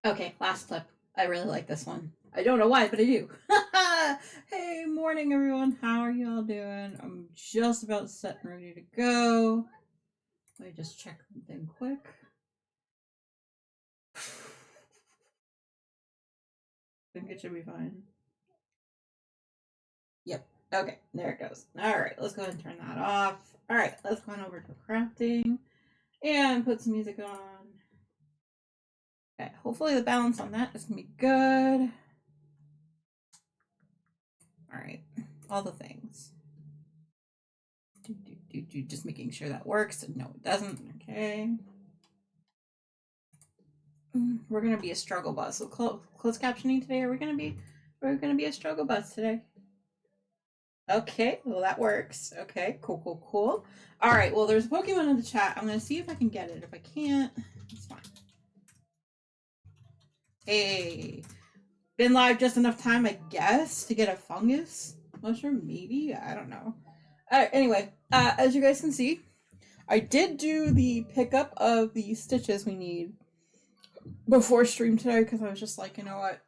Okay, last clip. I really like this one. I don't know why, but I do. Hey, morning, everyone. How are you all doing? I'm just about set and ready to go. Let me just check something quick. I think it should be fine. Yep. Okay, there it goes. All right, let's go ahead and turn that off. All right, let's go on over to crafting and put some music on. Okay, hopefully the balance on that is gonna be good. All right, all the things. Just making sure that works. No, it doesn't. Okay. We're gonna be a struggle bus. So closed captioning today. We're gonna be a struggle bus today. Okay, well that works. Okay, cool. All right, well there's a Pokemon in the chat. I'm gonna see if I can get it. If I can't, it's fine. Hey, been live just enough time, I guess, to get a fungus mushroom. Maybe I don't know. All right. Anyway, as you guys can see, I did do the pickup of the stitches we need before stream today because I was just like, you know what?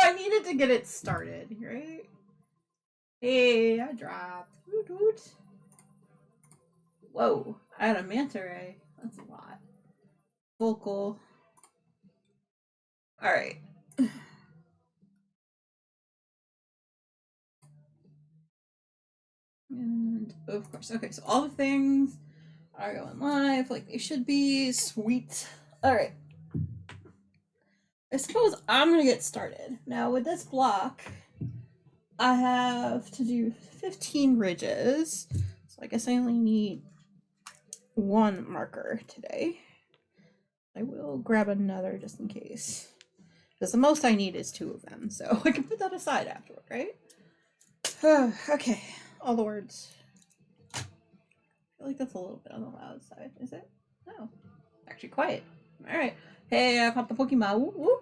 I needed to get it started, right? Hey, I dropped. Woot woot. Whoa, I had a manta ray. That's a lot. Vocal. Alright. And of course, okay, so all the things are going live like they should be. Sweet. Alright. I suppose I'm gonna get started. Now, with this block, I have to do 15 ridges. So I guess I only need one marker today. I will grab another just in case. Because the most I need is 2 of them, so I can put that aside afterward, right? Okay, all the words. I feel like that's a little bit on the loud side. Is it? No. Actually quiet. Alright. Hey, I caught the Pokemon. Woo woo.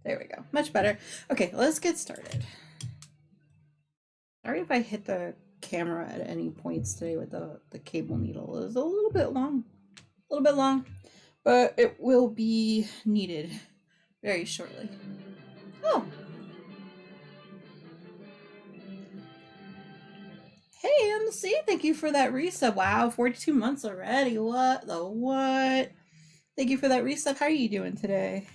There we go. Much better. Okay, let's get started. Sorry if I hit the camera at any points today with the cable needle. It was a little bit long. But it will be needed very shortly. Oh. Hey, MC, thank you for that resub. Wow, 42 months already. What the what? Thank you for that resub. How are you doing today?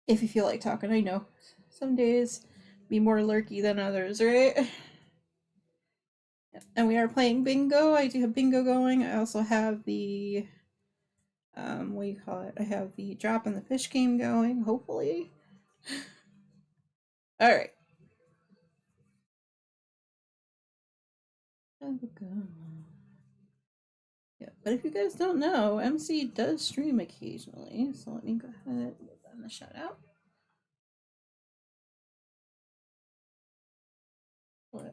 If you feel like talking, I know some days be more lurky than others, right? And we are playing bingo. I do have bingo going. I also have the what do you call it? I have the drop in the fish game going, hopefully. All right. Yeah, but if you guys don't know, MC does stream occasionally, so let me go ahead and give them a shout out.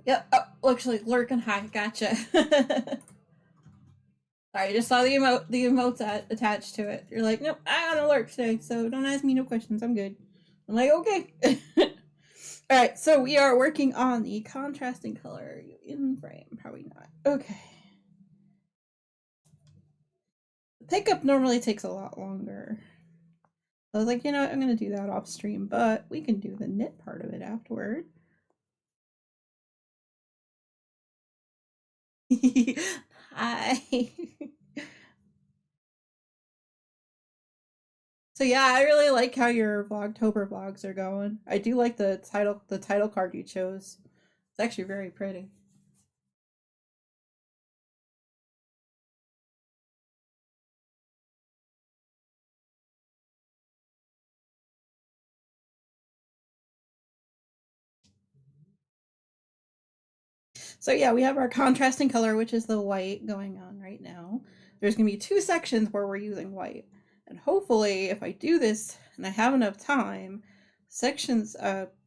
Yep. Oh, looks like lurking high. Gotcha. Sorry, I just saw the emotes attached to it. You're like, nope, I got to lurk today, so don't ask me no questions. I'm good. I'm like, okay. All right, so we are working on the contrasting color in frame. Probably not. Okay. The pickup normally takes a lot longer. I was like, you know what, I'm going to do that off stream, but we can do the knit part of it afterward. Hi. So yeah, I really like how your Vlogtober vlogs are going. I do like the title card you chose. It's actually very pretty. So yeah, we have our contrasting color, which is the white going on right now. There's going to be 2 sections where we're using white. And hopefully, if I do this and I have enough time, sections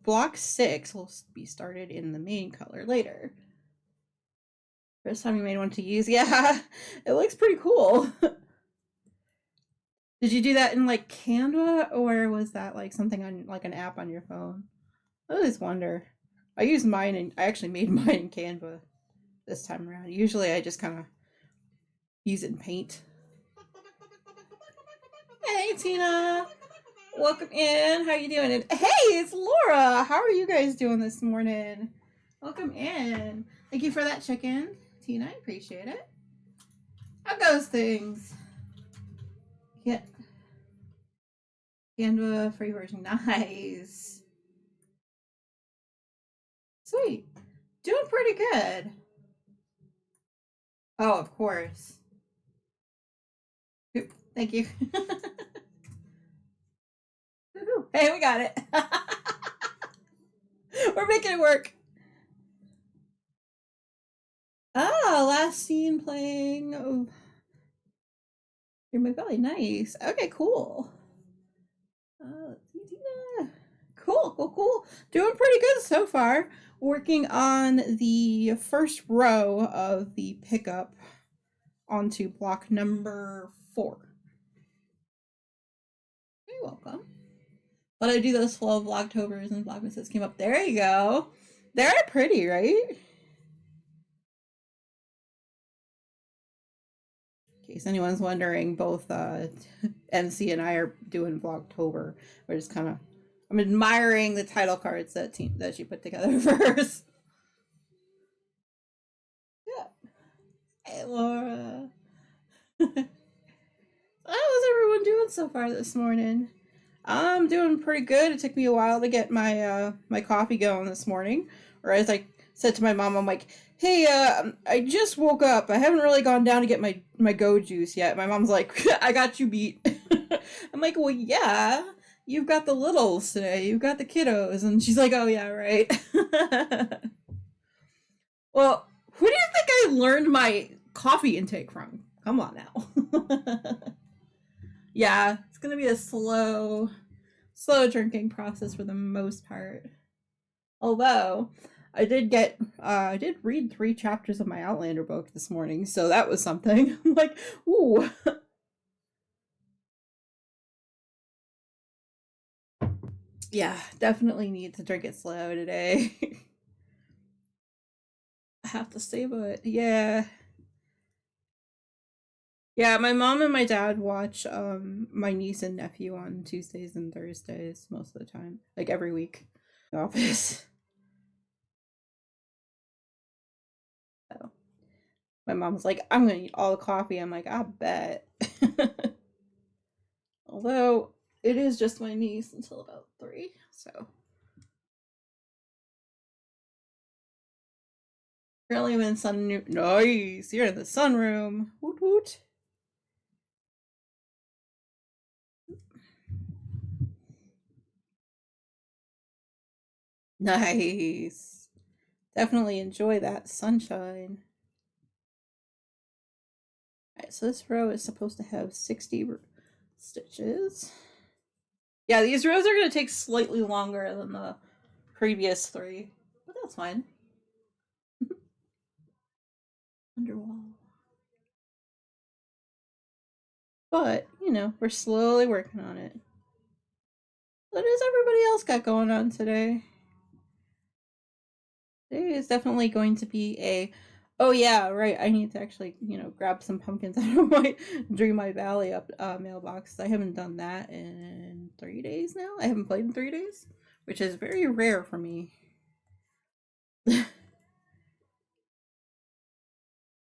block 6 will be started in the main color later. First time you made one to use. Yeah, it looks pretty cool. Did you do that in like Canva, or was that like something on like an app on your phone? I always wonder. I use mine and I actually made mine in Canva this time around. Usually I just kind of use it in Paint. Hey Tina, welcome in. How you doing? And hey, it's Laura. How are you guys doing this morning? Welcome in. Thank you for that check-in, Tina. I appreciate it. How goes things? Yeah, Canva free version. Nice. Sweet. Doing pretty good. Oh, of course. Thank you. Hey, we got it. We're making it work. Ah, last scene playing. Oh, You're My Belly. Nice. Okay, cool. Cool. Doing pretty good so far. Working on the first row of the pickup onto block number 4. You're welcome. But I do those flow of Vlogtobers and Vlogmases came up. There you go. They're pretty, right? In case anyone's wondering, both NC and I are doing Vlogtober. We're just kind of, I'm admiring the title cards that she put together first. Yeah. Hey, Laura. How's everyone doing so far this morning? I'm doing pretty good. It took me a while to get my my coffee going this morning. Or as I said to my mom, I'm like, "Hey, I just woke up. I haven't really gone down to get my go juice yet." My mom's like, "I got you beat." I'm like, "Well, yeah. You've got the littles today. You've got the kiddos." And she's like, "Oh yeah, right." Well, who do you think I learned my coffee intake from? Come on now. Yeah, it's gonna be a slow drinking process for the most part. Although I did read 3 chapters of my Outlander book this morning, so that was something. I'm like, ooh. Yeah, definitely need to drink it slow today. I have to savor it. Yeah. Yeah, my mom and my dad watch my niece and nephew on Tuesdays and Thursdays most of the time, like every week. The office. So my mom's like, I'm gonna eat all the coffee. I'm like, I bet. Although it is just my niece until about 3, so currently I'm in nice. You're in the sunroom. Woot woot. Nice. Definitely enjoy that sunshine. Alright, so this row is supposed to have 60 stitches. Yeah, these rows are going to take slightly longer than the previous 3, but that's fine. Underwall. But, you know, we're slowly working on it. What has everybody else got going on today? Today is definitely going to be a, oh yeah, right, I need to actually, you know, grab some pumpkins out of my Dream My Valley up mailbox. I haven't done that in 3 days now. I haven't played in 3 days, which is very rare for me.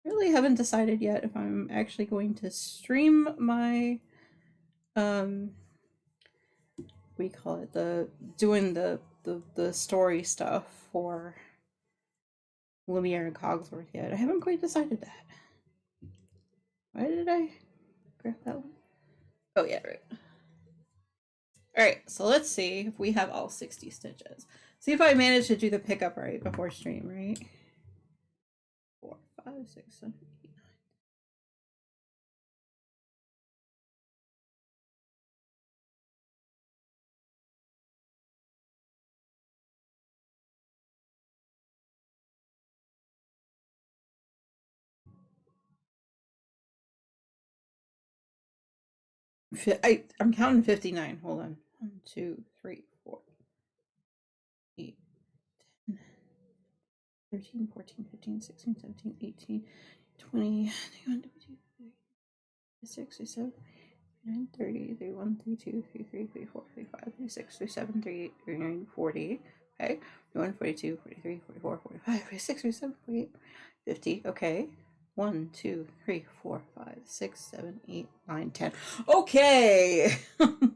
Really haven't decided yet if I'm actually going to stream my we call it the doing the story stuff for Lumiere and Cogsworth yet. I haven't quite decided that. Why did I grab that one? Oh yeah, right. Alright, so let's see if we have all 60 stitches. See if I manage to do the pickup right before stream, right? 4, 5, 6, 7, 8, 9. I'm counting 59. Hold on. 1, 2, 3, 4, 8, 10, 13, 14, 15, 16, 17, 18, 20, 21, 22, 26, 27, 29, 30, 31, 32, 33, 34, 35, 36, 37, 38, 39, 40. Okay. 41, 42, 43, 44, 45, 46, 47, 48, 50. Okay. 1, 2, 3, 4, 5, 6, 7, 8, 9, 10. Okay.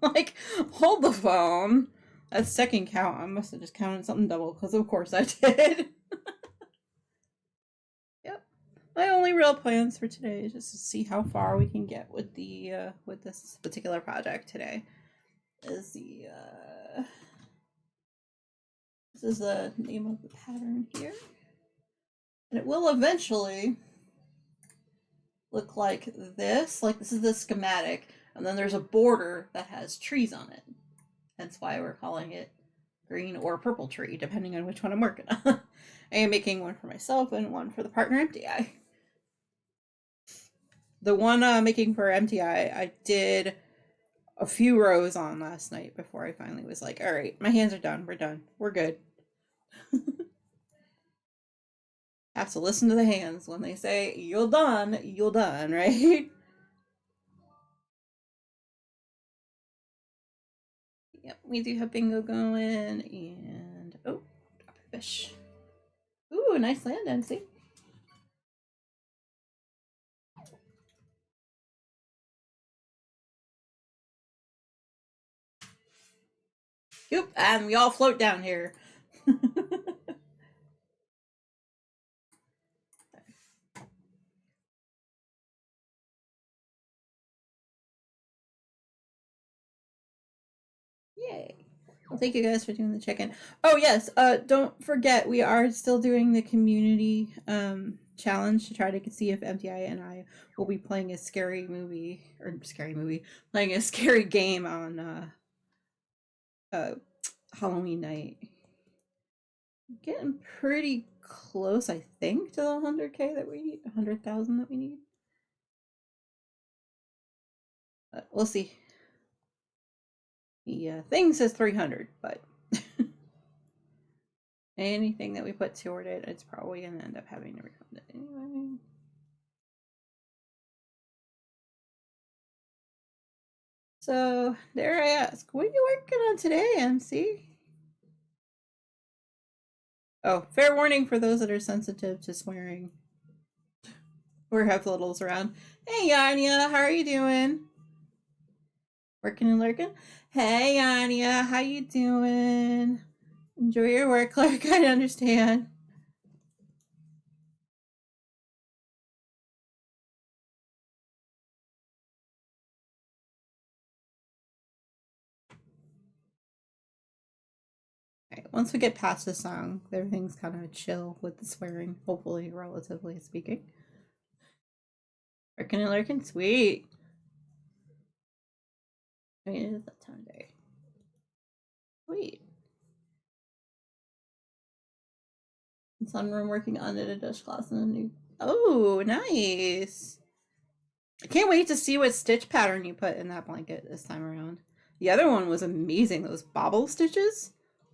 Like, hold the phone. That second count, I must have just counted something double because, of course, I did. Yep. My only real plans for today is just to see how far we can get with the with this particular project today. Is the this is the name of the pattern here, and it will eventually look like this. Like, this is the schematic, and then there's a border that has trees on it. That's why we're calling it green or purple tree, depending on which one I'm working on. I am making one for myself and one for the partner MTI. The one making for MTI, I did a few rows on last night before I finally was like, all right, my hands are done. We're done. We're good. Have to listen to the hands when they say, you're done, right? Yep, we do have bingo going, and oh, drop a fish. Ooh, nice land, MC. Yep, and we all float down here. Yay. Well, thank you guys for doing the check-in. Oh yes, don't forget we are still doing the community challenge to try to see if MTI and I will be playing a scary movie, playing a scary game on Halloween night. Getting pretty close, I think, to the 100K that we need, 100,000 that we need. But we'll see. The thing says 300, but anything that we put toward it, it's probably going to end up having to refund it anyway. So, dare I ask, what are you working on today, MC? Oh, fair warning for those that are sensitive to swearing or have littles around. Hey, Yanya, how are you doing? Working and lurking? Hey, Anya, how you doing? Enjoy your work, Clark. I understand. Okay, once we get past the song, everything's kind of chill with the swearing, hopefully, relatively speaking. Working and lurking? Sweet. I mean, it is that time of day. Sweet. Sunroom working on it, a Dutch class and a new. Oh, nice. I can't wait to see what stitch pattern you put in that blanket this time around. The other one was amazing. Those bobble stitches.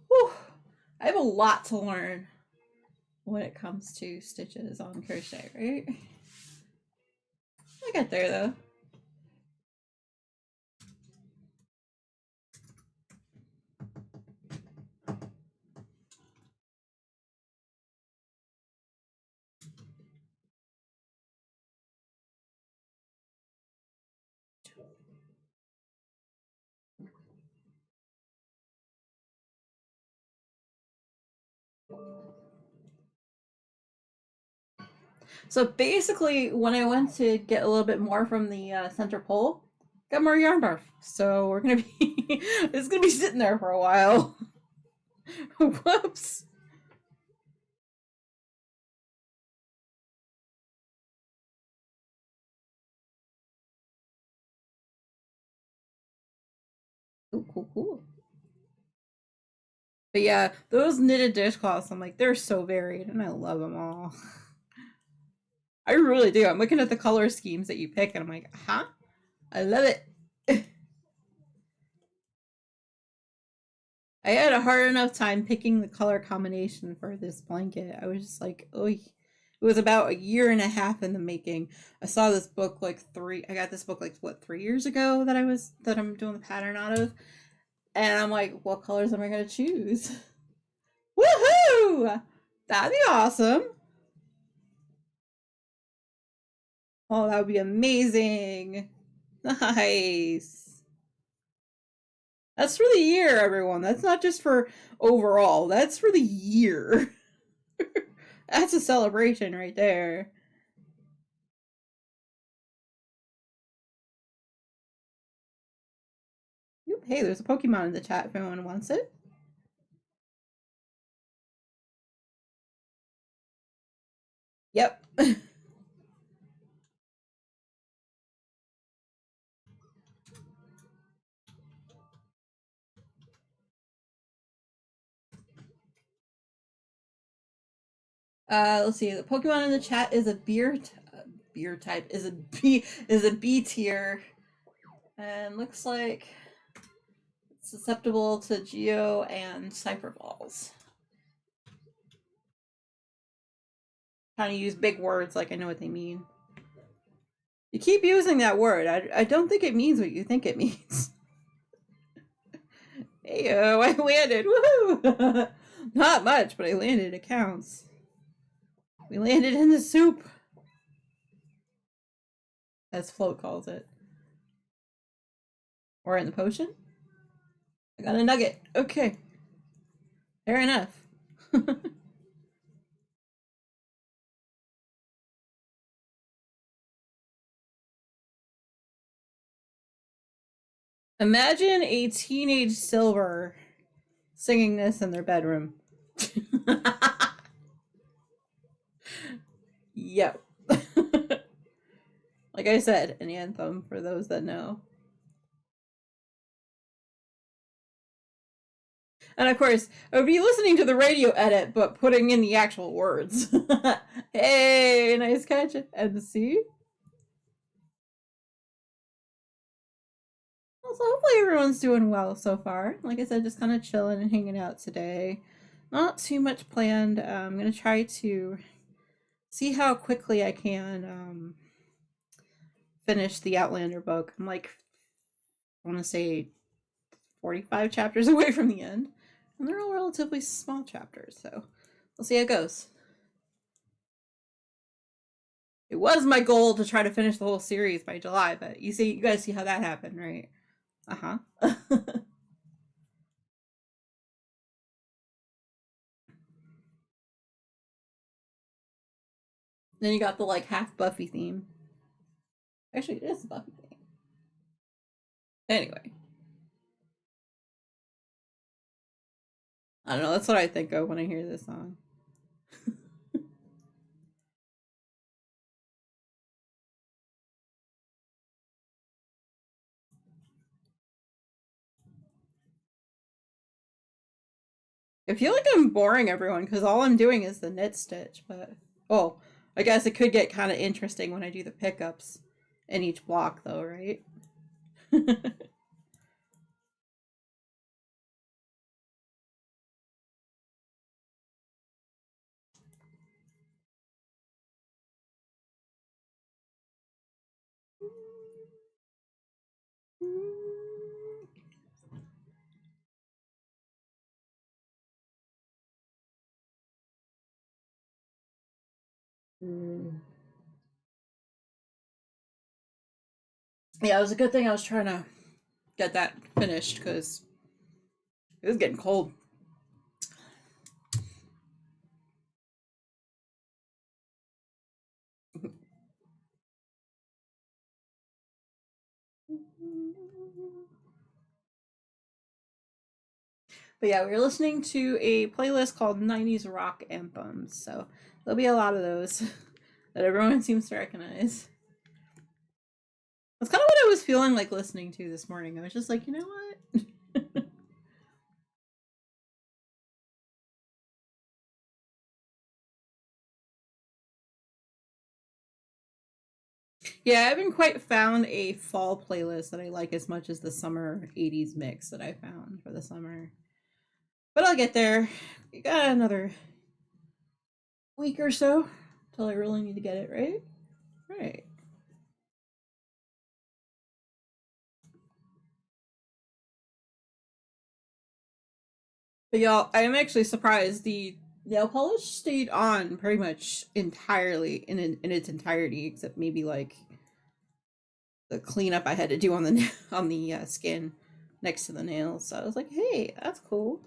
Whew. I have a lot to learn when it comes to stitches on crochet, right? I got there though. So basically, when I went to get a little bit more from the center pole, got more yarn barf. So we're gonna be, it's gonna be sitting there for a while. Whoops. Ooh, cool. But yeah, those knitted dishcloths, I'm like, they're so varied, and I love them all. I really do. I'm looking at the color schemes that you pick, and I'm like, huh? I love it. I had a hard enough time picking the color combination for this blanket. I was just like, oh, it was about a year and a half in the making. I saw this book I got this book like what 3 years ago that I'm doing the pattern out of, and I'm like, what colors am I gonna choose? Woohoo! That'd be awesome. Oh, that would be amazing. Nice. That's for the year, everyone. That's not just for overall. That's for the year. That's a celebration right there. Hey, there's a Pokemon in the chat if anyone wants it. Yep. Let's see. The Pokemon in the chat is a beer type is a B tier, and looks like it's susceptible to Geo and Cypher Balls. Trying to use big words like I know what they mean. You keep using that word. I don't think it means what you think it means. Heyo, I landed. Woohoo! Not much, but I landed. It counts. We landed in the soup, as Float calls it. Or in the potion. I got a nugget. Okay. Fair enough. Imagine a teenage Silver singing this in their bedroom. Yep. Like I said, an anthem for those that know. And of course, I would be listening to the radio edit, but putting in the actual words. Hey, nice catch. And see? So hopefully everyone's doing well so far. Like I said, just kind of chilling and hanging out today. Not too much planned. I'm going to try to see how quickly I can finish the Outlander book. I'm like, I want to say 45 chapters away from the end. And they're all relatively small chapters, so we'll see how it goes. It was my goal to try to finish the whole series by July, but you guys see how that happened, right? Uh-huh. Then you got the like half Buffy theme. Actually, it is a Buffy theme. Anyway. I don't know, that's what I think of when I hear this song. I feel like I'm boring everyone because all I'm doing is the knit stitch, but oh, I guess it could get kind of interesting when I do the pickups in each block though, right? Yeah, it was a good thing I was trying to get that finished because it was getting cold. But yeah, we were listening to a playlist called 90s Rock Anthems, so there'll be a lot of those that everyone seems to recognize. That's kind of what I was feeling like listening to this morning. I was just like, you know what? Yeah, I haven't quite found a fall playlist that I like as much as the summer 80s mix that I found for the summer. But I'll get there. We got another week or so till I really need to get it right. Right. But y'all, I am actually surprised the nail polish stayed on pretty much entirely in its entirety, except maybe like the cleanup I had to do on the on the skin next to the nails. So I was like, hey, that's cool.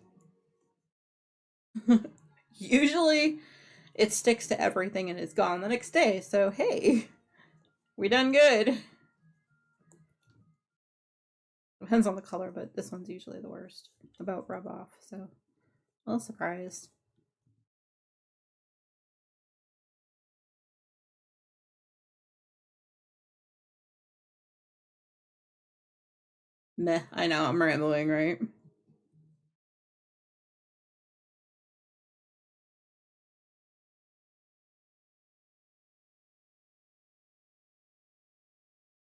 Usually, it sticks to everything and it's gone the next day. So hey, we done good. Depends on the color, but this one's usually the worst about rub off. So a little surprised. Meh, I know, I'm rambling, right?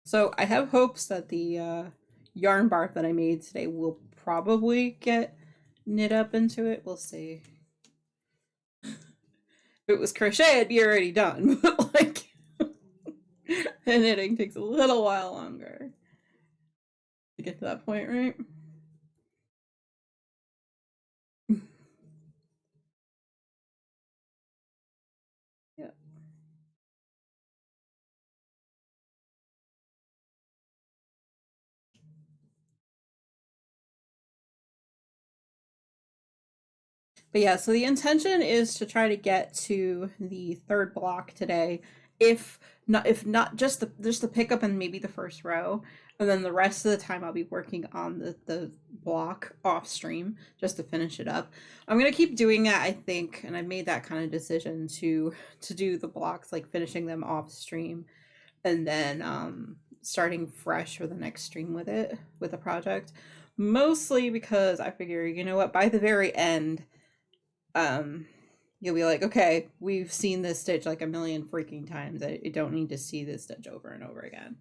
So I have hopes that the yarn bark that I made today will probably get knit up into it. We'll see. If it was crochet, it'd be already done. But like, the knitting takes a little while longer to get to that point, right? Yeah. But yeah, so the intention is to try to get to the third block today. If not just the pickup and maybe the first row. And then the rest of the time I'll be working on the block off stream just to finish it up. I'm gonna keep doing that, I think, and I made that kind of decision to do the blocks, like finishing them off stream and then starting fresh for the next stream with the project. Mostly because I figure, you know what, by the very end, um you'll be like, okay, we've seen this stitch like a million freaking times. I don't need to see this stitch over and over again.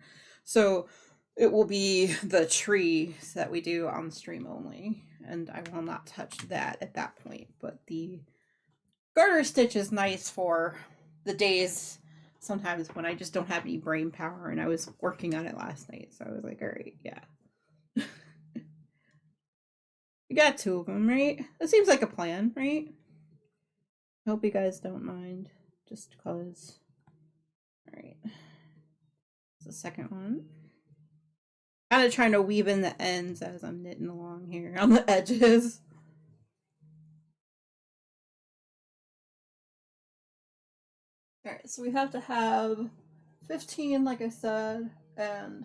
So it will be the trees that we do on stream only, and I will not touch that at that point. But the garter stitch is nice for the days sometimes when I just don't have any brain power, and I was working on it last night, so I was like, all right, yeah. We got two of them, right? That seems like a plan, right? I hope you guys don't mind, just cause. All right, the second one. Kind of trying to weave in the ends as I'm knitting along here on the edges. All right, so we have to have 15, like I said, and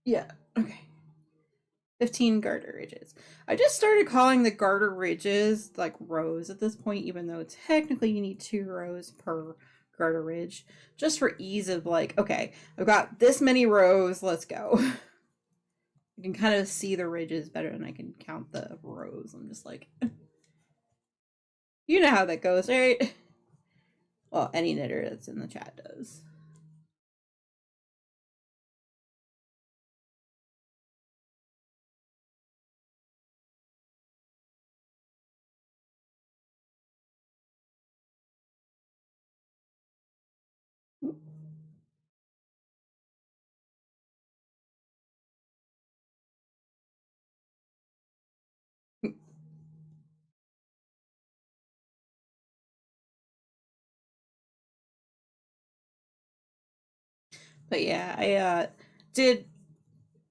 yeah, okay. 15 garter ridges. I just started calling the garter ridges like rows at this point, even though technically you need 2 rows per garter ridge, just for ease of like, okay, I've got this many rows, let's go. I can kind of see the ridges better than I can count the rows. I'm just like, you know how that goes, right? Well, any knitter that's in the chat does. But yeah, I did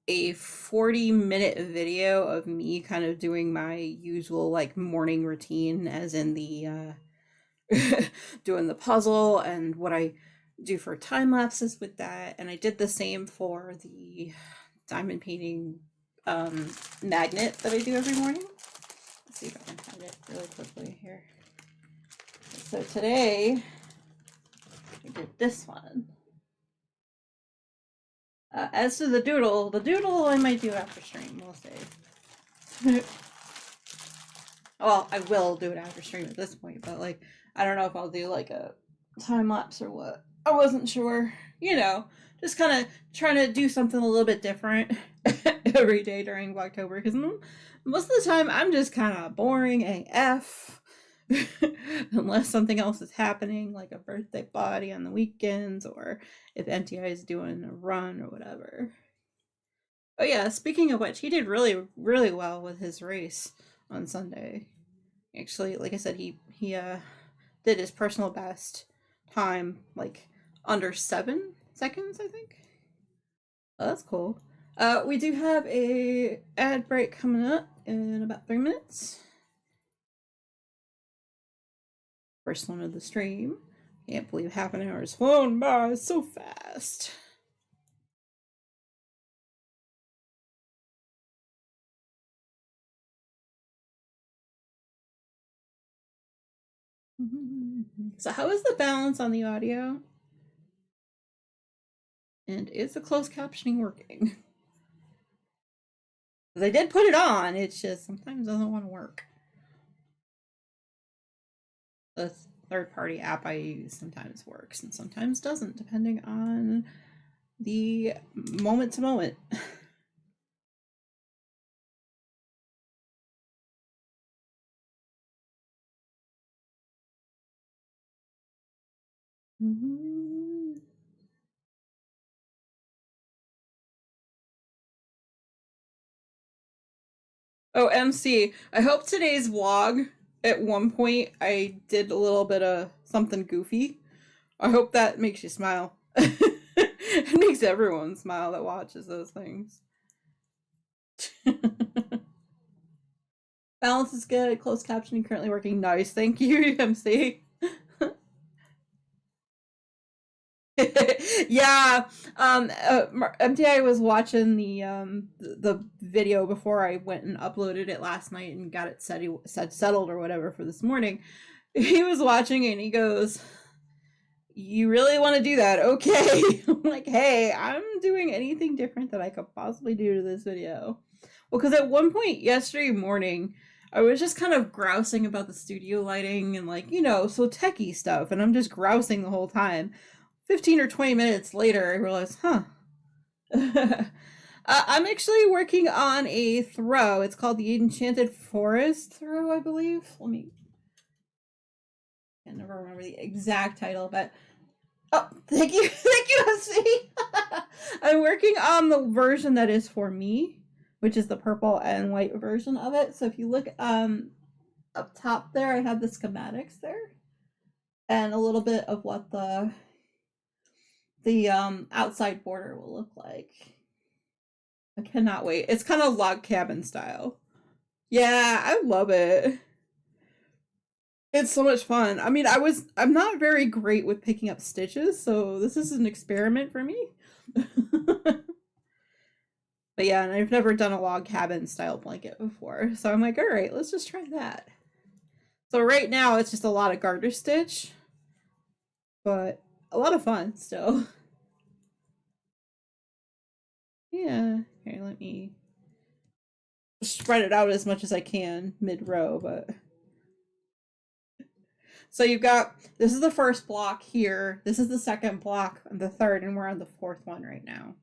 a 40-minute video of me kind of doing my usual like morning routine, as in the doing the puzzle and what I do for time lapses with that. And I did the same for the diamond painting magnet that I do every morning. Let's see if I can find it really quickly here. So today I did this one. As to the doodle I might do after stream, we'll see. Well, I will do it after stream at this point, but like, I don't know if I'll do like a time lapse or what. I wasn't sure. You know, just kind of trying to do something a little bit different every day during October because most of the time I'm just kind of boring AF. Unless something else is happening, like a birthday party on the weekends, or if NTI is doing a run or whatever. Oh yeah, speaking of which, he did really, really well with his race on Sunday. Actually, like I said, he did his personal best time, like under 7 seconds, I think. Oh, that's cool. We do have a ad break coming up in about 3 minutes. First one of the stream. Can't believe half an hour has flown by so fast. So how is the balance on the audio? And is the closed captioning working? Because I did put it on, it's just sometimes doesn't want to work. The third party app I use sometimes works and sometimes doesn't, depending on the moment to moment. Oh, MC, I hope today's vlog, at one point, I did a little bit of something goofy. I hope that makes you smile. It makes everyone smile that watches those things. Balance is good. Closed captioning currently working. Nice. Thank you, MC. Yeah, MTI was watching the video before I went and uploaded it last night and got it settled or whatever for this morning. He was watching it and he goes, "You really want to do that? Okay." I'm like, "Hey, I'm doing anything different that I could possibly do to this video." Well, because at one point yesterday morning, I was just kind of grousing about the studio lighting and like, so techie stuff, and I'm just grousing the whole time. 15 or 20 minutes later, I realized, I'm actually working on a throw. It's called the Enchanted Forest throw, I believe. I never remember the exact title, but thank you, thank you, MC. I'm working on the version that is for me, which is the purple and white version of it. So if you look up top there, I have the schematics there, and a little bit of what the outside border will look like. I cannot wait. It's kind of log cabin style. Yeah, I love it. It's so much fun. I mean, I'm not very great with picking up stitches, so this is an experiment for me. But yeah, and I've never done a log cabin style blanket before, so I'm like, all right, let's just try that. So right now it's just a lot of garter stitch, but a lot of fun still. Yeah, here, let me spread it out as much as I can mid-row, but so you've got, this is the first block here, this is the second block, and the third, and we're on the fourth one right now.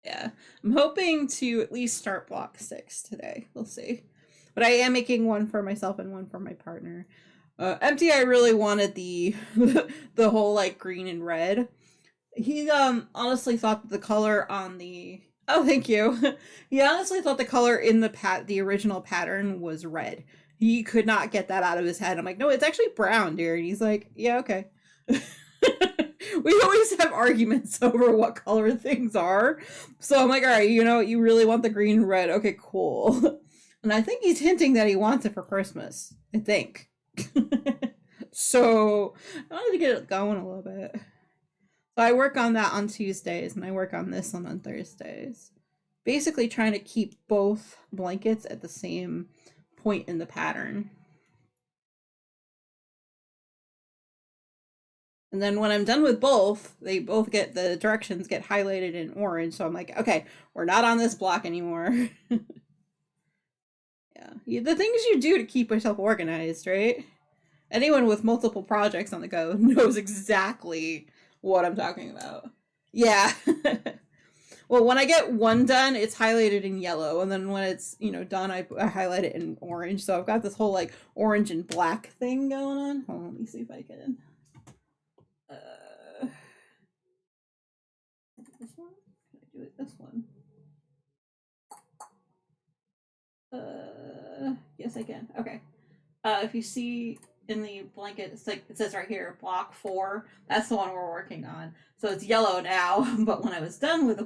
Yeah, I'm hoping to at least start block 6 today. We'll see. But I am making one for myself and one for my partner. MTI really wanted the the whole like green and red. He honestly thought that the color on the, oh, thank you. He honestly thought the color in the original pattern was red. He could not get that out of his head. I'm like, no, it's actually brown, dear. And he's like, yeah, okay. We always have arguments over what color things are. So I'm like, all right, you really want the green and red. Okay, cool. And I think he's hinting that he wants it for Christmas. I think. So I wanted to get it going a little bit. So I work on that on Tuesdays and I work on this one on Thursdays. Basically trying to keep both blankets at the same point in the pattern. And then when I'm done with both, they both get, the directions get highlighted in orange. So I'm like, okay, we're not on this block anymore. Yeah. The things you do to keep yourself organized, right? Anyone with multiple projects on the go knows exactly what I'm talking about. Yeah. Well, when I get one done, it's highlighted in yellow, and then when it's done, I highlight it in orange. So I've got this whole like orange and black thing going on. Hold on, let me see if I can. This one? Can I do it this one? Yes, I can. Okay. If you see in the blanket, it's like it says right here, block 4. That's the one we're working on. So it's yellow now, but when I was done with the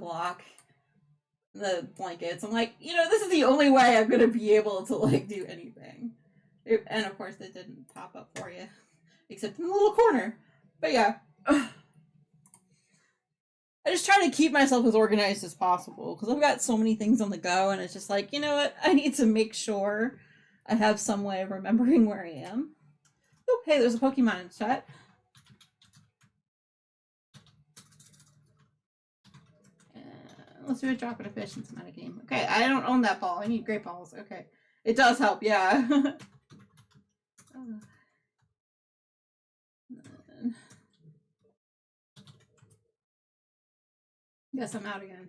blankets, I'm like, this is the only way I'm gonna be able to like do anything. And of course, it didn't pop up for you, except in the little corner. But yeah. I just try to keep myself as organized as possible because I've got so many things on the go, and it's just like, you know what? I need to make sure I have some way of remembering where I am. Oh, hey, there's a Pokemon in chat. Let's do a drop in a fish in some game. Okay, I don't own that ball. I need great balls. Okay. It does help, yeah. Guess I'm out again.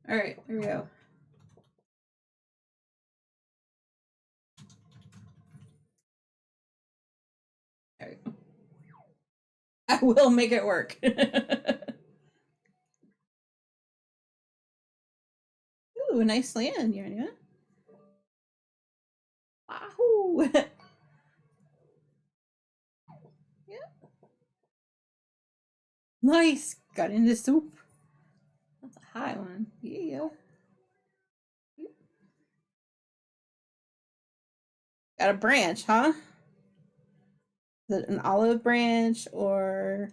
Alright, here we go. Alright. I will make it work. Ooh, nice land, Yarnia. Wahoo! Yeah. Nice! Got into soup. That's a high one. Yeah. Got a branch, huh? Is it an olive branch or...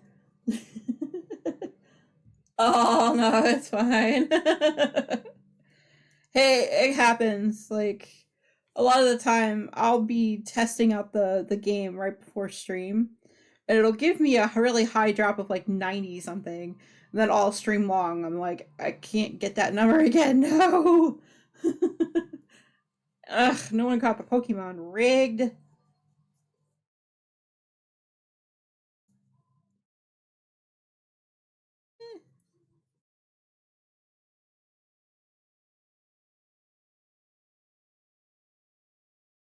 Oh, no, it's fine. Hey, it happens. Like, a lot of the time, I'll be testing out the game right before stream, and it'll give me a really high drop of like 90 something. And then all stream long, I'm like, I can't get that number again. No. Ugh, no one caught the Pokemon. Rigged.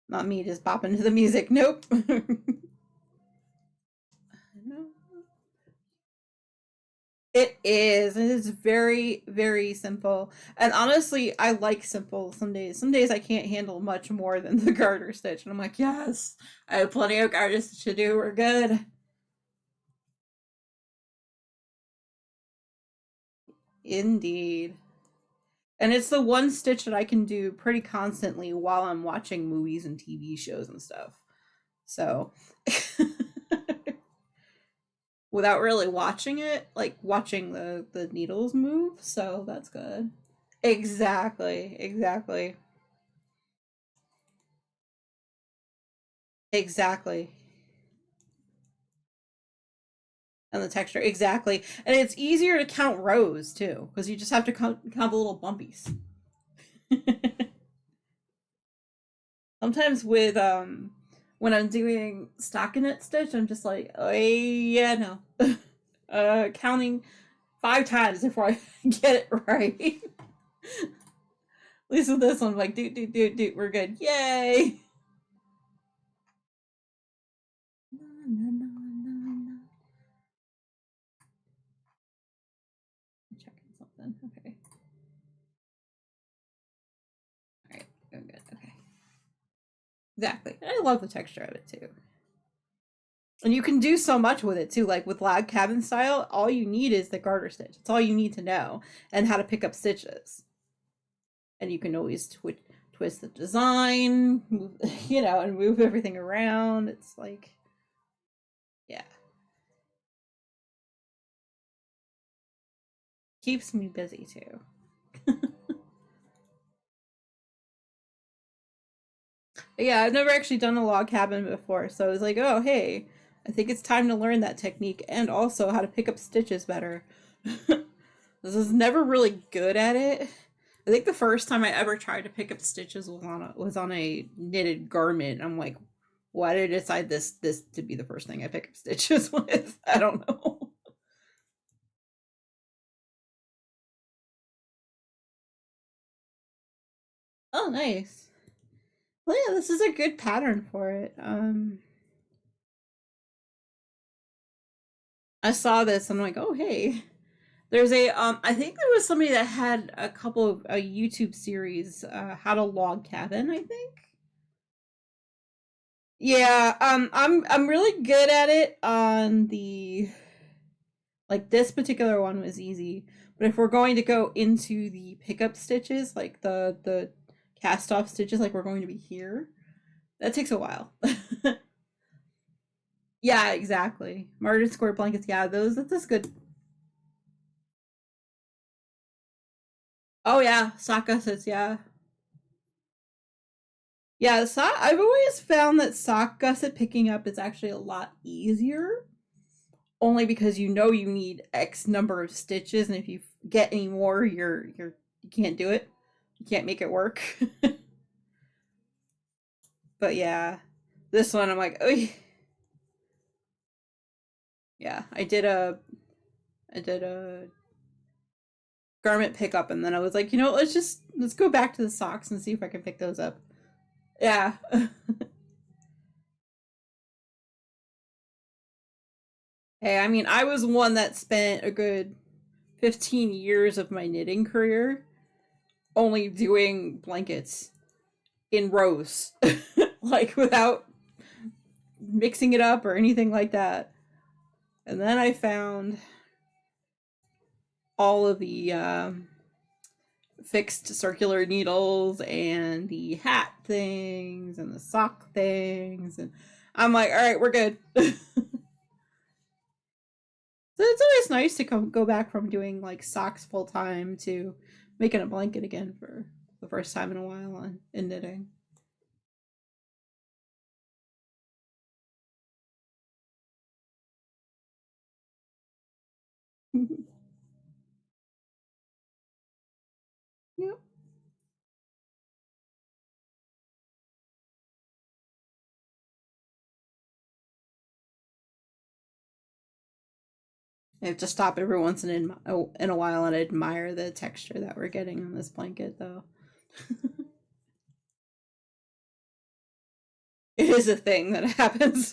Not me just bopping to the music. Nope. No. It is. It is very, very simple. And honestly, I like simple some days. Some days I can't handle much more than the garter stitch. And I'm like, yes, I have plenty of garter stitch to do. We're good. Indeed. And it's the one stitch that I can do pretty constantly while I'm watching movies and TV shows and stuff. So without really watching it, like watching the needles move, so that's good. Exactly, exactly. Exactly. And the texture, exactly. And it's easier to count rows too, because you just have to count the little bumpies. Sometimes with when I'm doing stockinette stitch, I'm just like, oh yeah, no. Counting 5 times before I get it right. At least with this one, I'm like, doot, we're good. Yay! I'm checking something. Okay. Alright, I'm good. Okay. Exactly. I love the texture of it too. And you can do so much with it too. Like with Log Cabin Style, all you need is the garter stitch. It's all you need to know and how to pick up stitches. And you can always twist the design, move, and move everything around. It's like, yeah. Keeps me busy too. Yeah, I've never actually done a log cabin before, so I was like, oh, hey, I think it's time to learn that technique and also how to pick up stitches better. This is never really good at it. I think the first time I ever tried to pick up stitches was on a knitted garment. I'm like, Why did I decide this to be the first thing I pick up stitches with? I don't know. Oh, nice. Well, yeah, this is a good pattern for it. I saw this. I'm like, oh hey. There's a I think there was somebody that had a couple of a YouTube series, how to log cabin, I think. Yeah, I'm really good at it on the like this particular one was easy. But if we're going to go into the pickup stitches, like the cast off stitches like we're going to be here, that takes a while. Yeah, exactly. Martin square blankets, yeah, those that's good. Oh yeah, sock gussets, yeah. Yeah, I've always found that sock gusset picking up is actually a lot easier. Only because you know you need X number of stitches, and if you get any more, you can't do it. You can't make it work. But yeah, this one I'm like, oh yeah. I did a garment pickup, and then I was like, let's go back to the socks and see if I can pick those up. Yeah. Hey, I mean, I was one that spent a good 15 years of my knitting career only doing blankets in rows, like without mixing it up or anything like that. And then I found all of the fixed circular needles and the hat things and the sock things. And I'm like, all right, we're good. So it's always nice to go back from doing like socks full time to making a blanket again for the first time in a while in knitting. Yep. I have to stop every once in a while and admire the texture that we're getting on this blanket, though. It is a thing that happens.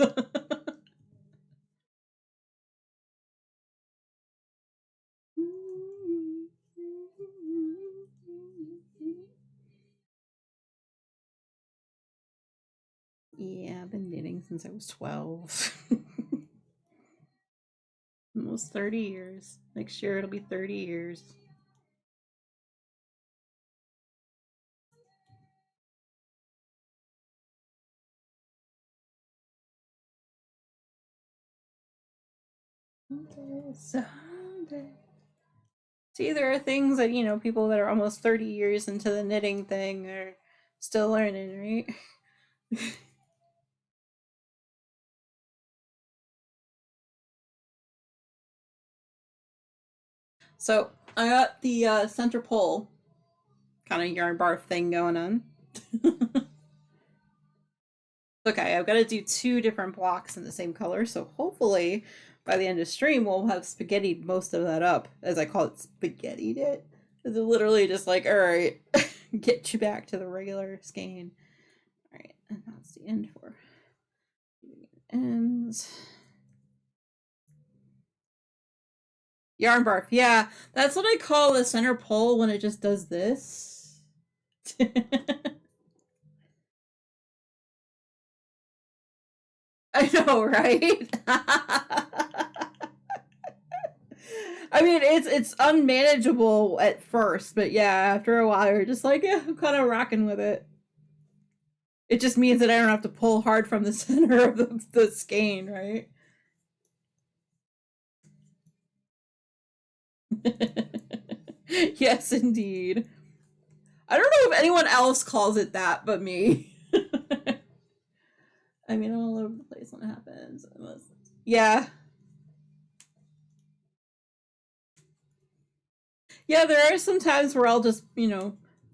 Yeah, I've been knitting since I was 12. Almost 30 years. Next year it'll be 30 years. Someday. See, there are things that, people that are almost 30 years into the knitting thing are still learning, right? So, I got the center pole kind of yarn barf thing going on. Okay, I've got to do two different blocks in the same color, so hopefully by the end of stream we'll have spaghettied most of that up, as I call it, spaghettied it. It's literally just like, all right, get you back to the regular skein. All right, and that's the end for ends. Yarn barf, yeah, that's what I call the center pole when it just does this. I know, right? I mean, it's unmanageable at first, but yeah, after a while, you're just like, yeah, I'm kind of rocking with it. It just means that I don't have to pull hard from the center of the skein, right? Yes, indeed. I don't know if anyone else calls it that but me. I mean, I'm all over the place when it happens. Yeah. Yeah, there are some times where I'll just,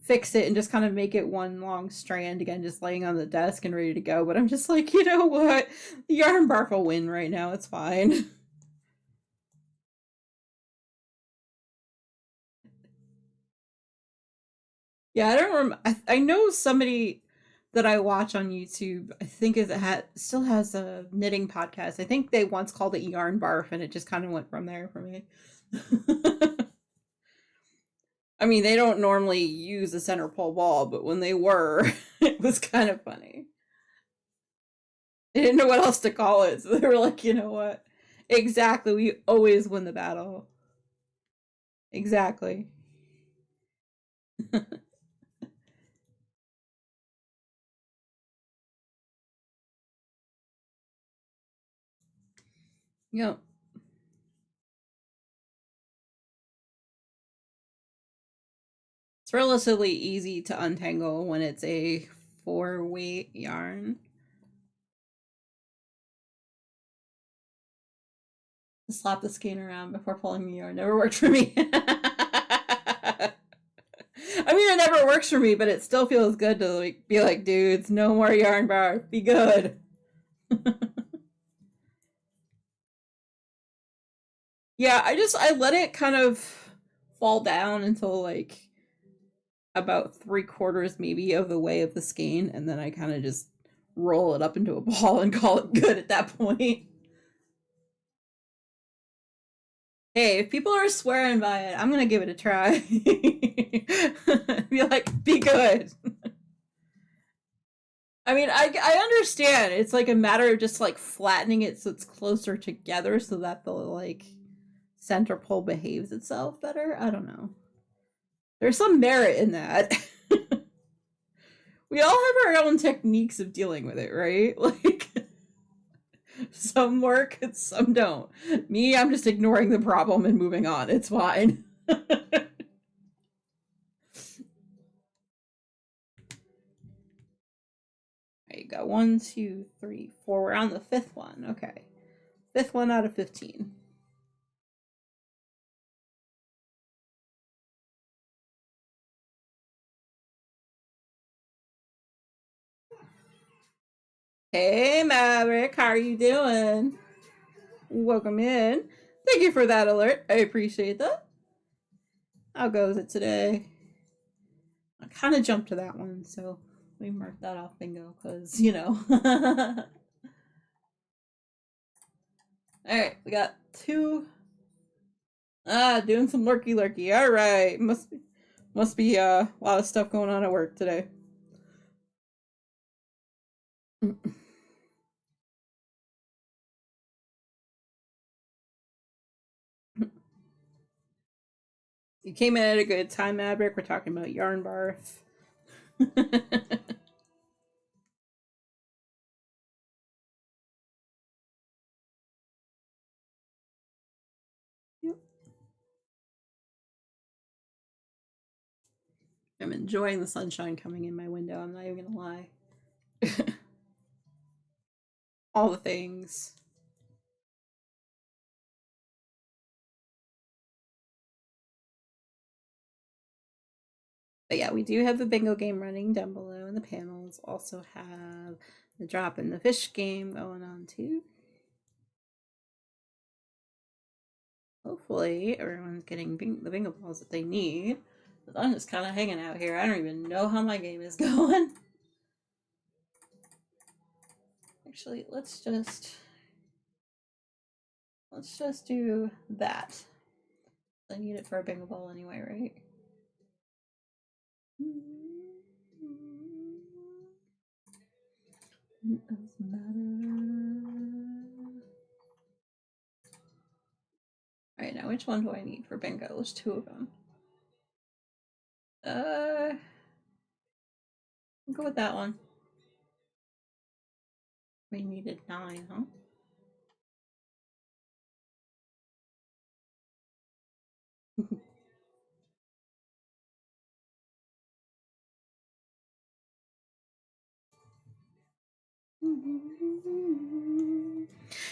fix it and just kind of make it one long strand again, just laying on the desk and ready to go. But I'm just like, you know what? The yarn barf will win right now. It's fine. Yeah, I don't remember. I know somebody that I watch on YouTube. I think is still has a knitting podcast. I think they once called it yarn barf, and it just kind of went from there for me. I mean, they don't normally use a center pole ball, but when they were, it was kind of funny. They didn't know what else to call it, so they were like, you know what? Exactly, we always win the battle. Exactly. Yep. It's relatively easy to untangle when it's a 4-weight yarn. Slap the skein around before pulling the yarn never worked for me. I mean, it never works for me, but it still feels good to like be like, dudes, no more yarn bar. Be good. Yeah, I let it kind of fall down until like about 3/4 maybe of the way of the skein, and then I kind of just roll it up into a ball and call it good at that point. Hey, if people are swearing by it, I'm gonna give it a try. Be like, be good. I mean, I understand. It's like a matter of just like flattening it so it's closer together so that the like center pole behaves itself better. I don't know. There's some merit in that. We all have our own techniques of dealing with it, right? Like some work and some don't. Me, I'm just ignoring the problem and moving on. It's fine. There you go. 1, 2, 3, 4. We're on the 5th one. Okay. 5th one out of 15. Hey Maverick, how are you doing? Welcome in. Thank you for that alert. I appreciate that. How goes it today? I kind of jumped to that one, so we marked that off bingo because, you know. Alright, we got 2. Doing some lurky lurky. Alright. Must be a lot of stuff going on at work today. You came in at a good time, Maverick. We're talking about yarn barf. Yep. I'm enjoying the sunshine coming in my window. I'm not even gonna lie. All the things. But yeah, we do have the bingo game running down below, and the panels also have the drop in the fish game going on too. Hopefully, everyone's getting the bingo balls that they need. But I'm just kind of hanging out here. I don't even know how my game is going. Actually, let's just do that. I need it for a bingo ball anyway, right? It doesn't matter. Alright, now which one do I need for bingo? There's 2 of them. I'll go with that one. We needed 9, huh?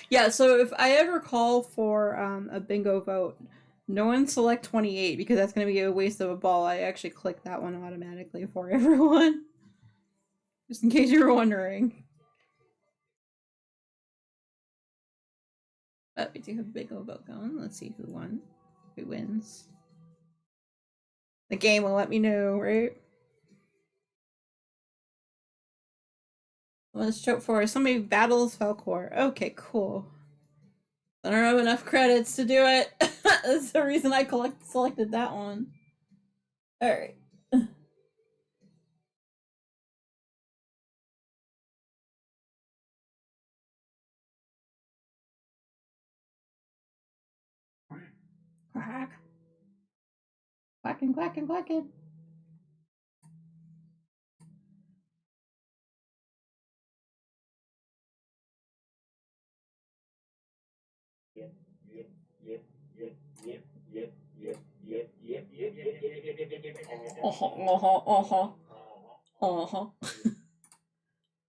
Yeah, so if I ever call for a bingo vote, No one select 28 because that's going to be a waste of a ball. I actually clicked that one automatically for everyone. Just in case you were wondering. We do have a big old vote going. Let's see who won. Who wins. The game will let me know, right? Let's choke for somebody battles Falcor. Okay, cool. I don't have enough credits to do it. That's the reason I selected that one. Alright. Quack. Quacking, quacking, quacking.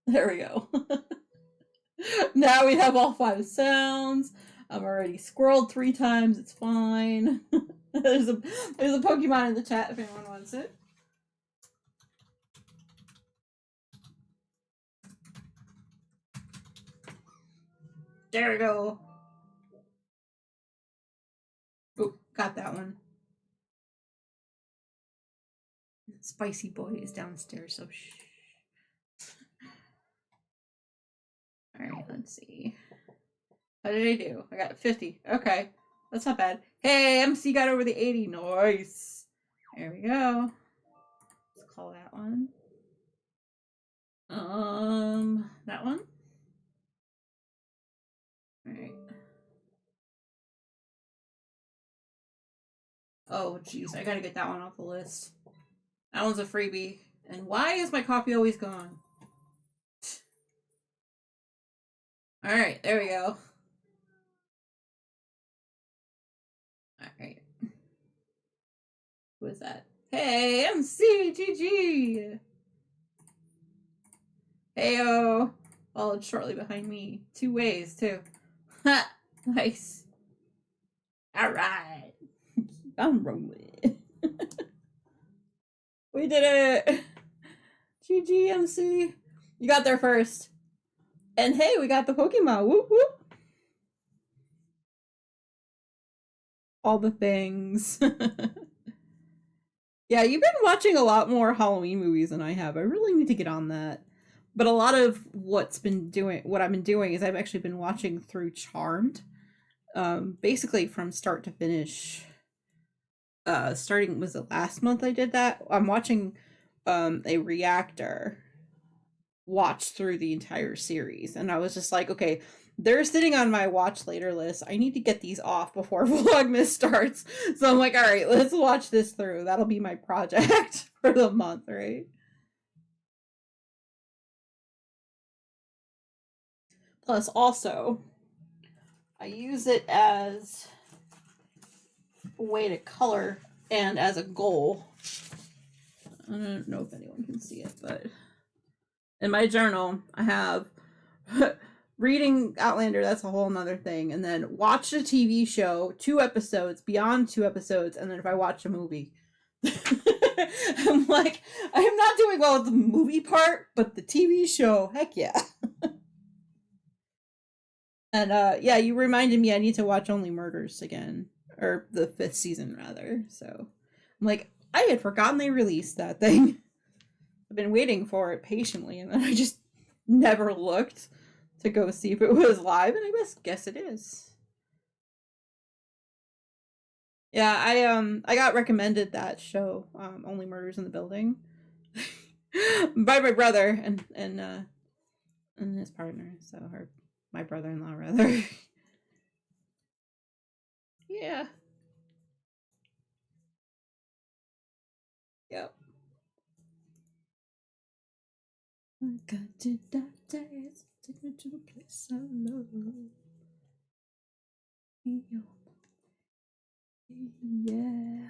There we go. Now we have all 5 sounds. I'm already scrolled 3 times. It's fine. there's a Pokemon in the chat if anyone wants it. There we go. Oh, got that one. Spicy boy is downstairs, so shh. Alright, let's see. How did I do? I got 50. Okay. That's not bad. Hey, MC got over the 80. Nice. There we go. Let's call that one. That one? Alright. Oh, jeez. I gotta get that one off the list. That one's a freebie. And why is my coffee always gone? Alright, there we go. Alright. Who is that? Hey, MCGG! Heyo! Followed shortly behind me. 2 ways, too. Ha! Nice. Alright. I'm rolling. We did it! GG, MC. You got there first. And hey, we got the Pokemon. Whoop whoop. All the things. Yeah, you've been watching a lot more Halloween movies than I have. I really need to get on that. But a lot of what I've been doing is I've actually been watching through Charmed. Basically from start to finish. Starting, was it last month I did that? I'm watching a reactor watch through the entire series, and I was just like, okay, they're sitting on my watch later list. I need to get these off before Vlogmas starts. So I'm like, all right, let's watch this through. That'll be my project for the month, right? Plus, also, I use it as a way to color and as a goal. I don't know if anyone can see it, but in my journal, I have reading Outlander, that's a whole nother thing, and then watch a TV show, 2 episodes, beyond 2 episodes, and then if I watch a movie. I'm like, I'm not doing well with the movie part, but the TV show, heck yeah. And yeah, you reminded me I need to watch Only Murders again, or the 5th season rather. So I'm like, I had forgotten they released that thing. I've been waiting for it patiently, and then I just never looked to go see if it was live, and I guess it is. Yeah, I got recommended that show, Only Murders in the Building, by my brother and his partner, so her my brother-in-law rather. Yeah. Yep. I got to that dance, take me to a place I love. Yeah. Yeah.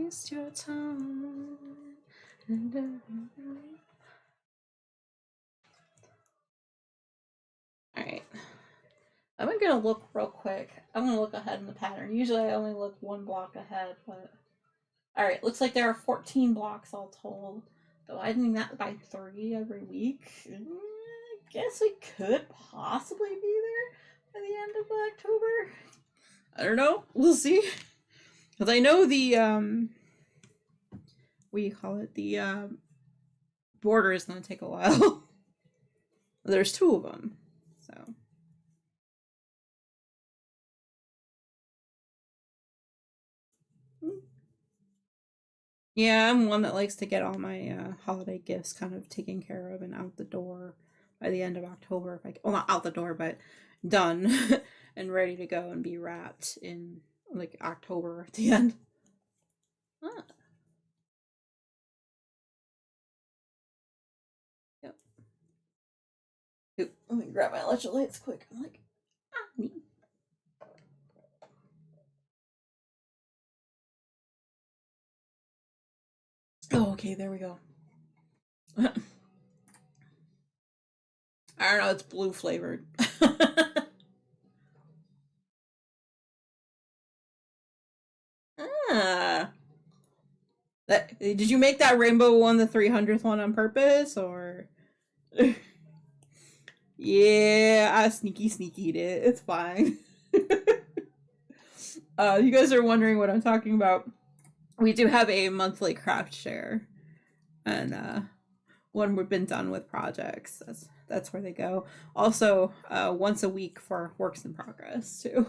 waste your time. Alright. I'm gonna look real quick. I'm gonna look ahead in the pattern. Usually I only look one block ahead, but... Alright, looks like there are 14 blocks all told. Dividing that by 3 every week. I guess we could possibly be there by the end of October. I don't know. We'll see. Because I know the, what do you call it? The, border is going to take a while. There's 2 of them. So... Yeah, I'm one that likes to get all my holiday gifts kind of taken care of and out the door by the end of October. If I, well, not out the door, but done and ready to go and be wrapped in like October at the end. Ah. Yep. Oop, let me grab my electrolytes quick. I'm like, neat. Oh, okay, there we go. I don't know, it's blue flavored. Ah. That, did you make that rainbow one the 300th one on purpose, or? Yeah, I sneakied it. It's fine. You guys are wondering what I'm talking about. We do have a monthly craft share, and when we've been done with projects, that's where they go. Also, once a week for works in progress too.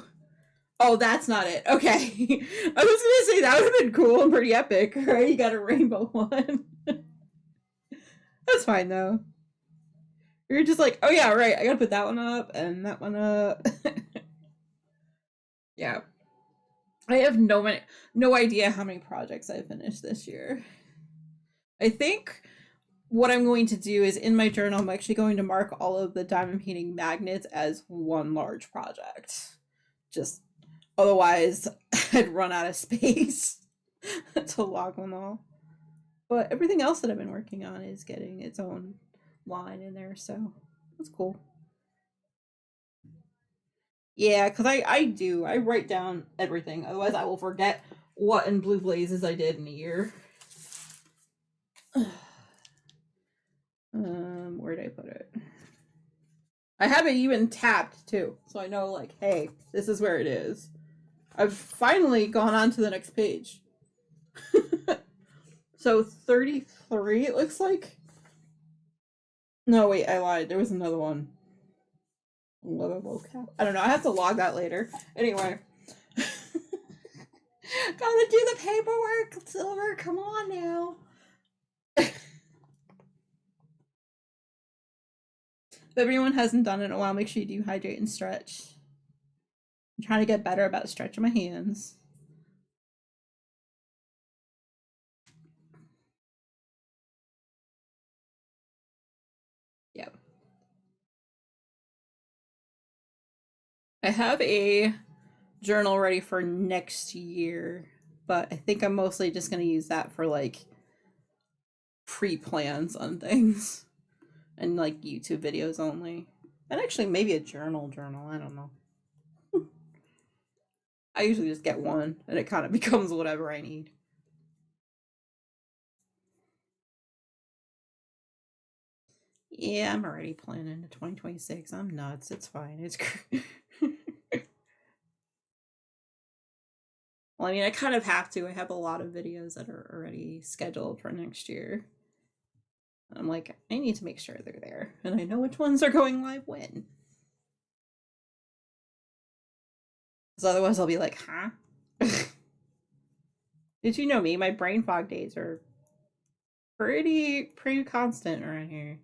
Oh, that's not it. Okay, I was gonna say that would have been cool and pretty epic, right? You got a rainbow one. That's fine though. You're just like, oh yeah, right. I gotta put that one up and that one up. Yeah. I have no idea how many projects I finished this year. I think what I'm going to do is in my journal, I'm actually going to mark all of the diamond painting magnets as one large project. Just otherwise, I'd run out of space to log them all. But everything else that I've been working on is getting its own line in there, so that's cool. Yeah, because I write down everything. Otherwise, I will forget what in Blue Blazes I did in a year. Where did I put it? I have it even tapped too, so I know like, hey, this is where it is. I've finally gone on to the next page. So 33, it looks like. No, wait, I lied. There was another one. I don't know. I have to log that later. Anyway. Gotta do the paperwork, Silver. Come on now. If everyone hasn't done it in a while, make sure you do hydrate and stretch. I'm trying to get better about stretching my hands. Yep. I have a journal ready for next year, but I think I'm mostly just going to use that for like pre-plans on things and like YouTube videos only. And actually maybe a journal, I don't know. I usually just get one and it kind of becomes whatever I need. Yeah, I'm already planning to 2026. I'm nuts. It's fine. It's well, I mean, I kind of have to. I have a lot of videos that are already scheduled for next year. I'm like, I need to make sure they're there, and I know which ones are going live when. Because otherwise, I'll be like, huh? Did you know me? My brain fog days are pretty constant around here.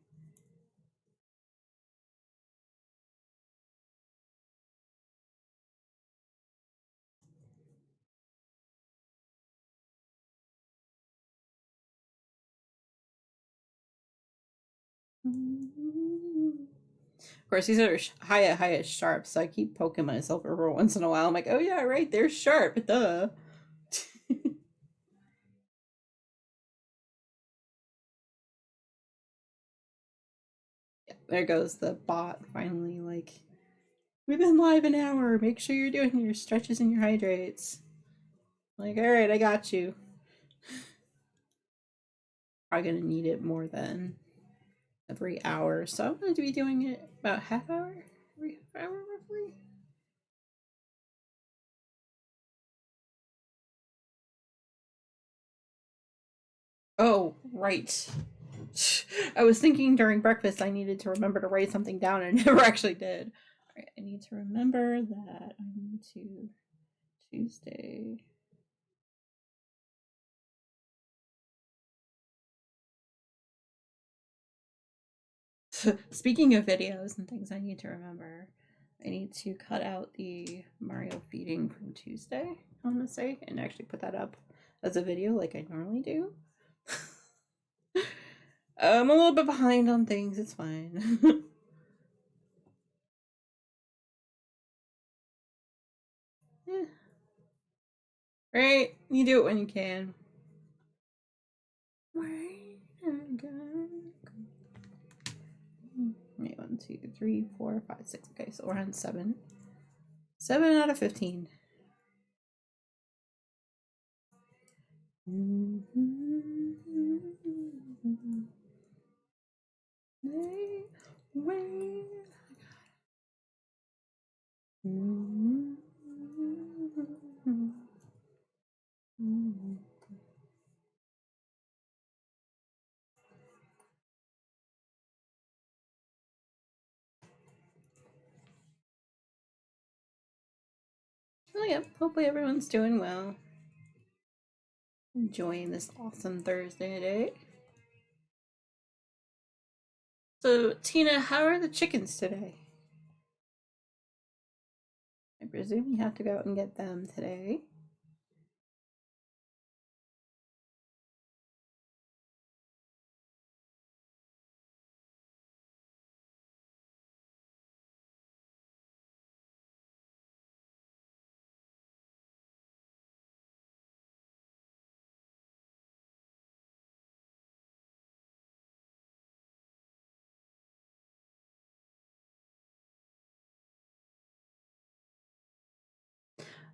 Of course, these are high sharp, so I keep poking myself every once in a while. I'm like, oh yeah, right, they're sharp, duh. there goes the bot finally, like, we've been live an hour. Make sure you're doing your stretches and your hydrates. Like, all right, I got you. Probably gonna need it more than every hour, so I'm going to be doing it about half hour, every half hour roughly. Oh, right. I was thinking during breakfast I needed to remember to write something down and I never actually did. All right, I need to remember that I need to Tuesday. Speaking of videos and things I need to remember, I need to cut out the Mario feeding from Tuesday, I want to say, and actually put that up as a video like I normally do. I'm a little bit behind on things, it's fine. Yeah. Right? You do it when you can. Wait, 1, 2, 3, 4, 5, 6. Okay, so we're on 7. 7 out of 15. Wait. Oh yeah, hopefully everyone's doing well. Enjoying this awesome Thursday day. So, Tina, how are the chickens today? I presume you have to go out and get them today.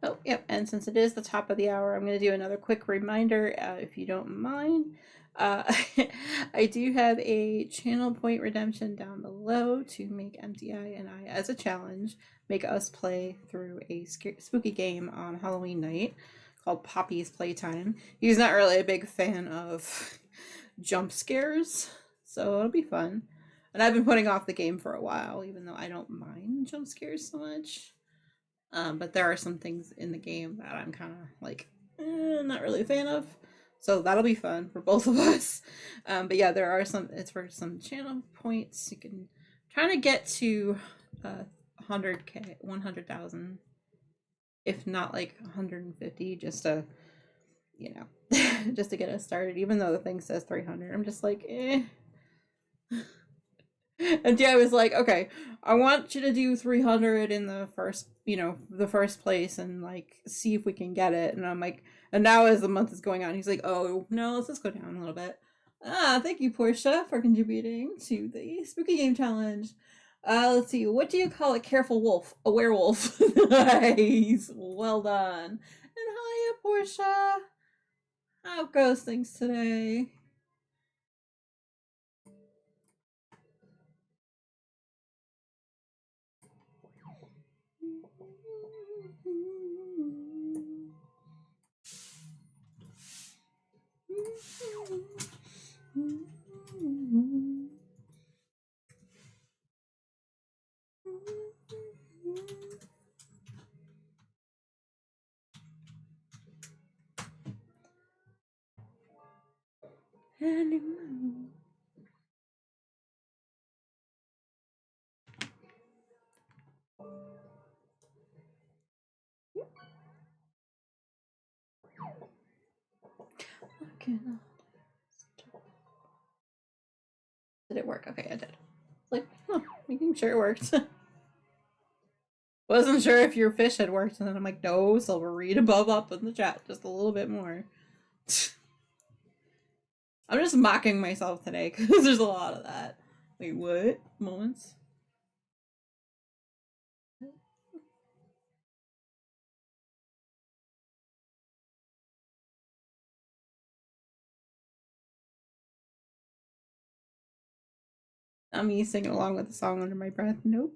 Oh, yep, and since it is the top of the hour, I'm going to do another quick reminder, if you don't mind. I do have a channel point redemption down below to make MTI and I, as a challenge, make us play through a spooky game on Halloween night called Poppy's Playtime. He's not really a big fan of jump scares, so it'll be fun. And I've been putting off the game for a while, even though I don't mind jump scares so much. But there are some things in the game that I'm kind of like, not really a fan of. So that'll be fun for both of us. But yeah, there are some, it's for some channel points. You can try to get to 100K, 100,000, if not like 150, just to, you know, just to get us started. Even though the thing says 300, I'm just like, eh. And I was like, okay, I want you to do 300 in the first, the first place and like see if we can get it. And I'm like, and now as the month is going on, he's like, oh no, let's just go down a little bit. Thank you, Portia, for contributing to the spooky game challenge. Let's see, what do you call a careful wolf? A werewolf. Nice, well done. And hiya, Portia. How goes things today? Animal. Did it work? Okay, I did. Like, making sure it worked. Wasn't sure if your fish had worked, and then I'm like, no, Silver, read above up in the chat just a little bit more. I'm just mocking myself today because there's a lot of that. Wait, what? Moments? I'm me singing along with the song under my breath. Nope.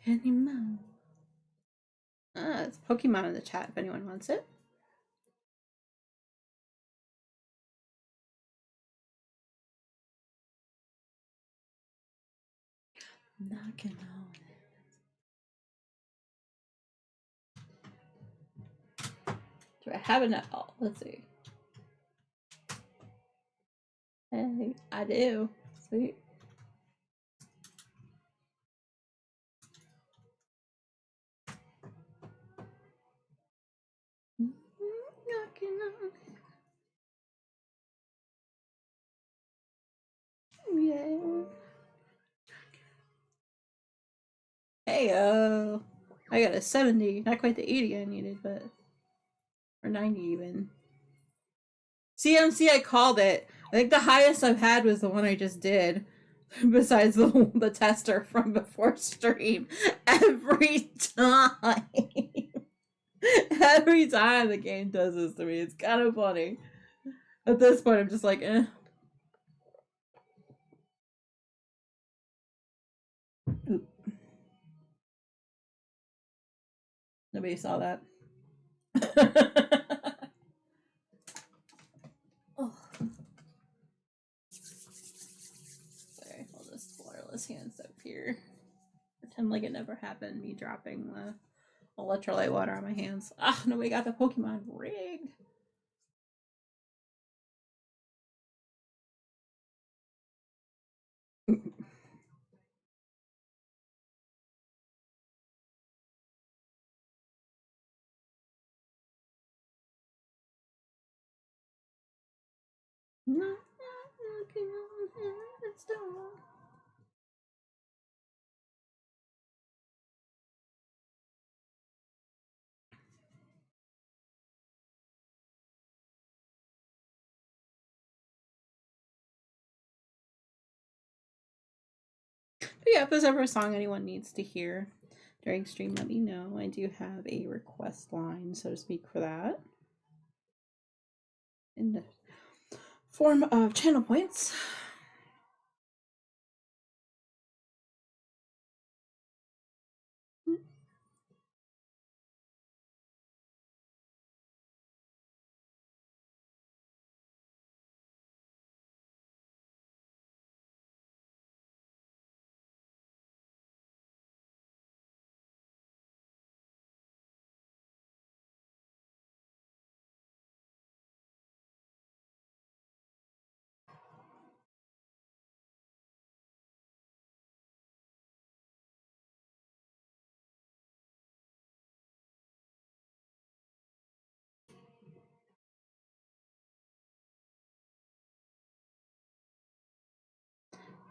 Animal. It's Pokemon in the chat if anyone wants it. Knocking on. Do I have enough? Oh, let's see. Hey, I do. Sweet. Knocking on. Yeah. Hey, I got a 70. Not quite the 80 I needed, but. Or 90 even. CMC, I called it. I think the highest I've had was the one I just did. Besides the tester from before stream. Every time. Every time the game does this to me. It's kind of funny. At this point, I'm just like, eh. Oop. Nobody saw that. Oh. Sorry, I'll just wireless hands up here. Pretend like it never happened, me dropping the electrolyte water on my hands. Ah, nobody got the Pokemon rigged. Not looking on heaven's door. But yeah, if there's ever a song anyone needs to hear during stream, let me know. I do have a request line, so to speak, for that. In the form of channel points.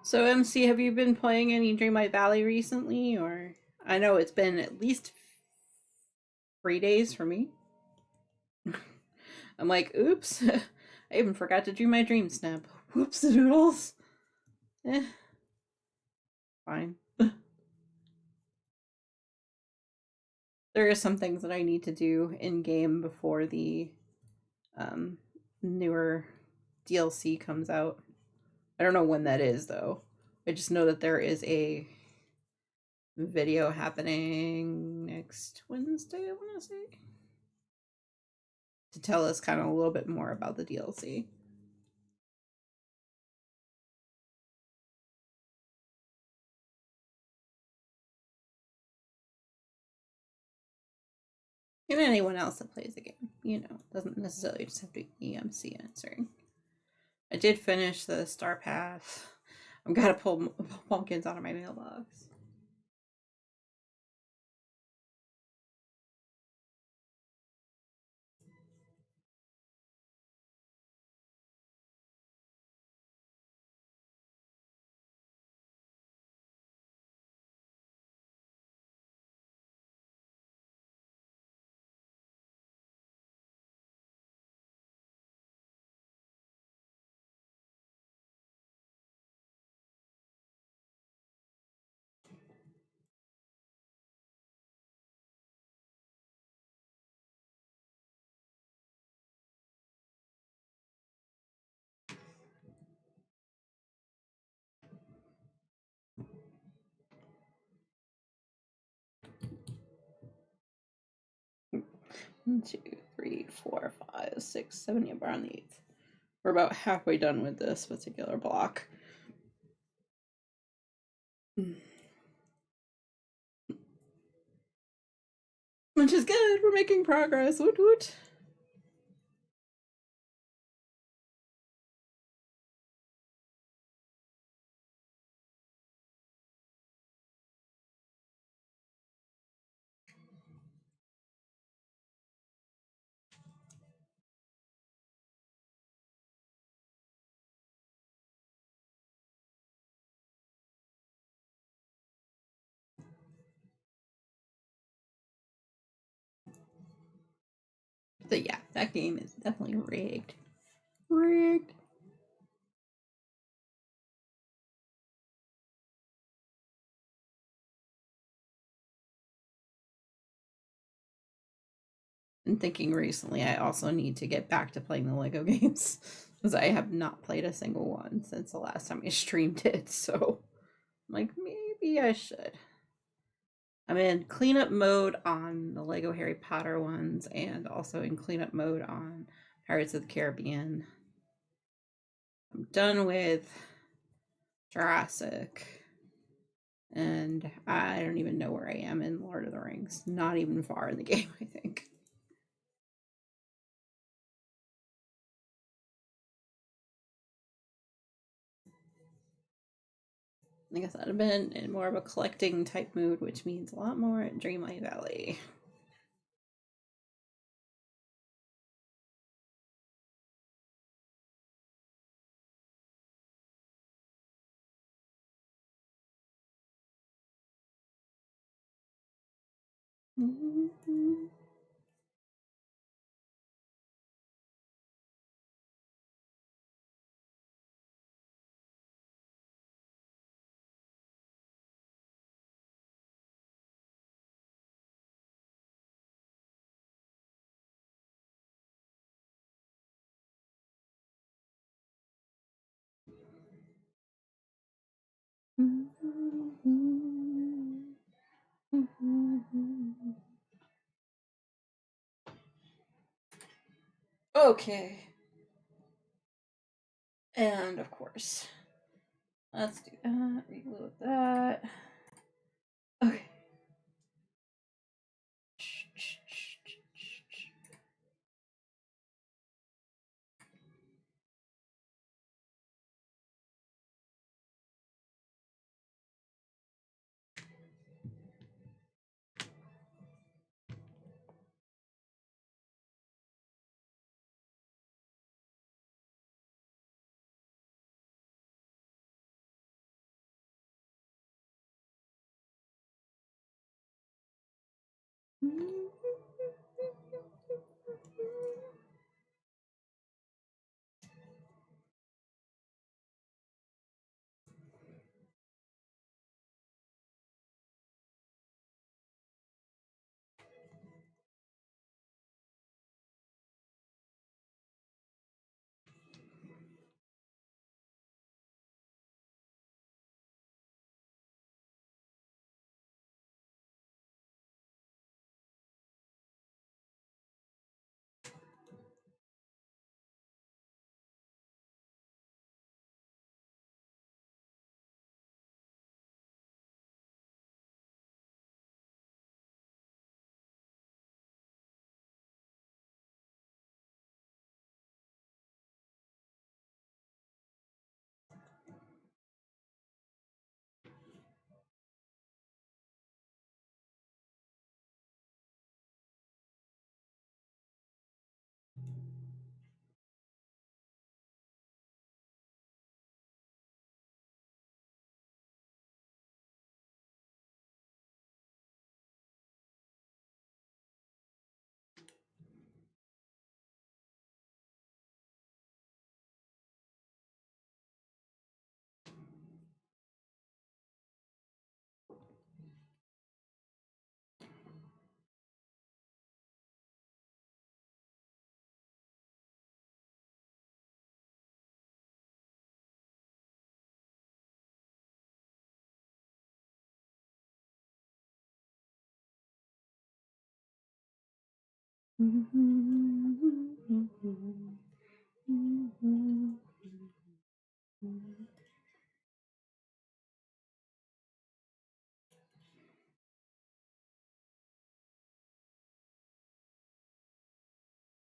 So, MC, have you been playing any Dreamlight Valley recently? Or I know it's been at least 3 days for me. I'm like, oops, I even forgot to do my dream snap. Whoops, the doodles. Fine. There are some things that I need to do in game before the newer DLC comes out. I don't know when that is though. I just know that there is a video happening next Wednesday, I want to say, to tell us kind of a little bit more about the DLC. And anyone else that plays the game, you know. Doesn't necessarily just have to be EMC answering. I did finish the Star Path. I've got to pull pumpkins out of my mailbox. One, 2, 3, 4, 5, 6, 7. Yeah, we're on the 8th. We're about halfway done with this particular block. Which is good. We're making progress. Woot woot. But yeah, that game is definitely rigged. Rigged. And thinking recently, I also need to get back to playing the Lego games because I have not played a single one since the last time I streamed it. So, I'm like, maybe I should. I'm in cleanup mode on the Lego Harry Potter ones and also in cleanup mode on Pirates of the Caribbean. I'm done with Jurassic. And I don't even know where I am in Lord of the Rings. Not even far in the game, I think. Like I said, I've been in more of a collecting type mood, which means a lot more at Dreamlight Valley. Okay. And of course, let's do that. Reload that. Okay.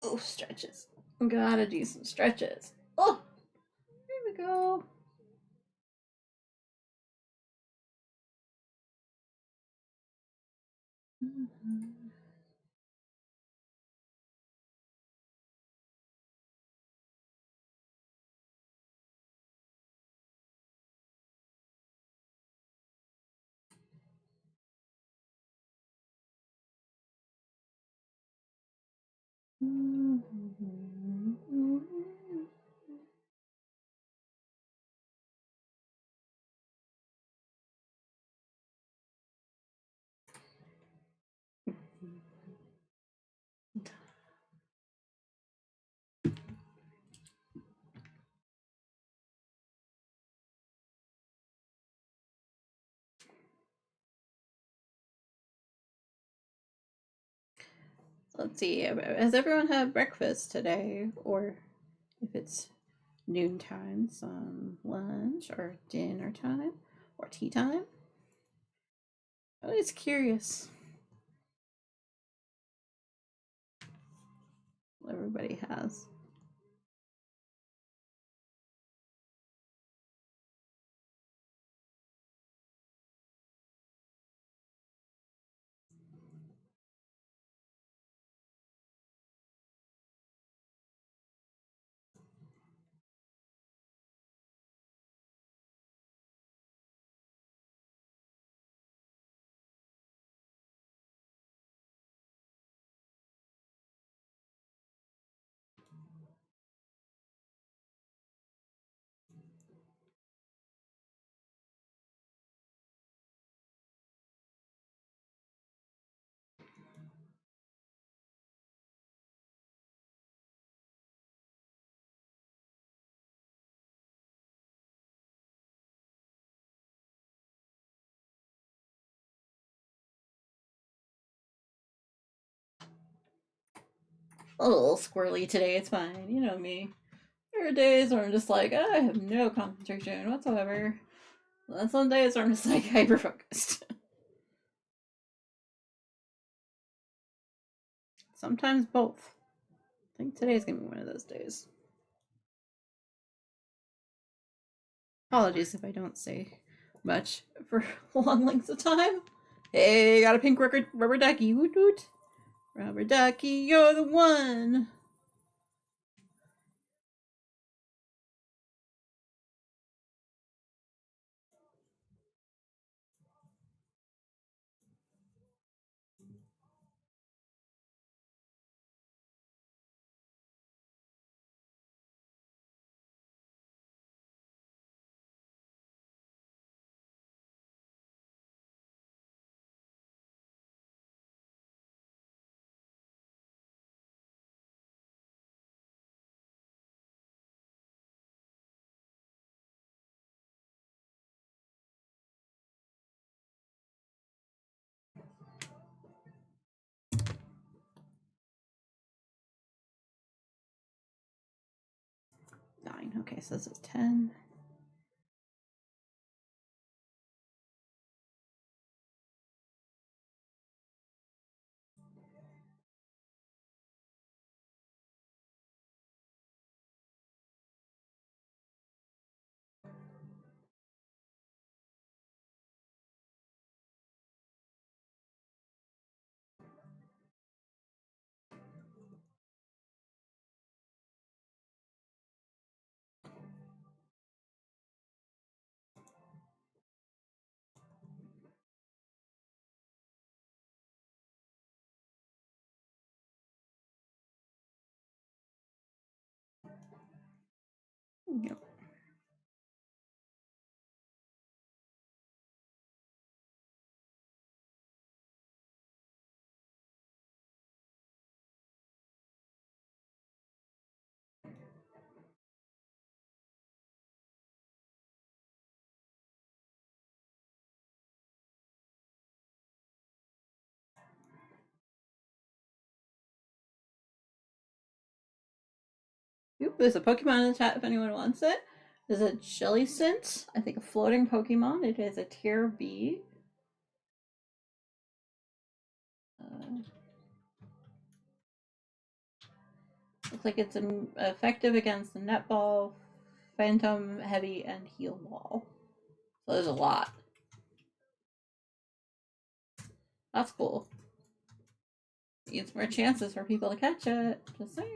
Oh, stretches. Gotta do some stretches. Oh, there we go. Let's see. Has everyone had breakfast today? Or if it's noontime, some lunch or dinner time or tea time? I'm always curious what everybody has. A little squirrely today, it's fine. You know me. There are days where I'm just like, I have no concentration whatsoever. And then some days where I'm just like hyper focused. Sometimes both. I think today's gonna be one of those days. Apologies if I don't say much for long lengths of time. Hey, got a pink rubber ducky. Woot woot. Rubber ducky, you're the one. Nine. Okay, so this is 10. Yep. Oop, there's a Pokemon in the chat if anyone wants it. There's a Jellicent, I think a floating Pokemon. It is a tier B. Looks like it's effective against the Netball, Phantom, Heavy, and Heal Ball. So there's a lot. That's cool. Needs more chances for people to catch it. Just saying.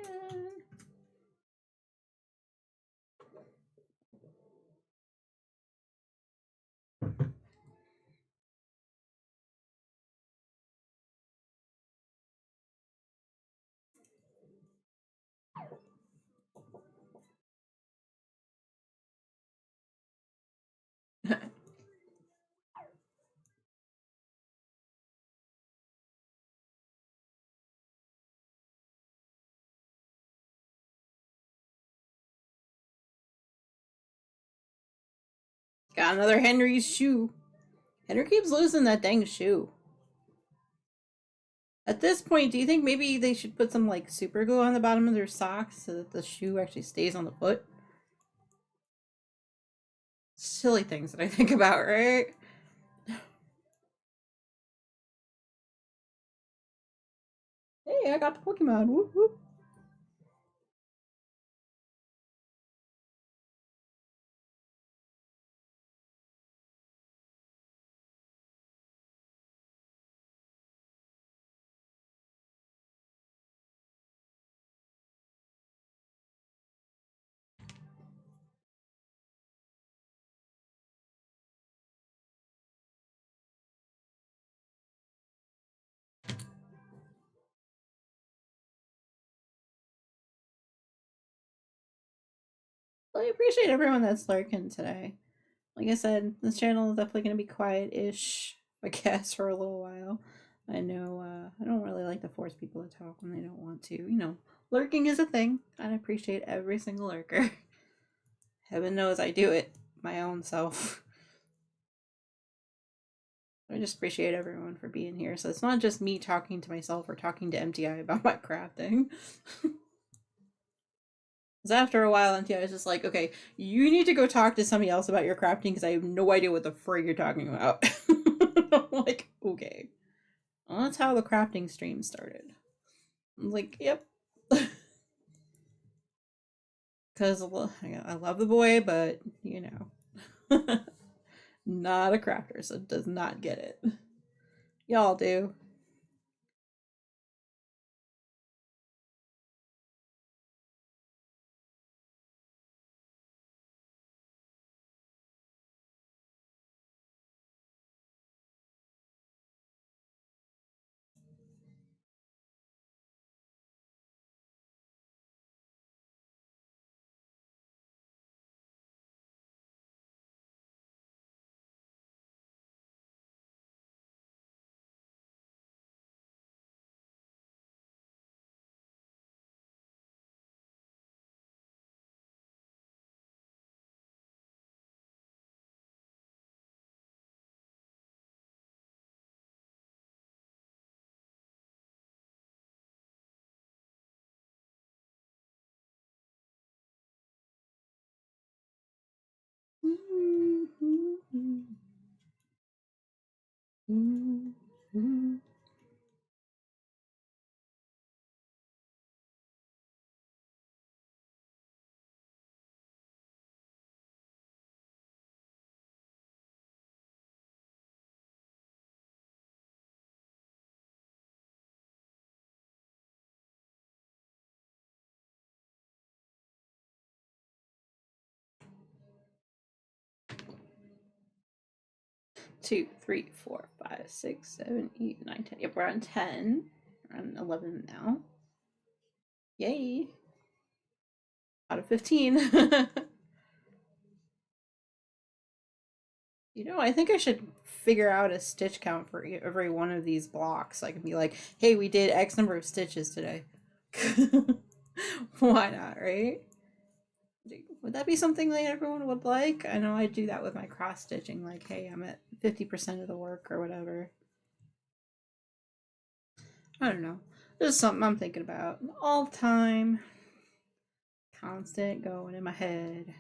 Got another Henry's shoe. Henry keeps losing that dang shoe. At this point, do you think maybe they should put some like super glue on the bottom of their socks so that the shoe actually stays on the foot? Silly things that I think about, right? Hey, I got the Pokemon. Whoop whoop. Well, I appreciate everyone that's lurking today. Like I said, this channel is definitely going to be quiet-ish, I guess, for a little while. I know I don't really like to force people to talk when they don't want to. You know, lurking is a thing. I appreciate every single lurker. Heaven knows I do it my own self. I just appreciate everyone for being here. So it's not just me talking to myself or talking to MTI about my crafting. Because after a while, MTI is just like, okay, you need to go talk to somebody else about your crafting because I have no idea what the frig you're talking about. I'm like, okay. Well, that's how the crafting stream started. I'm like, yep. Because I love the boy, but, you know. Not a crafter, so does not get it. Y'all do. Two, 3, 4, 5, 6, 7, 8, 9, 10. Yep, we're on 10. We're on 11 now. Yay. Out of 15. You know, I think I should figure out a stitch count for every one of these blocks. I can be like, hey, we did X number of stitches today. Why not, right? Would that be something that everyone would like? I know I do that with my cross stitching, like, hey, I'm at 50% of the work or whatever. I don't know. This is something I'm thinking about all the time. constant going in my head.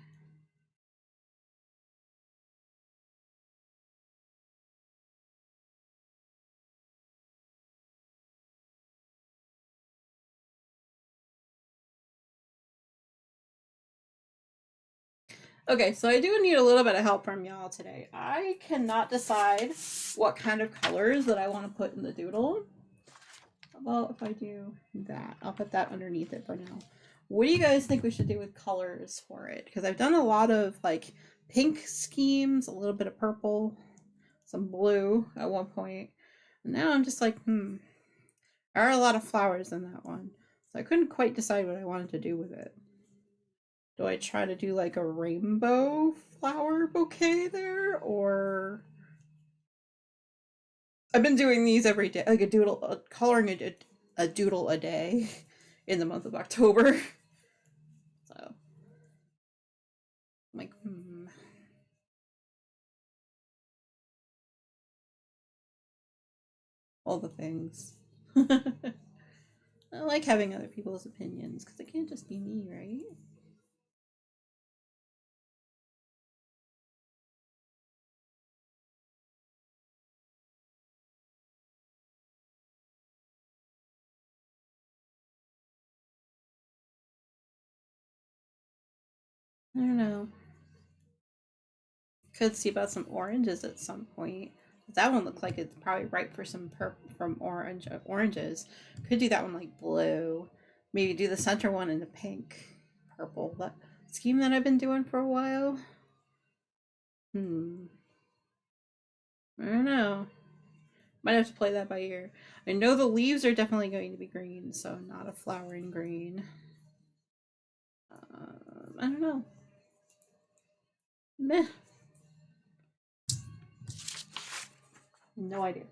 Okay, so I do need a little bit of help from y'all today. I cannot decide what kind of colors that I want to put in the doodle. Well, if I do that, I'll put that underneath it for now. What do you guys think we should do with colors for it? Because I've done a lot of like pink schemes, a little bit of purple, some blue at one point. And now I'm just like, there are a lot of flowers in that one. So I couldn't quite decide what I wanted to do with it. Do I try to do like a rainbow flower bouquet there, or I've been doing these every day, like a doodle, coloring a doodle a day in the month of October. So I'm like, all the things. I like having other people's opinions because it can't just be me, right? I don't know. Could see about some oranges at some point. That one looks like it's probably ripe for some from oranges. Could do that one like blue. Maybe do the center one in the pink, purple. That scheme that I've been doing for a while. I don't know. Might have to play that by ear. I know the leaves are definitely going to be green, so not a flowering green. I don't know. Meh. No idea.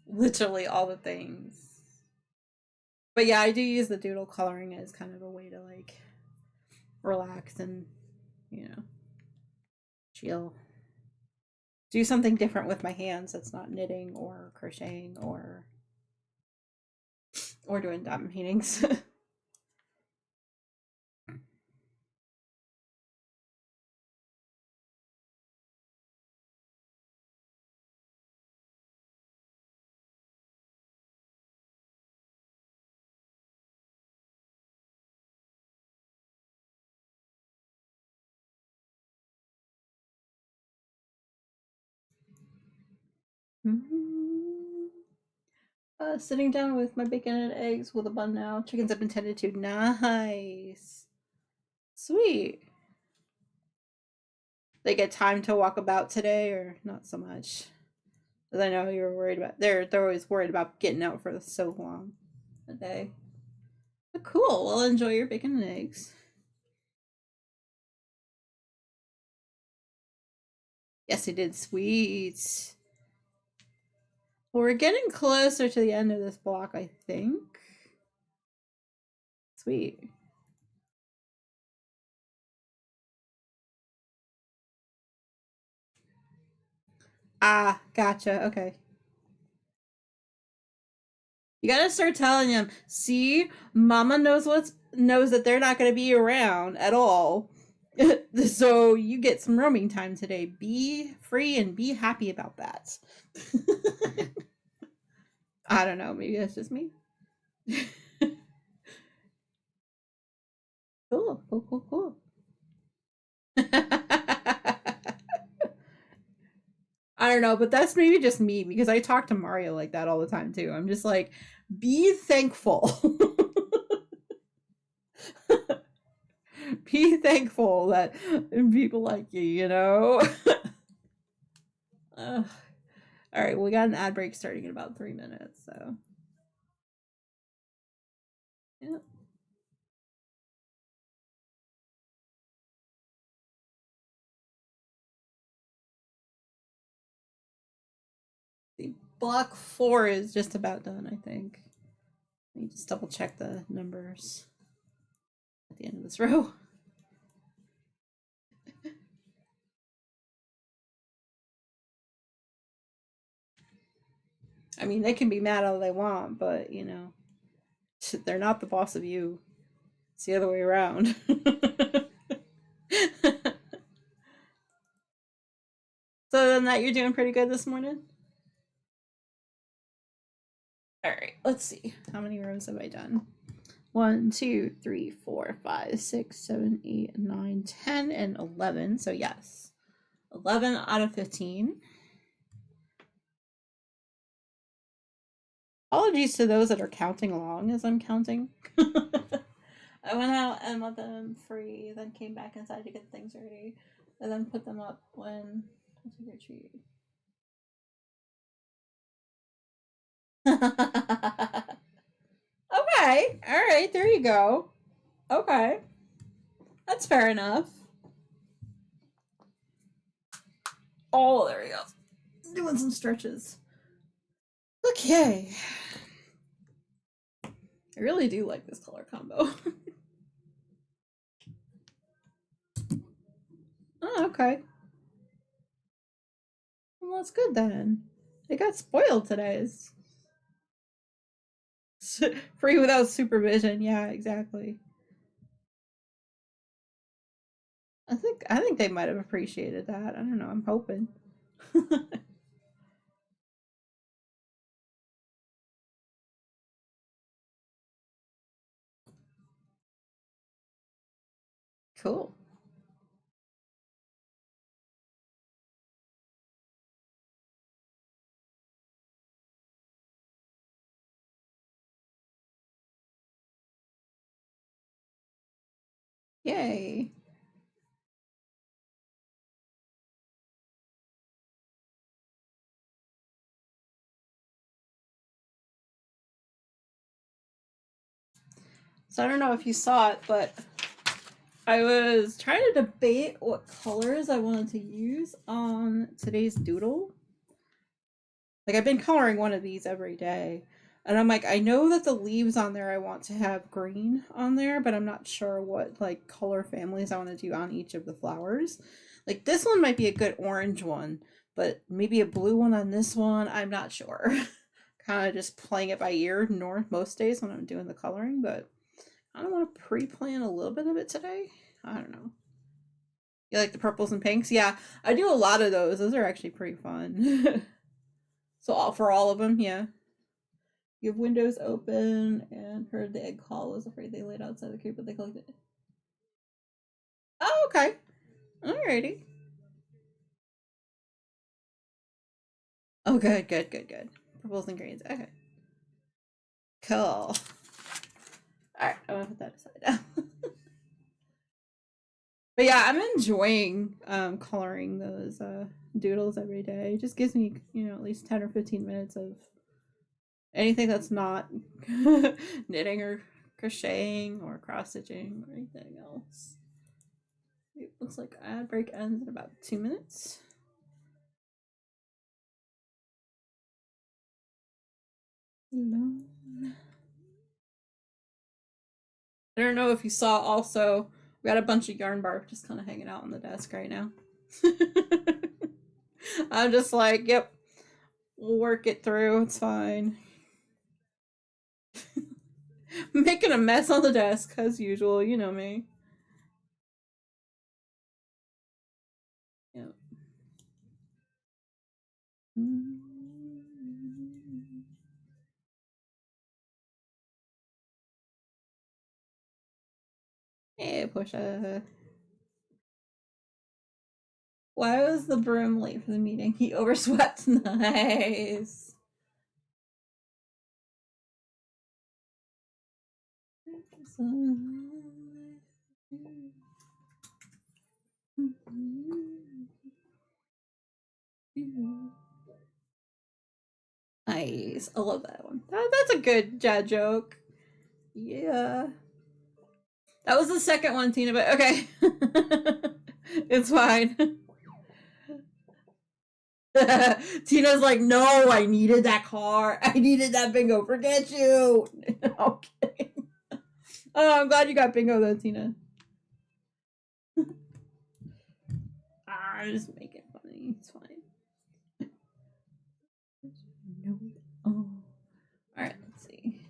Literally all the things. But yeah, I do use the doodle coloring as kind of a way to like relax and, you know, chill. Do something different with my hands that's not knitting or crocheting or doing dot paintings. Sitting down with my bacon and eggs with a bun now. Chickens have been tended to. Nice. Sweet. They get time to walk about today or not so much? Because I know you were worried about they're always worried about getting out for so long a day. But cool. Well, enjoy your bacon and eggs. Yes, it did. Sweet. Well, we're getting closer to the end of this block, I think. Sweet. Ah, gotcha. Okay. You gotta start telling them. See, Mama knows that they're not gonna be around at all. So you get some roaming time today. Be free and be happy about that. I don't know. Maybe that's just me. Cool. Cool. Cool. Cool. I don't know, but that's maybe just me because I talk to Mario like that all the time too. I'm just like, be thankful. Be thankful that people like you, you know? All right, we got an ad break starting in about 3 minutes, so. Yeah. The block 4 is just about done, I think. Let me just double check the numbers at the end of this row. I mean, they can be mad all they want, but you know, They're not the boss of you. It's the other way around. So then that you're doing pretty good this morning? Alright, let's see. How many rows have I done? 1, 2, 3, 4, 5, 6, 7, 8, 9, 10, and 11. So yes. 11 out of 15. Apologies to those that are counting along as I'm counting. I went out and let them free, then came back inside to get things ready, and then put them up when I took a treat. Okay, alright, there you go. Okay. That's fair enough. Oh, there we go. Doing some stretches. Okay. I really do like this color combo. Oh, okay. Well, that's good then. They got spoiled today. Free without supervision. Yeah, exactly. I think they might have appreciated that. I don't know. I'm hoping. Cool. Yay. So I don't know if you saw it, but I was trying to debate what colors I wanted to use on today's doodle. Like I've been coloring one of these every day. And I'm like, I know that the leaves on there I want to have green on there, but I'm not sure what like color families I want to do on each of the flowers. Like this one might be a good orange one, but maybe a blue one on this one. I'm not sure. Kind of just playing it by ear most days when I'm doing the coloring, but I don't want to pre-plan a little bit of it today. I don't know. You like the purples and pinks? Yeah, I do a lot of those. Those are actually pretty fun. So for all of them, yeah. You have windows open and heard the egg call. Was afraid they laid outside the crate, but they collected it. Oh, okay. Alrighty. Oh, good, good, good, good. Purples and greens. Okay. Cool. Alright, I'm gonna put that aside now. But yeah, I'm enjoying coloring those doodles every day. It just gives me, at least 10 or 15 minutes of anything that's not knitting or crocheting or cross stitching or anything else. It looks like ad break ends in about 2 minutes. I don't know if you saw also, we got a bunch of yarn bark just kind of hanging out on the desk right now. I'm just like, yep, we'll work it through. It's fine. Making a mess on the desk as usual, you know me. Yep. Hey, Portia. Why was the broom late for the meeting? He overswept. Nice. Nice. I love that one. That's a good dad joke. Yeah. That was the second one, Tina, but okay. It's fine. Tina's like, no, I needed that car. I needed that bingo. Forget you. Okay. Oh, I'm glad you got bingo though, Tina. I'm just making funny. It's fine. No. Oh. Alright, let's see.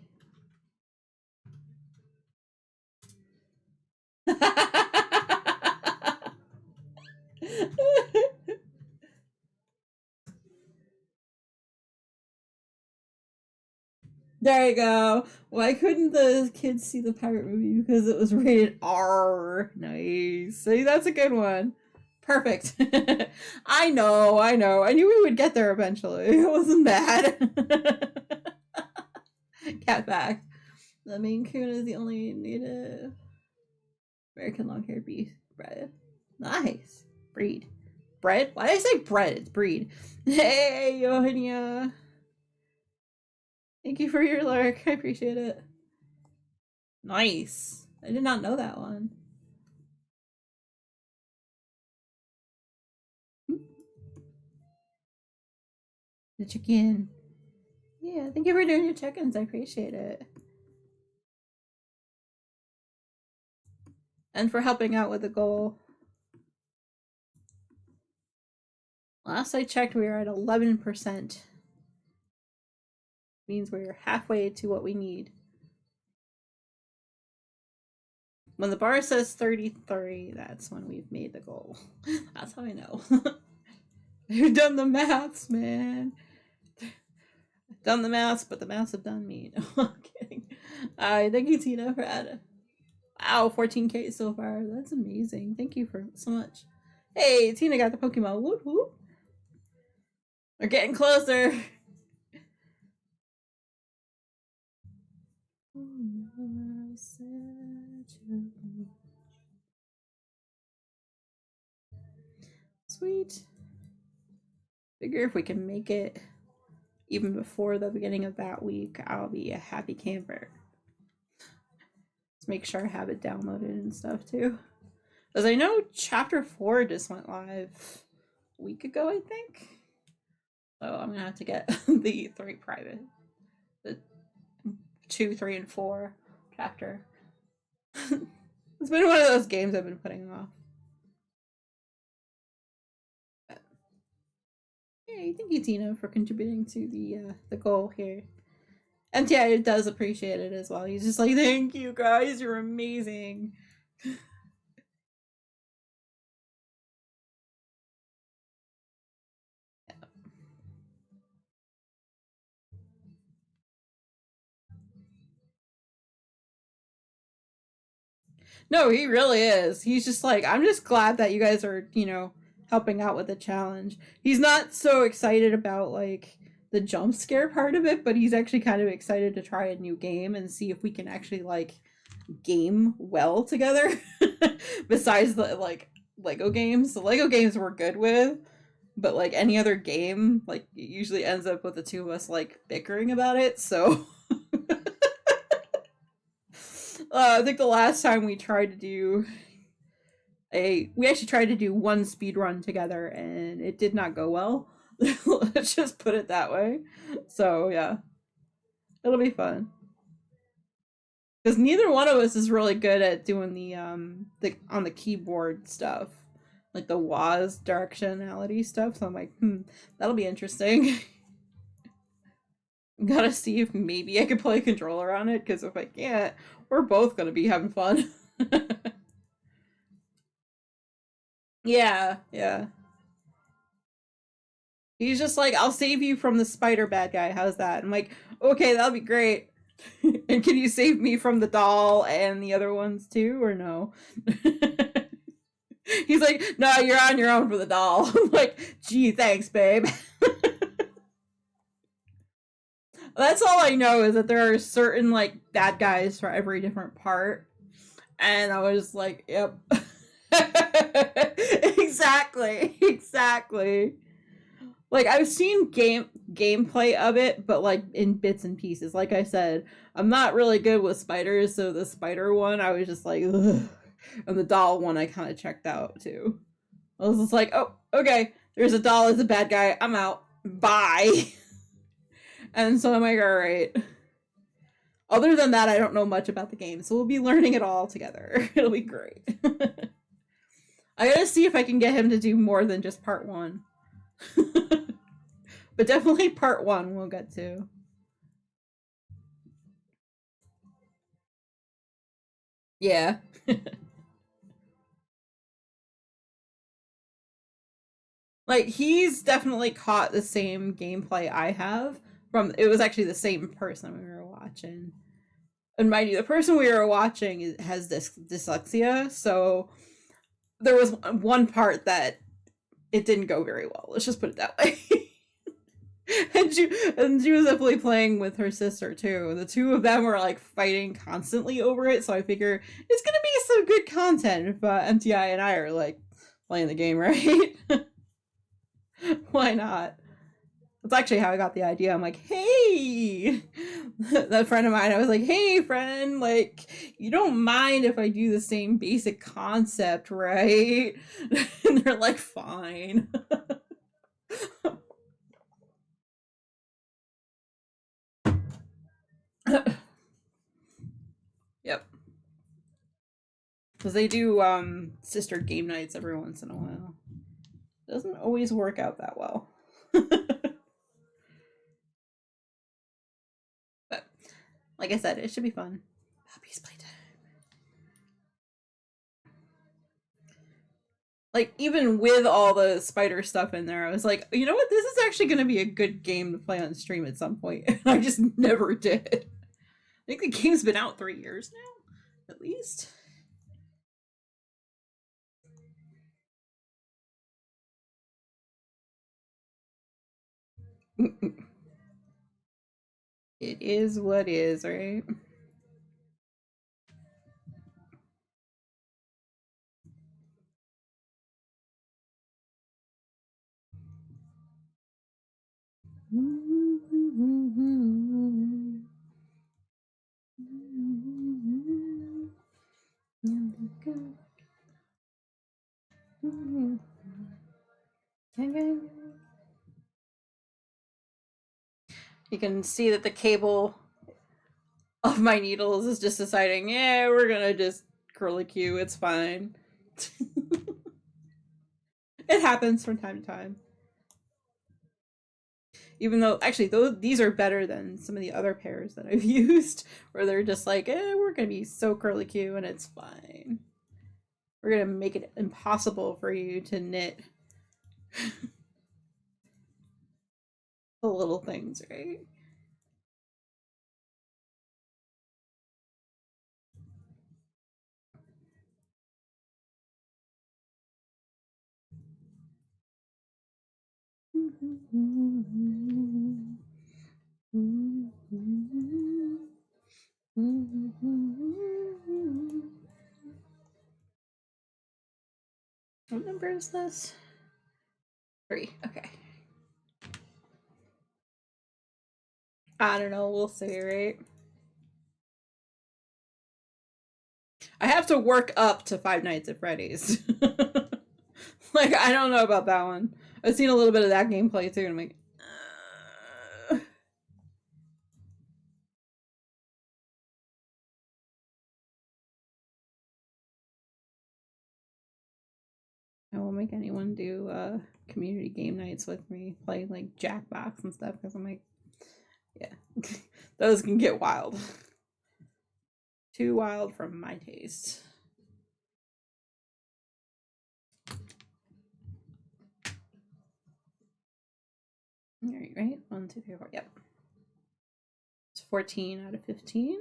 There you go. Why couldn't the kids see the pirate movie? Because it was rated R. Nice. See, that's a good one. Perfect. I know, I know. I knew we would get there eventually. It wasn't bad. Cat fact. The Maine Coon is the only native American long-haired beef bred. Nice. Breed. Bred? Why did I say bred? It's breed. Hey, Johannia. Thank you for your lurk. I appreciate it. Nice. I did not know that one. The chicken. Yeah, thank you for doing your check-ins. I appreciate it. And for helping out with the goal. Last I checked, we were at 11%. Means we're halfway to what we need. When the bar says 33, that's when we've made the goal. That's how I know. You've done the maths, man. I've done the maths, but the maths have done me. No, I'm kidding. Thank you, Tina, for adding. Wow, 14K so far. That's amazing. Thank you for so much. Hey, Tina got the Pokemon. Whoop whoop. We're getting closer. Sweet. Figure if we can make it even before the beginning of that week, I'll be a happy camper. Let's make sure I have it downloaded and stuff too. Because I know chapter 4 just went live a week ago, I think. So I'm gonna have to get the 3 private. The 2, 3, and 4 chapter. It's been one of those games I've been putting off. Hey, thank you, Tina, for contributing to the goal here. And yeah, it does appreciate it as well. He's just like, thank you guys, you're amazing. No, he really is. He's just like, I'm just glad that you guys are, helping out with the challenge. He's not so excited about like the jump scare part of it, but he's actually kind of excited to try a new game and see if we can actually like game well together. Besides the like Lego games. The Lego games we're good with, but like any other game, like it usually ends up with the two of us like bickering about it. So I think the last time we tried to do we actually tried to do one speed run together and it did not go well. Let's just put it that way. So yeah, it'll be fun because neither one of us is really good at doing the on the keyboard stuff, like the WAS directionality stuff. So I'm like, that'll be interesting. Gotta see if maybe I could play a controller on it, because if I can't, we're both gonna be having fun. Yeah, yeah. He's just like, I'll save you from the spider bad guy. How's that? I'm like, okay, that'll be great. And can you save me from the doll and the other ones too, or no? He's like, no, you're on your own for the doll. I'm like, gee, thanks, babe. That's all I know, is that there are certain like bad guys for every different part. And I was like, yep. Exactly. Like I've seen gameplay of it, but like in bits and pieces. Like I said, I'm not really good with spiders, so the spider one I was just like, ugh. And the doll one I kind of checked out too. I was just like, oh, okay, there's a doll as a bad guy. I'm out. Bye. And so I'm like, all right. Other than that, I don't know much about the game, so we'll be learning it all together. It'll be great. I gotta see if I can get him to do more than just part 1. But definitely part 1 we'll get to. Yeah. Like, he's definitely caught the same gameplay I have, it was actually the same person we were watching. And mind you, the person we were watching has this dyslexia, so there was one part that it didn't go very well. Let's just put it that way. and she was definitely playing with her sister too. The two of them were like fighting constantly over it, so I figure it's gonna be some good content if MTI and I are like playing the game, right? Why not? That's actually how I got the idea. I'm like, hey, that friend of mine, I was like, hey, friend, like, you don't mind if I do the same basic concept, right? And they're like, fine. Yep. Because they do sister game nights every once in a while. Doesn't always work out that well. But like I said, it should be fun. Puppies playtime. Like, even with all the spider stuff in there, I was like, you know what? This is actually going to be a good game to play on stream at some point. And I just never did. I think the game's been out 3 years now, at least. It is what is, right? You can see that the cable of my needles is just deciding, yeah, we're gonna just curlicue, it's fine. It happens from time to time. Even though, actually, these are better than some of the other pairs that I've used, where they're just like, we're gonna be so curlicue and it's fine. We're gonna make it impossible for you to knit the little things, right? What number is this? 3. Okay. I don't know. We'll see, right? I have to work up to Five Nights at Freddy's. Like, I don't know about that one. I've seen a little bit of that gameplay too, and I'm like, I won't make anyone do community game nights with me, play like Jackbox and stuff, because I'm like, yeah, those can get wild. Too wild for my taste. Right? 1, 2, 3, 4. Yep. It's 14 out of 15.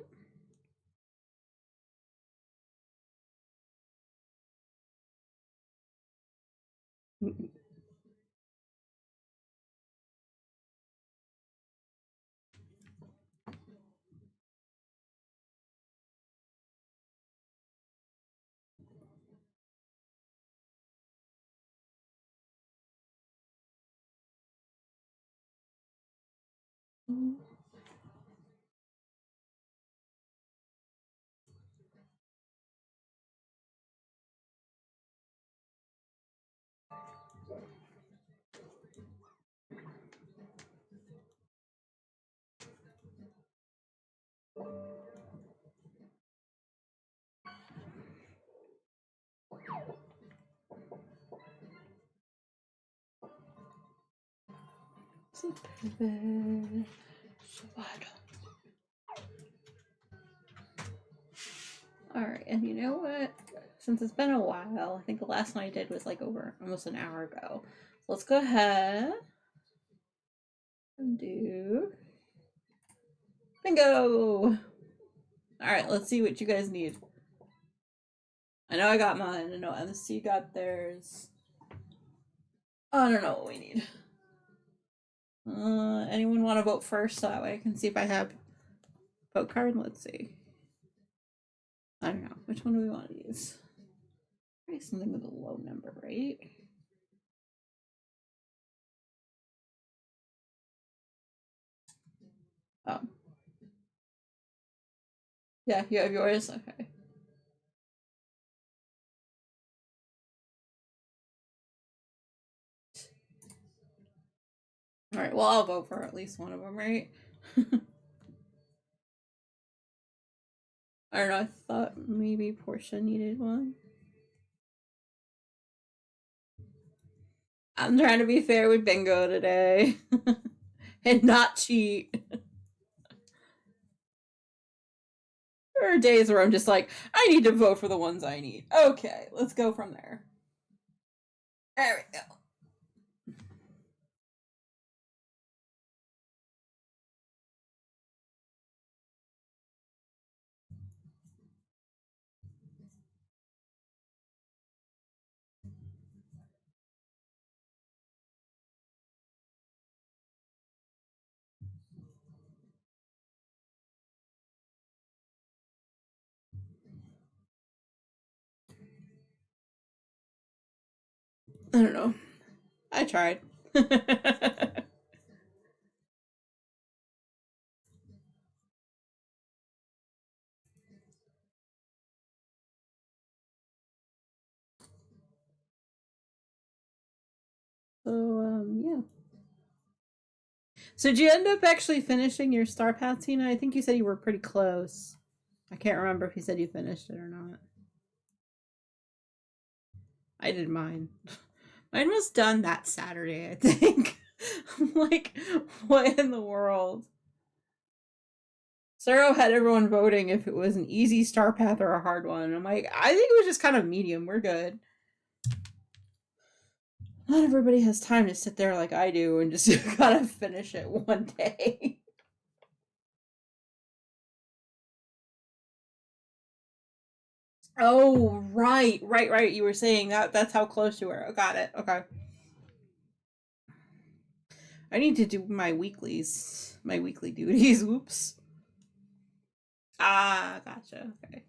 Alright, and you know what? Since it's been a while, I think the last one I did was like over almost an hour ago. So let's go ahead and do Bingo! Alright, let's see what you guys need. I know I got mine. I know MC got theirs. I don't know what we need. Anyone want to vote first so that way I can see if I have vote card? Let's see. I don't know. Which one do we want to use? Probably something with a low number, right? Oh. Yeah, you have yours? Okay. Alright, well, I'll vote for at least one of them, right? I don't know, I thought maybe Portia needed one. I'm trying to be fair with bingo today. And not cheat. There are days where I'm just like, I need to vote for the ones I need. Okay, let's go from there. There we go. I don't know. I tried. So, yeah. So did you end up actually finishing your Star Path, Tina? I think you said you were pretty close. I can't remember if you said you finished it or not. I did mine. Mine was done that Saturday, I think. I'm like, what in the world? Saro had everyone voting if it was an easy Star Path or a hard one. I'm like, I think it was just kind of medium. We're good. Not everybody has time to sit there like I do and just kind of finish it one day. Oh, right. You were saying that's how close you were. Got it. Okay. I need to do my weeklies, my weekly duties. Whoops. Ah, gotcha. Okay.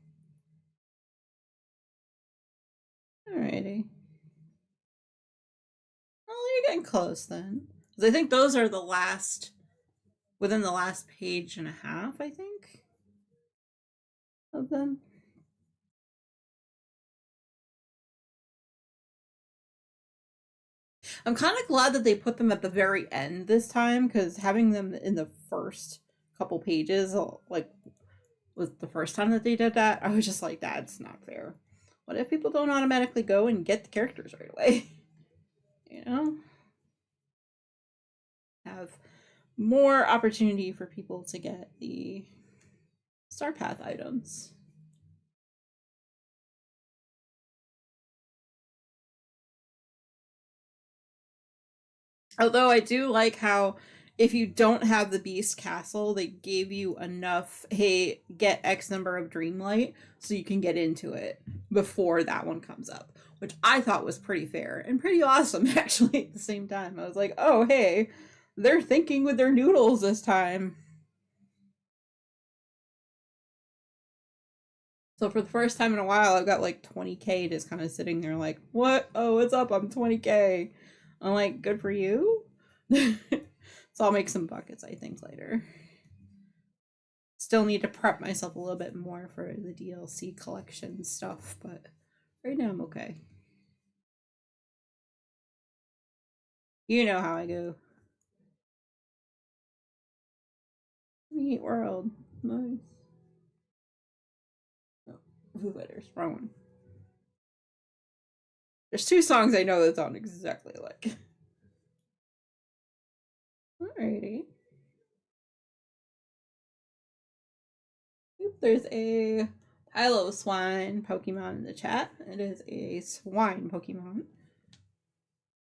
Alrighty. Well, you're getting close then. Because I think those are the last, within the last page and a half, I think, of them. I'm kind of glad that they put them at the very end this time, because having them in the first couple pages, like, was the first time that they did that, I was just like, that's not fair. What if people don't automatically go and get the characters right away? You know? Have more opportunity for people to get the Star Path items. Although I do like how if you don't have the Beast Castle, they gave you enough, hey, get X number of Dreamlight so you can get into it before that one comes up, which I thought was pretty fair and pretty awesome actually at the same time. I was like, oh, hey, they're thinking with their noodles this time. So for the first time in a while, I've got like 20K just kind of sitting there like, what? Oh, what's up? I'm 20K. I'm like, good for you. So I'll make some buckets, I think, later. Still need to prep myself a little bit more for the DLC collection stuff, but right now I'm okay. You know how I go. Neat world. Nice. Oh, Foo Fighters. Wrong one. There's two songs I know that sound exactly alike. Alrighty. Oop, there's a Hello Swine Pokemon in the chat. It is a swine Pokemon.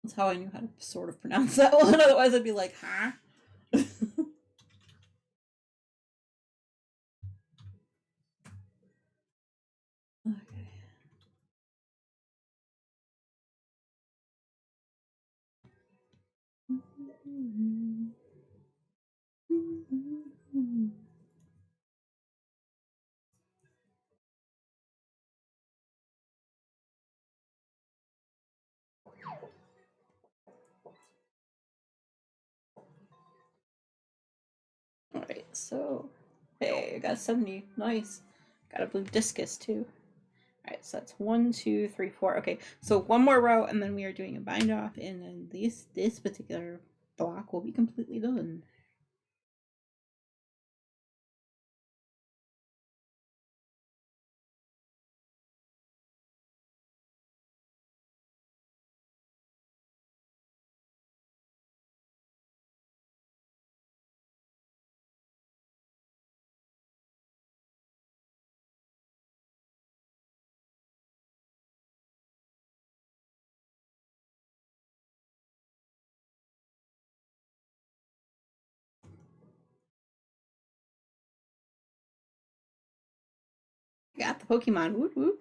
That's how I knew how to sort of pronounce that one. Otherwise, I'd be like, huh? So, hey, I got 70. Nice. Got a blue discus too. Alright, so that's 1, 2, 3, 4. Okay, so one more row, and then we are doing a bind off, and then this particular block will be completely done. Got the Pokemon. Woot woot.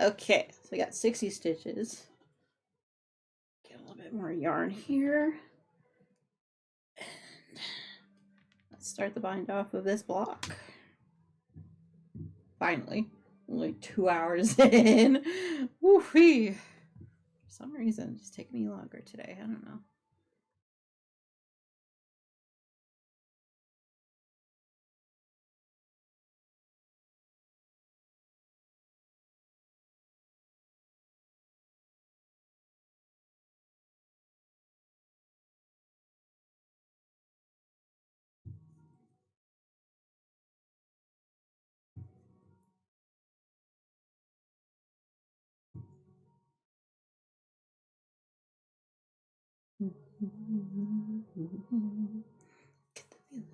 Okay, so we got 60 stitches. Get a little bit more yarn here. And let's start the bind off of this block. Finally. Only 2 hours in. Woofy. For some reason, it's taking me longer today. I don't know. Get the feeling.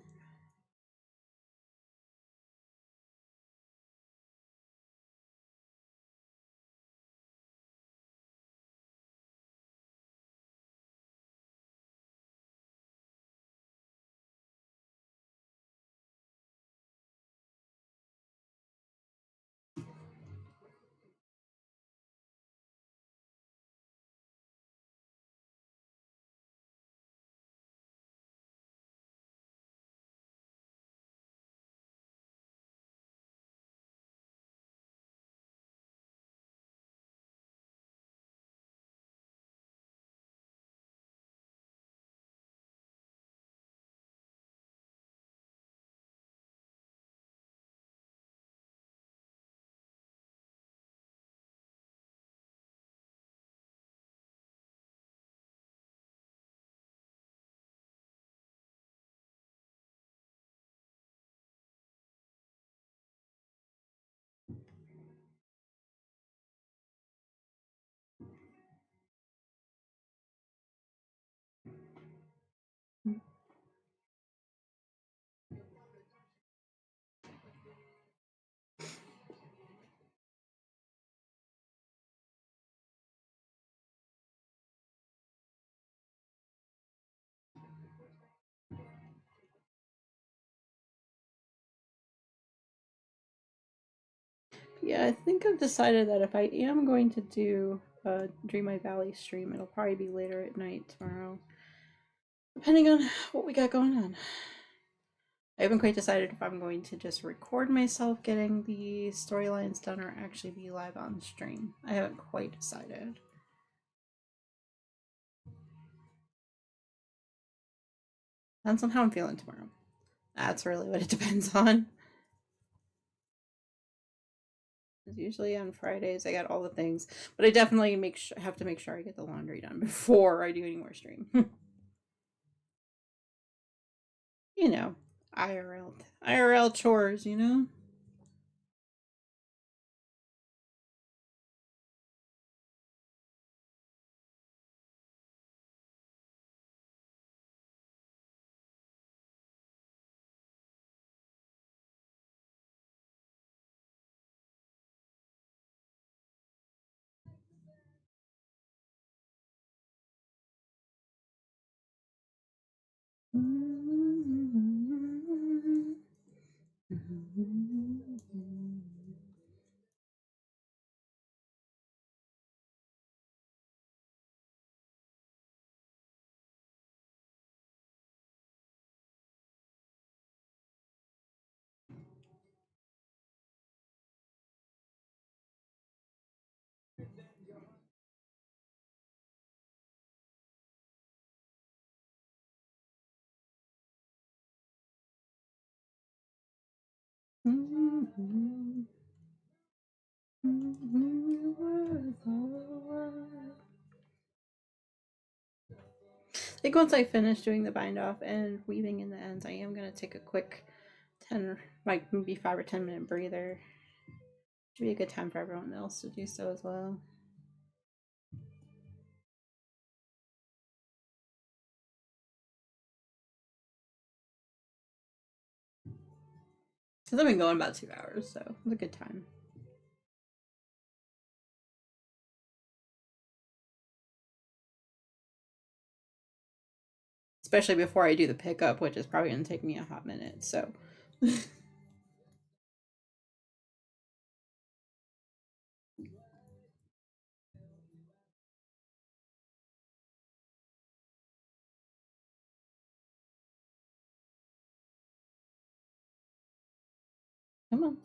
Yeah, I think I've decided that if I am going to do a Dreamlight Valley stream, it'll probably be later at night tomorrow. Depending on what we got going on. I haven't quite decided if I'm going to just record myself getting the storylines done or actually be live on stream. I haven't quite decided. Depends on how I'm feeling tomorrow. That's really what it depends on. Usually on Fridays I got all the things, but I definitely have to make sure I get the laundry done before I do any more stream. You know, IRL chores, you know? I think once I finish doing the bind off and weaving in the ends, I am going to take a quick 10, like maybe 5 or 10 minute breather. Should be a good time for everyone else to do so as well. Because I've been going about 2 hours, so it's a good time. Especially before I do the pickup, which is probably going to take me a hot minute, so. Come on.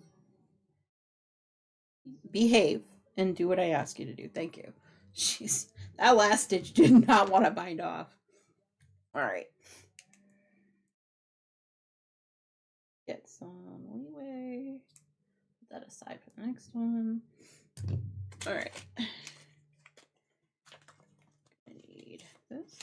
Behave and do what I ask you to do. Thank you. Jeez. That last stitch did not want to bind off. Alright. Get some leeway. Put that aside for the next one. Alright. I need this.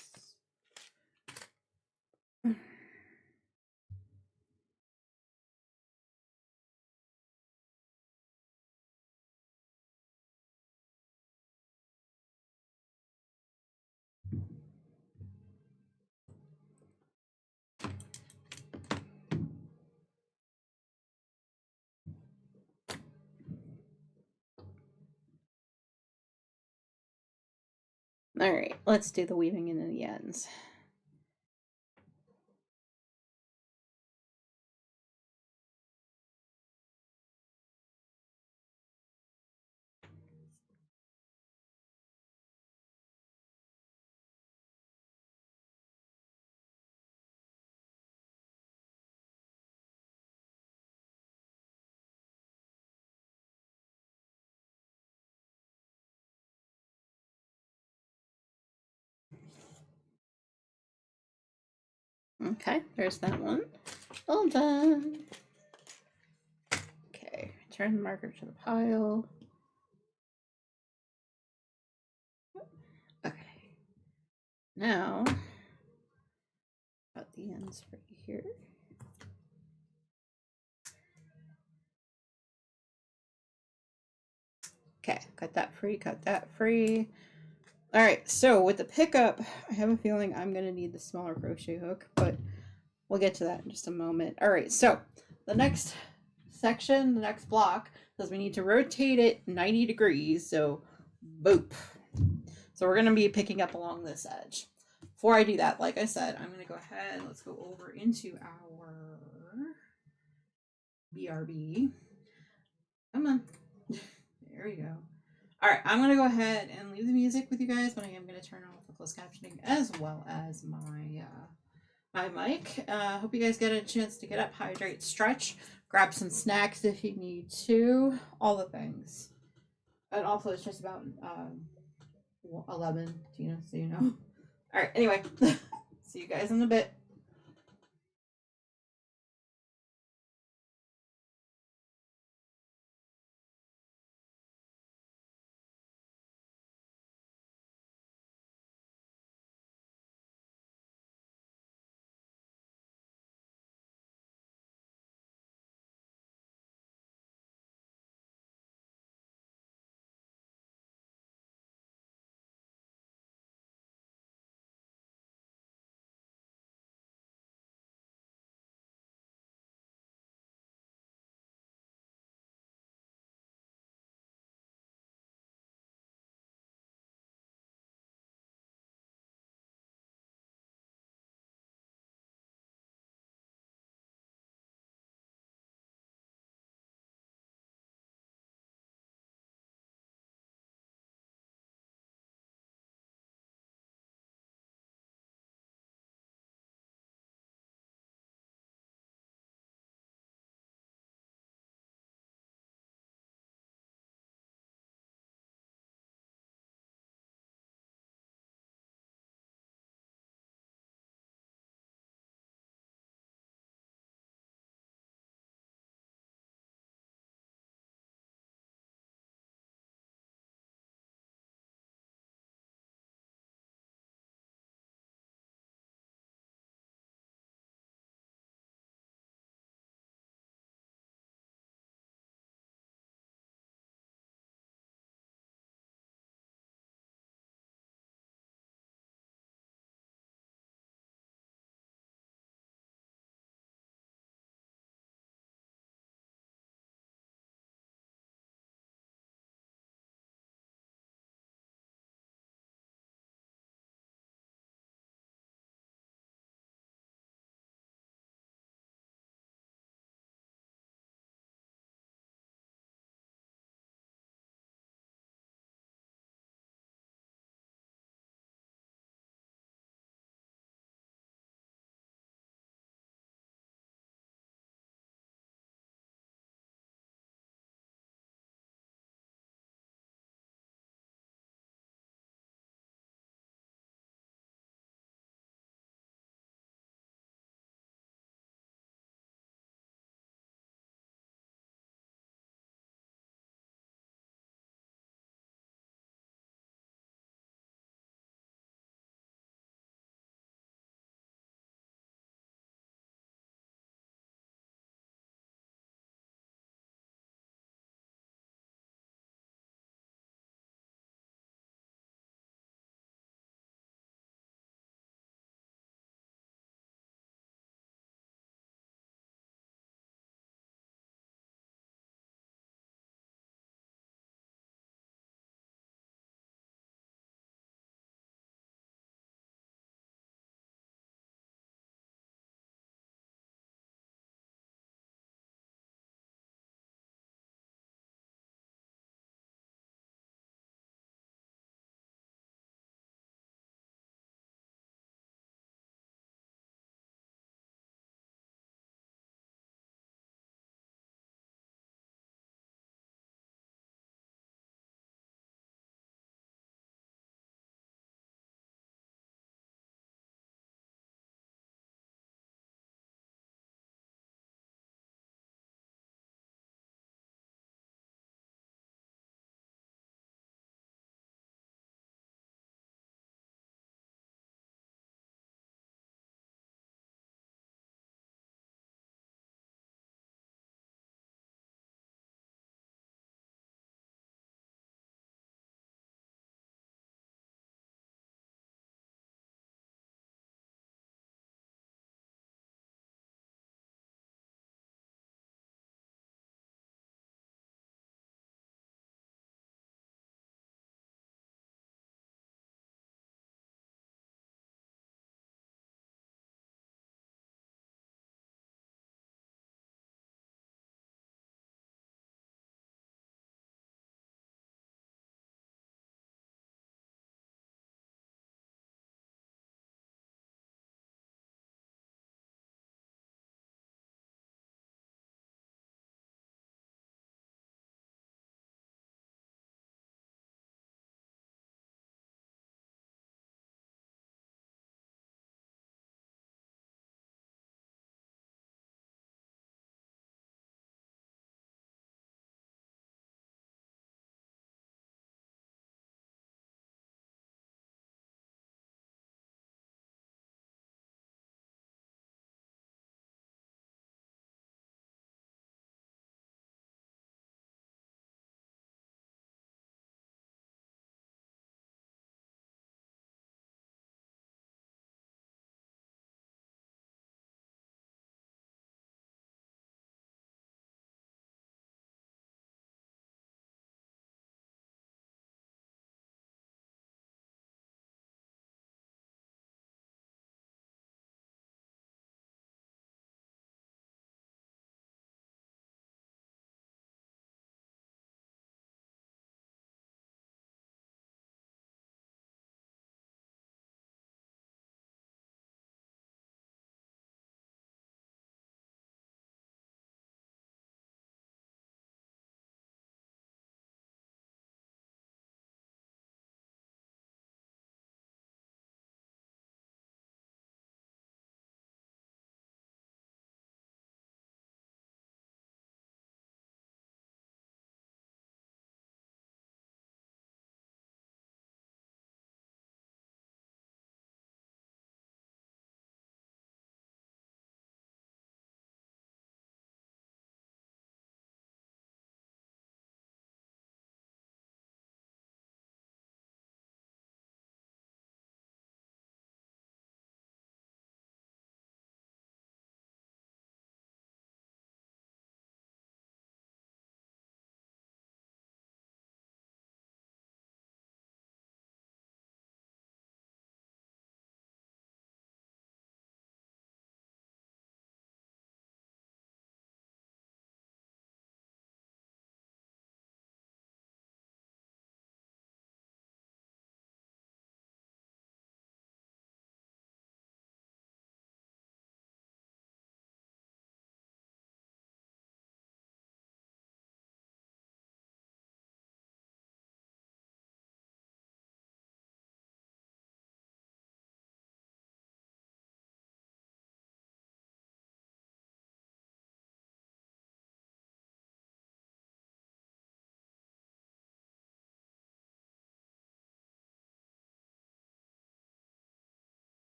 Alright, let's do the weaving into the ends. Okay, there's that one. All done. Okay, turn the marker to the pile. Okay. Now, got the ends right here. Okay, cut that free, cut that free. All right, so with the pickup, I have a feeling I'm going to need the smaller crochet hook, but we'll get to that in just a moment. All right, so the next section, the next block, says we need to rotate it 90 degrees, so boop. So we're going to be picking up along this edge. Before I do that, like I said, I'm going to go ahead, let's go over into our BRB. Come on. There we go. All right, I'm going to go ahead and leave the music with you guys, but I am going to turn off the closed captioning as well as my Bye, Mike. Hope you guys get a chance to get up, hydrate, stretch, grab some snacks if you need to, all the things. And also, it's just about 11, Tina, so you know. All right, anyway, see you guys in a bit.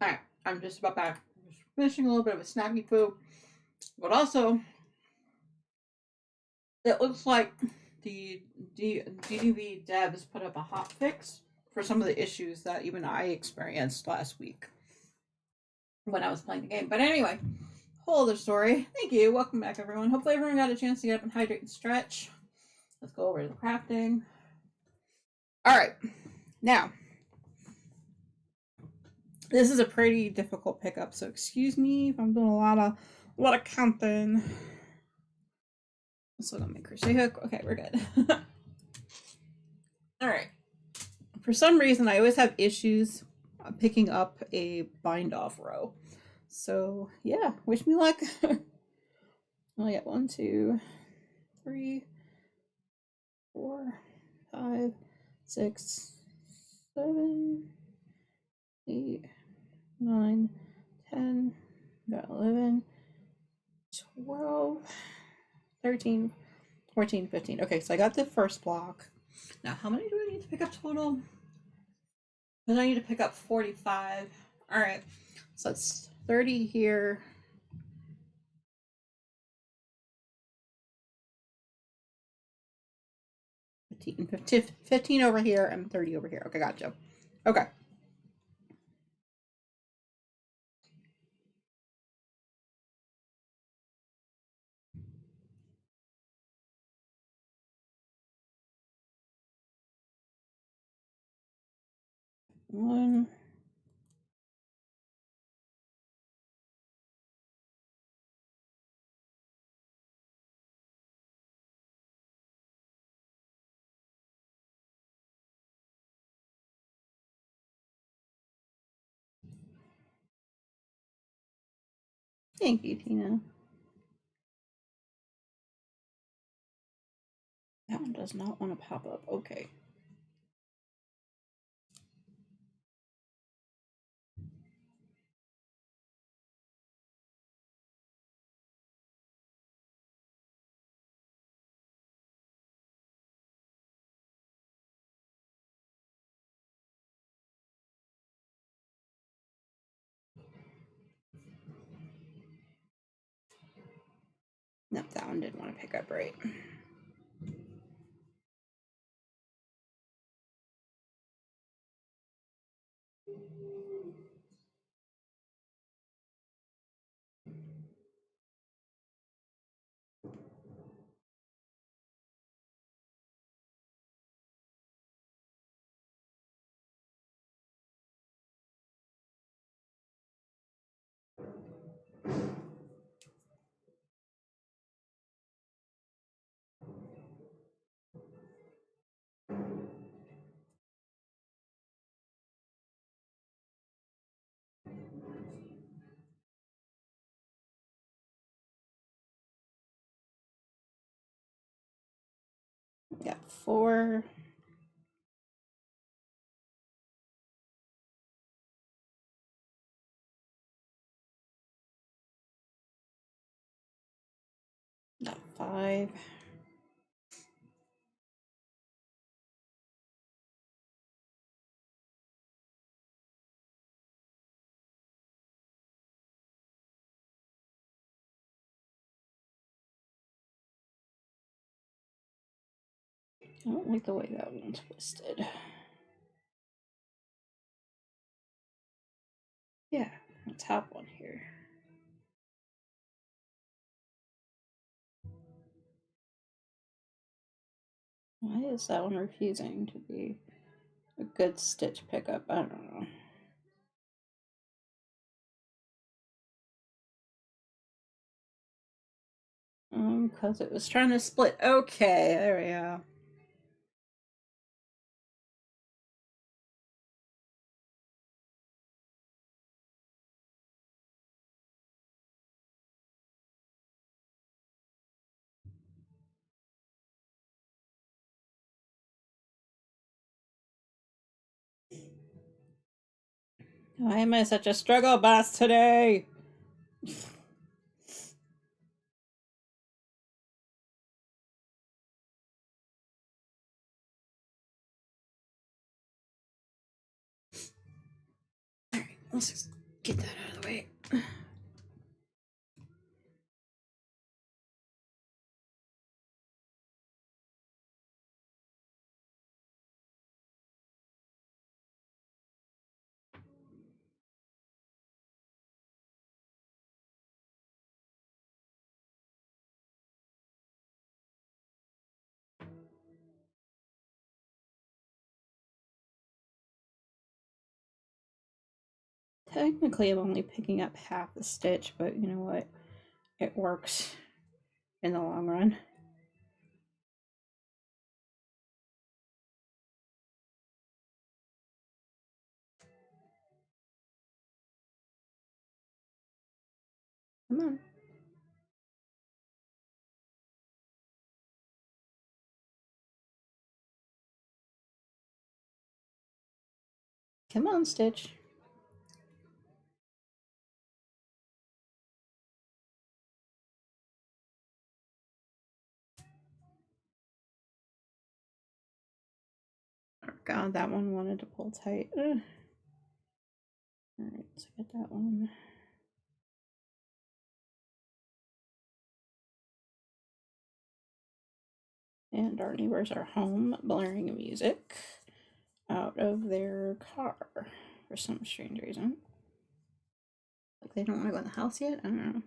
Alright, I'm just about back. Just finishing a little bit of a snacky poo. But also, it looks like the GDV devs put up a hot fix for some of the issues that even I experienced last week when I was playing the game. But anyway, whole other story. Thank you. Welcome back, everyone. Hopefully, everyone got a chance to get up and hydrate and stretch. Let's go over to the crafting. All right, now this is a pretty difficult pickup, so excuse me if I'm doing a lot of counting. Let's look on my crochet hook. Okay, we're good. All right. For some reason, I always have issues picking up a bind off row. So yeah, wish me luck. I got 1, 2, 3, 4, 5, 6, 7, 8, 9, 10, got 11, 12, 13, 14, 15. Okay, so I got the first block. Now, how many do I need to pick up total? Because I need to pick up 45. All right, so it's 30 here. 15 over here and 30 over here. Okay, gotcha. Okay. One. Thank you, Tina. That one does not want to pop up. Okay. Nope, that one didn't want to pick up right. Got 4. Got 5. I don't like the way that one's twisted. Yeah, the top one here. Why is that one refusing to be a good stitch pickup? I don't know. Because it was trying to split. Okay, there we go. Why am I such a struggle bus today? Alright, let's Get that out of the way. Technically, I'm only picking up half the stitch, but you know what? It works in the long run. Come on. Come on, Stitch. Oh god, that one wanted to pull tight. Alright, so get that one. And our neighbors are home blaring music out of their car for some strange reason. Like they don't want to go in the house yet? I don't know.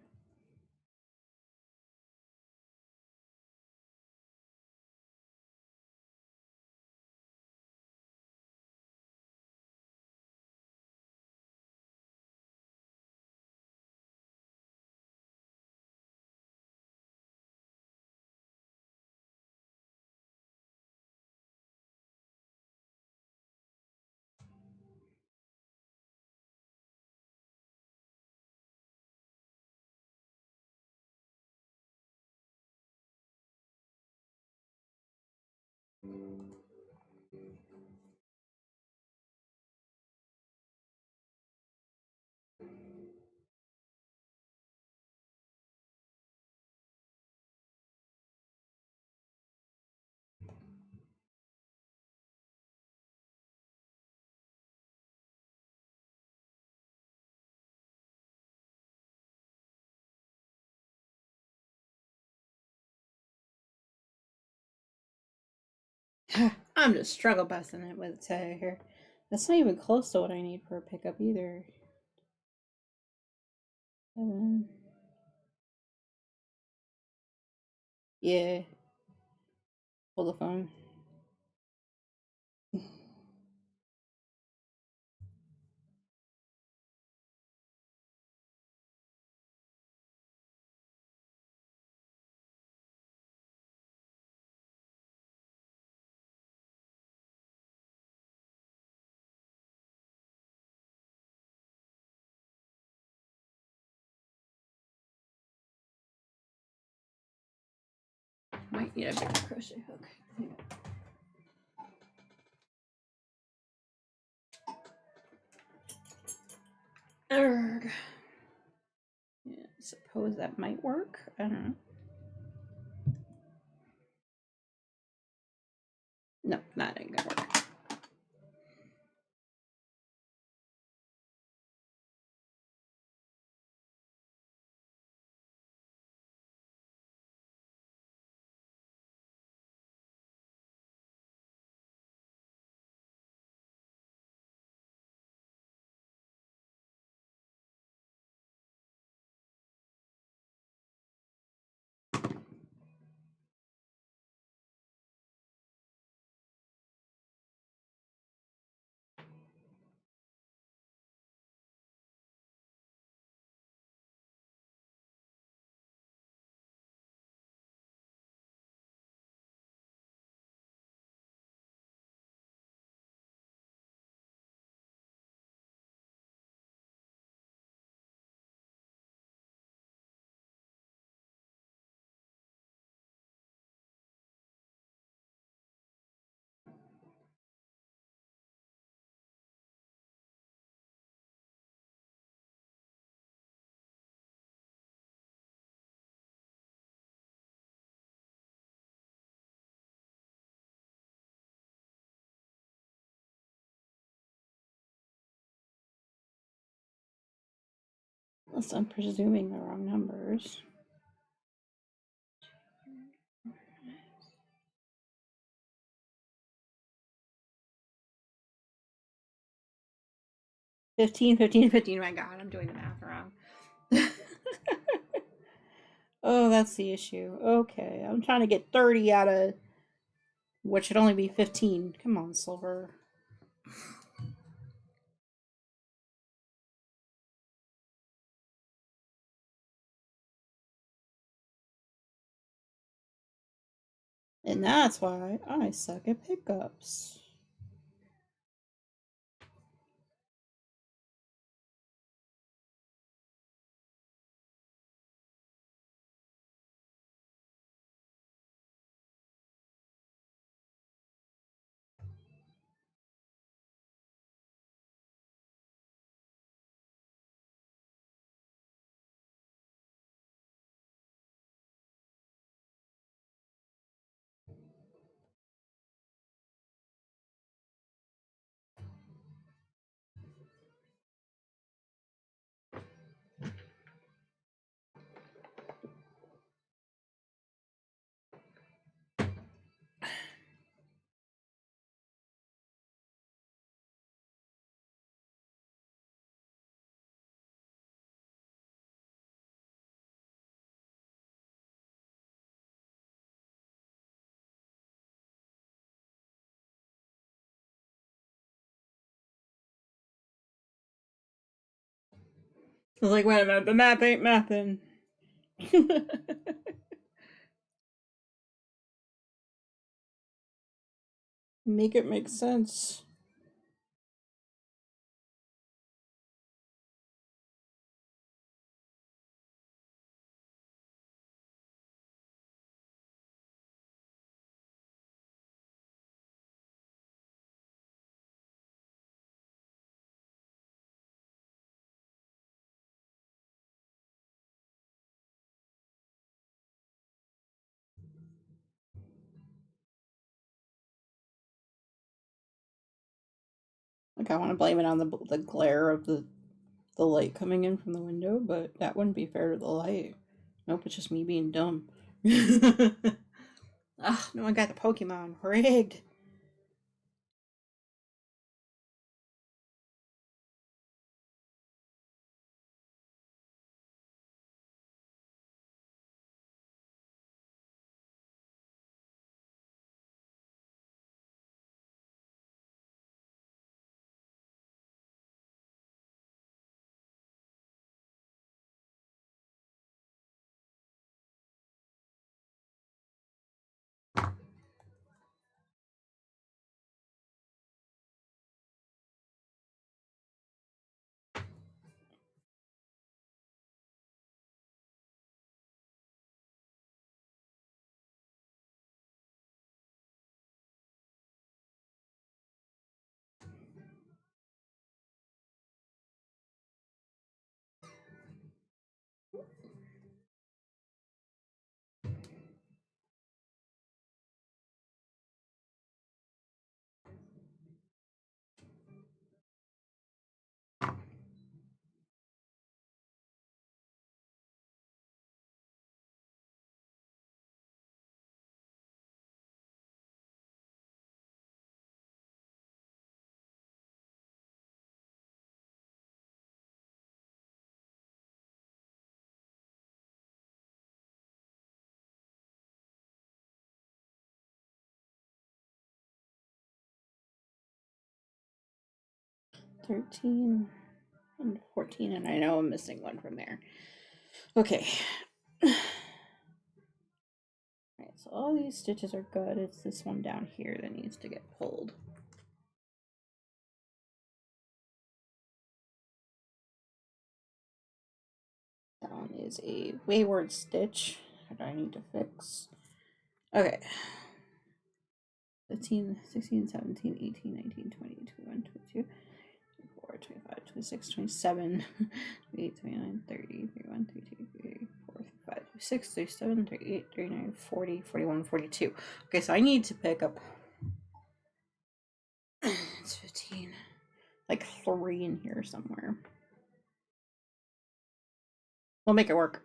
I'm just struggle busting it with a tag here. That's not even close to what I need for a pickup either. Yeah. Pull the phone. Might need a bigger crochet hook. Urgh. Yeah, suppose that might work. I don't know. No, that ain't gonna work. Unless I'm presuming the wrong numbers. $15, $15, $15. My God, I'm doing the math wrong. Oh, that's the issue. Okay, I'm trying to get 30 out of what should only be 15. Come on, Silver. And that's why I suck at pickups. I was like, wait a minute, the math ain't mathing. Make it make sense. Like, I want to blame it on the glare of the light coming in from the window, but that wouldn't be fair to the light. Nope, it's just me being dumb. Ugh, no one got the Pokemon. Rigged. $13 and $14, and I know I'm missing one from there. Okay. Alright, so all these stitches are good. It's this one down here that needs to get pulled. That one is a wayward stitch that I need to fix. Okay. 15, 16, 17, 18, 19, 20, 21, 22, 24, 25, 26, 27, 28, 29, 30, 31, 32, 34, 35, 36, 37, 38, 39, 40, 41, 42. Okay, so I need to pick up it's 15, like 3 in here somewhere. We'll make it work.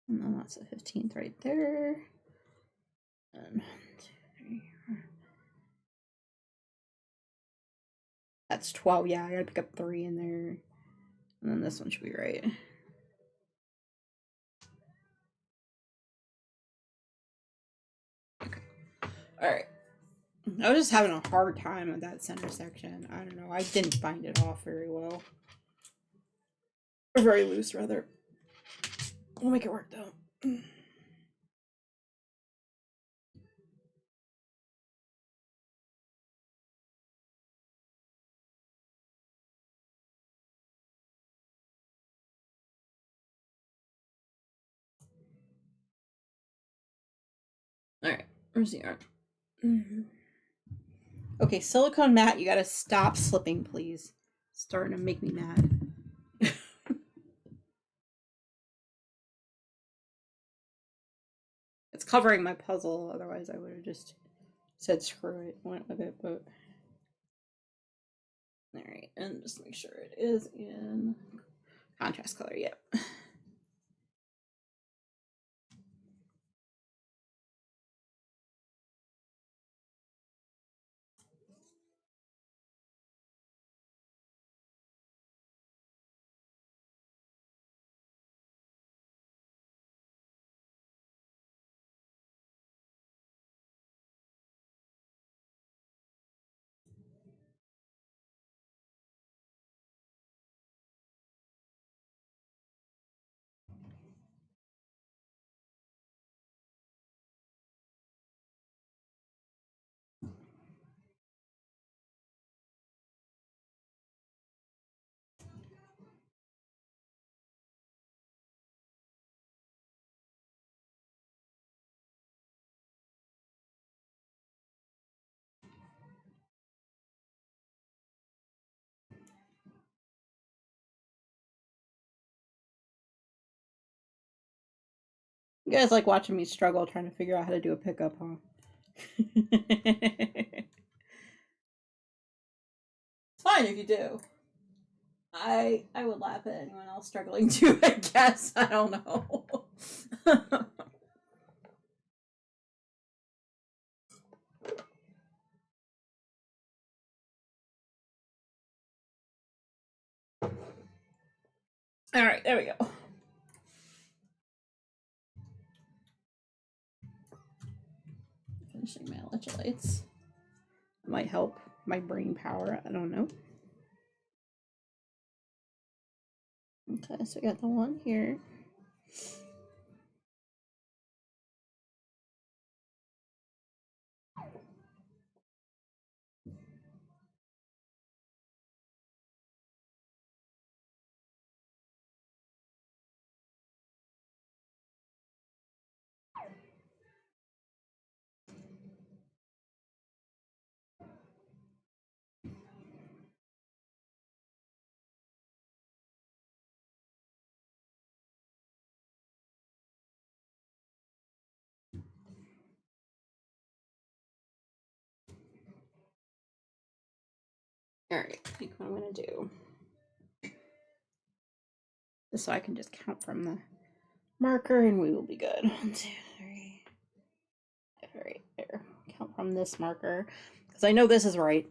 And then that's the 15th right there. And 1, 2, 3, 4. That's 12. Yeah, I gotta pick up 3 in there. And then this one should be right. Okay. Alright. I was just having a hard time with that center section. I don't know. I didn't bind it off very well. Or very loose, rather. We'll make it work, though. Alright, where's the yarn? Okay, silicone mat, you gotta stop slipping, please. It's starting to make me mad. It's covering my puzzle, otherwise I would have just said screw it, went with it, but... Alright, and just make sure it is in contrast color, yep. You guys like watching me struggle trying to figure out how to do a pickup, huh? It's fine if you do. I would laugh at anyone else struggling too, I guess. I don't know. Alright, there we go. Finishing my electrolytes. Might help my brain power, I don't know. Okay, so we got the one here. Alright, I think what I'm gonna do. Just so I can just count from the marker and we will be good. 1, 2, 3. Right there. Count from this marker. Because I know this is right.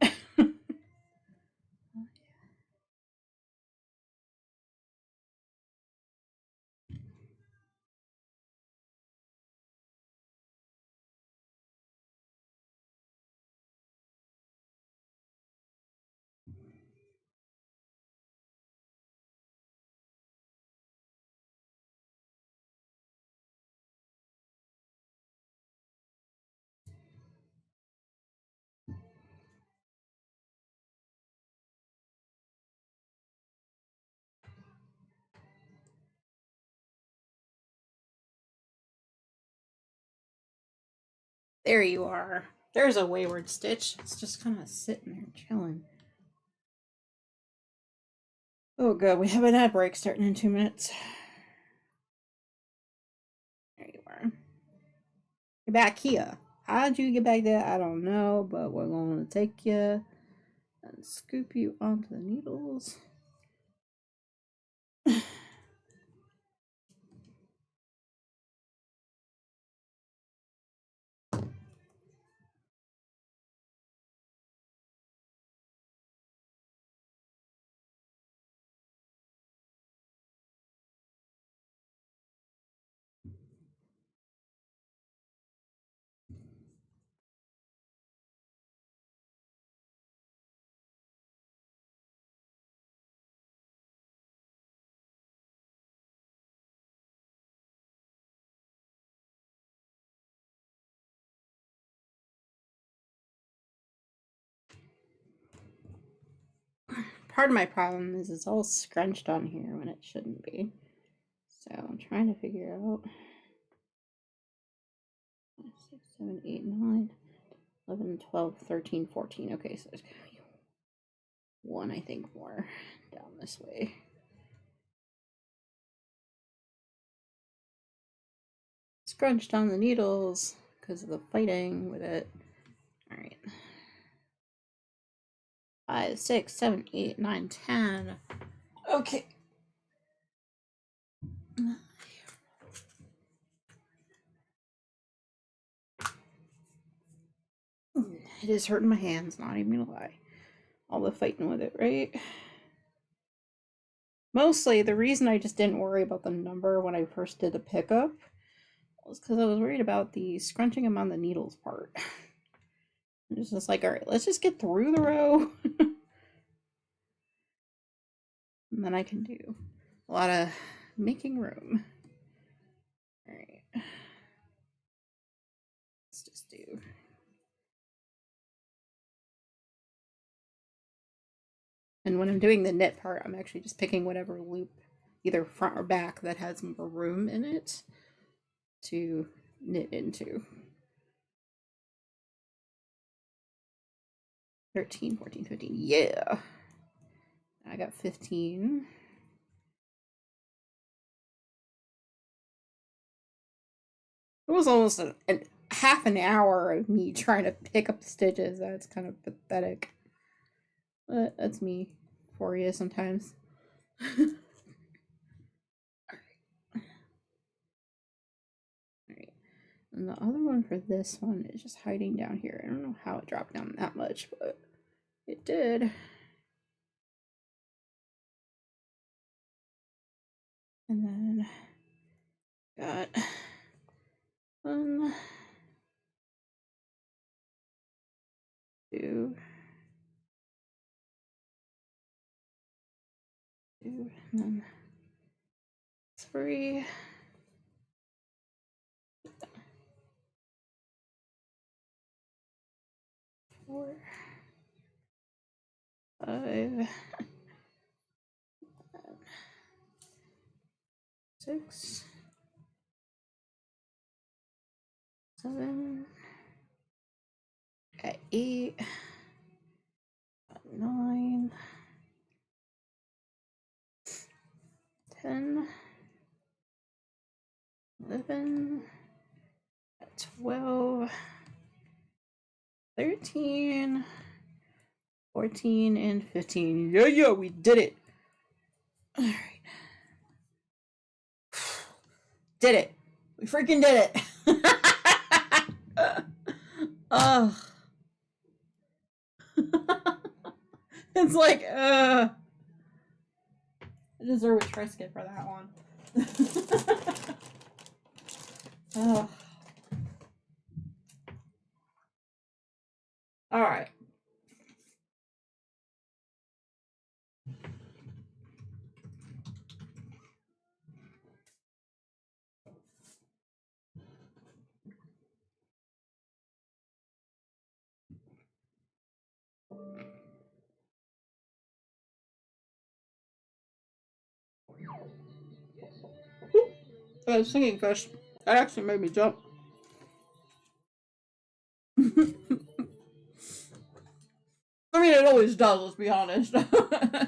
There you are. There's a wayward stitch. It's just kind of sitting there chilling. Oh, good. We have an ad break starting in 2 minutes. There you are. You're back here. how'd you get back there? I don't know, but we're going to take you and scoop you onto the needles. Part of my problem is it's all scrunched on here when it shouldn't be. So I'm trying to figure out 5, 6, 7, 8, 9, 11, 12, 13, 14. Okay, so there's gonna be one, I think, more down this way. Scrunched on the needles because of the fighting with it. All right. 5, 6, 7, 8, 9, 10. Okay. It is hurting my hands, not even gonna lie. All the fighting with it, right? Mostly, the reason I just didn't worry about the number when I first did the pickup was because I was worried about the scrunching them on the needles part. It's just like, all right, let's just get through the row. And then I can do a lot of making room. All right. Let's just do. And when I'm doing the knit part, I'm actually just picking whatever loop, either front or back, that has more room in it to knit into. 13, 14, 15. Yeah. I got 15. It was almost half an hour of me trying to pick up the stitches. That's kind of pathetic. But that's me for you sometimes. Alright. And the other one for this one is just hiding down here. I don't know how it dropped down that much, but it did. And then got 1, 2, 2, and then 3. 4, 5, 6, 7, got 8, got 9, 10, 11, 12, 13, 14, and 15. Yeah, we did it. All right. Did it. We freaking did it. Oh. It's like, I deserve a Triscuit for that one. Oh. All right. Singing fish. That actually made me jump. I mean, it always does, let's be honest. I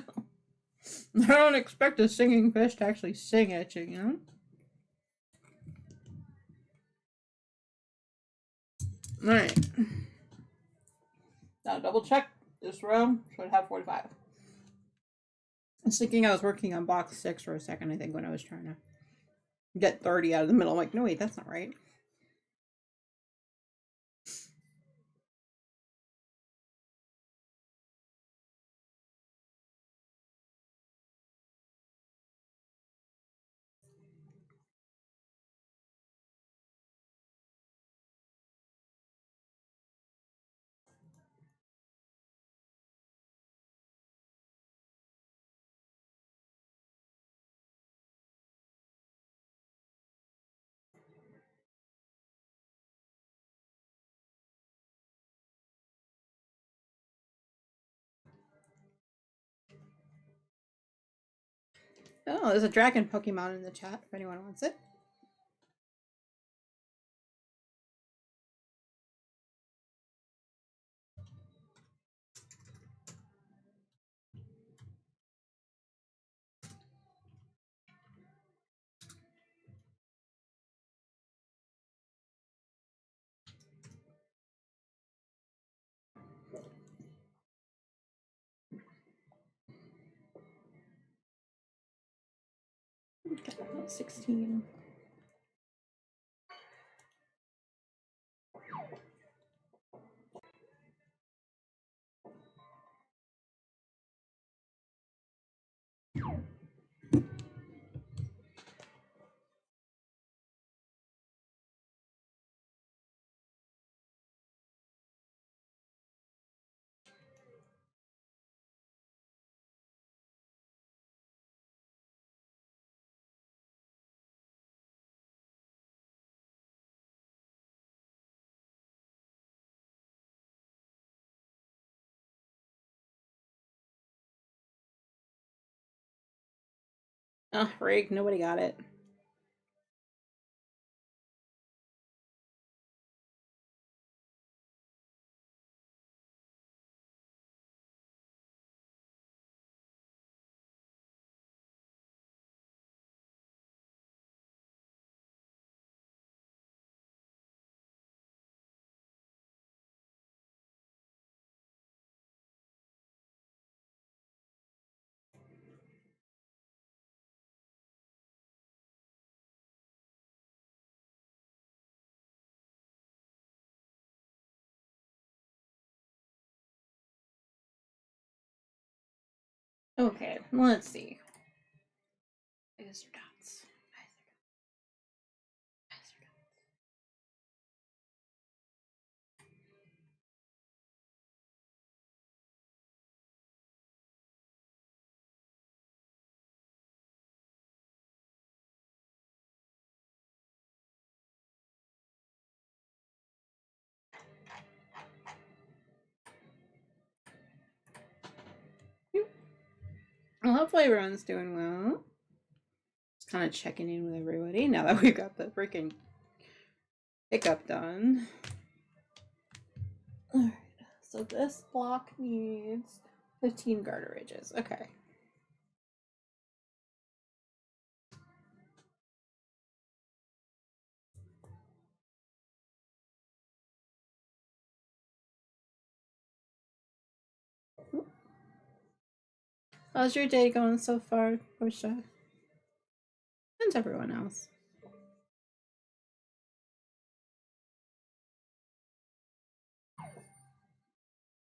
don't expect a singing fish to actually sing at you, you know? Alright. Now double check. This row should have 45. I was thinking I was working on box 6 for a second, I think, when I was trying to get 30 out of the middle. I'm like, no, wait, that's not right. Oh, there's a dragon Pokemon in the chat if anyone wants it. Okay, 16. Oh, rig, nobody got it. Okay, let's see. Is your dots? Well, hopefully everyone's doing well. Just kind of checking in with everybody now that we've got the freaking pickup done. Alright, so this block needs 15 garter ridges. Okay. How's your day going so far, Portia? And everyone else.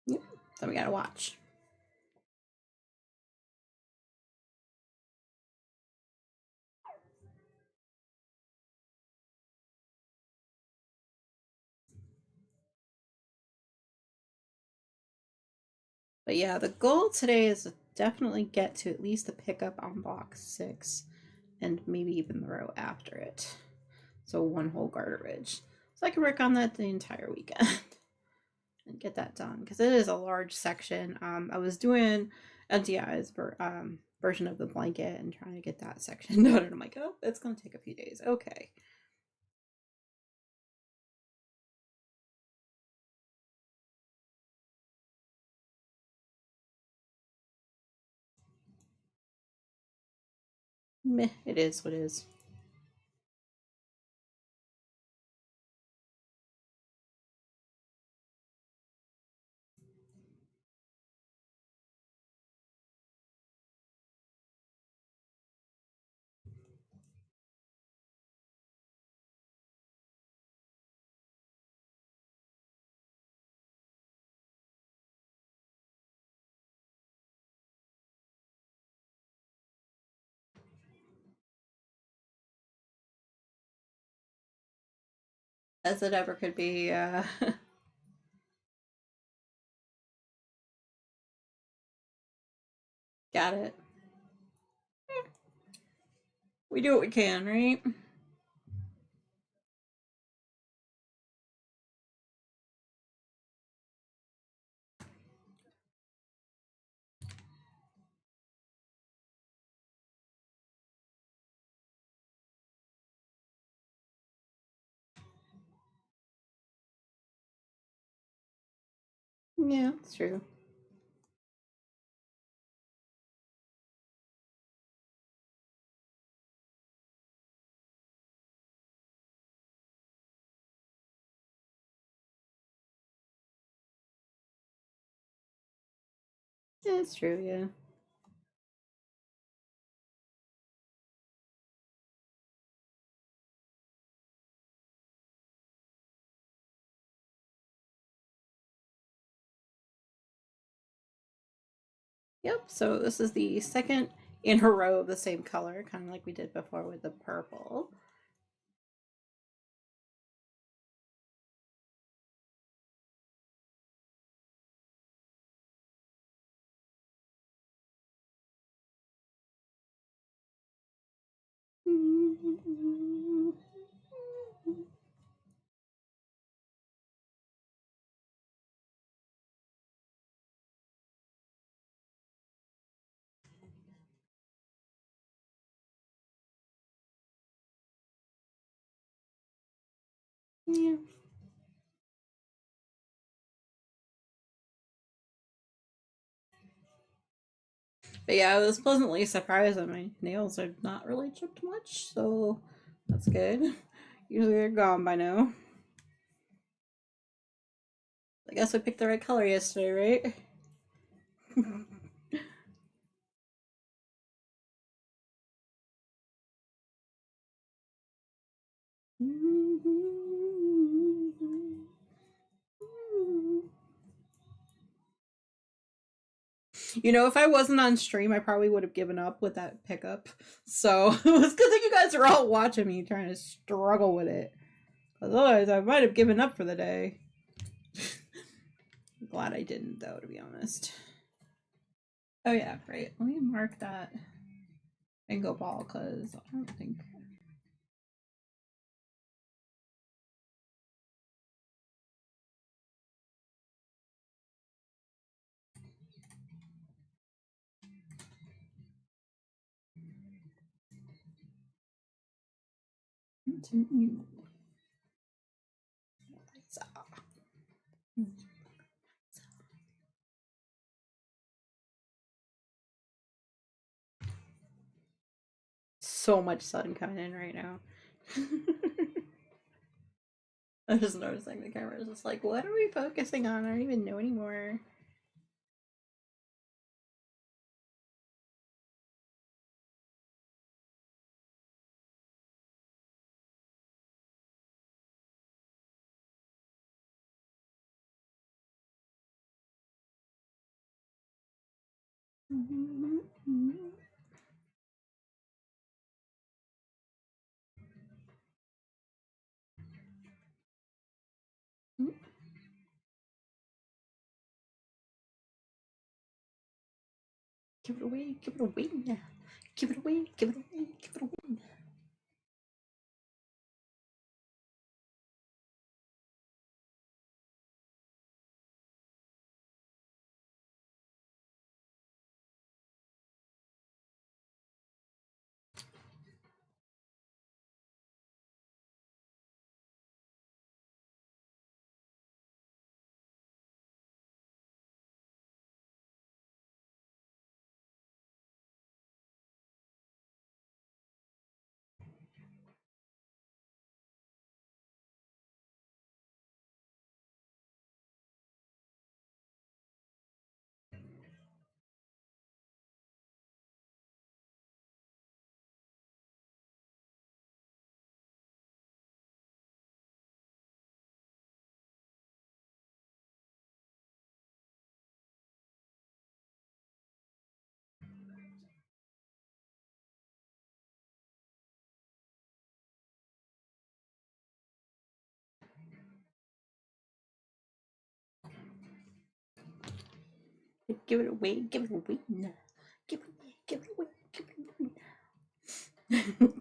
Yep, so we gotta watch. But yeah, the goal today is to definitely get to at least the pickup on box 6 and maybe even the row after it. So 1 whole garter ridge. So I can work on that the entire weekend and get that done because it is a large section. I was doing NTI's version of the blanket and trying to get that section done, and I'm like, oh, it's gonna take a few days. Okay. Meh, it is what it is. as it ever could be. Got it. We do what we can, right? Yeah, it's true. Yeah, it's true, yeah. Yep, so this is the second in a row of the same color, kind of like we did before with the purple. Yeah. But yeah, I was pleasantly surprised that my nails are not really chipped much, so that's good. Usually they're gone by now. I guess I picked the right color yesterday, right? You know, if I wasn't on stream, I probably would have given up with that pickup. So it was good that you guys are all watching me trying to struggle with it. Otherwise, I might have given up for the day. Glad I didn't, though, to be honest. Oh, yeah, right. Let me mark that bingo ball because I don't think. So much sun coming in right now. I'm just noticing the camera is just like, what are we focusing on? I don't even know anymore. Give it away, give it away. Give it away, give it away, give it away. Give it away, give it away now. Give it away, give it away, give it away now.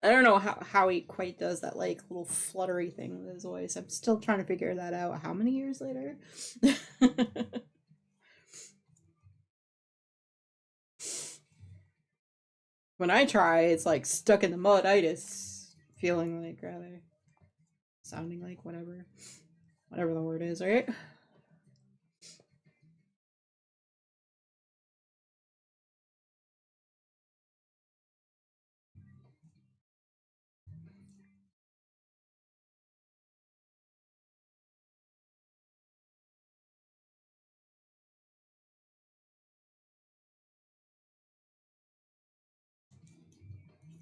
I don't know how he quite does that like little fluttery thing with his voice. I'm still trying to figure that out how many years later. When I try, it's like stuck in the muditis, feeling like rather sounding like whatever the word is, right?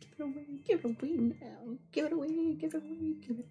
Give it away, give it away now. Give it away, give it away, give it.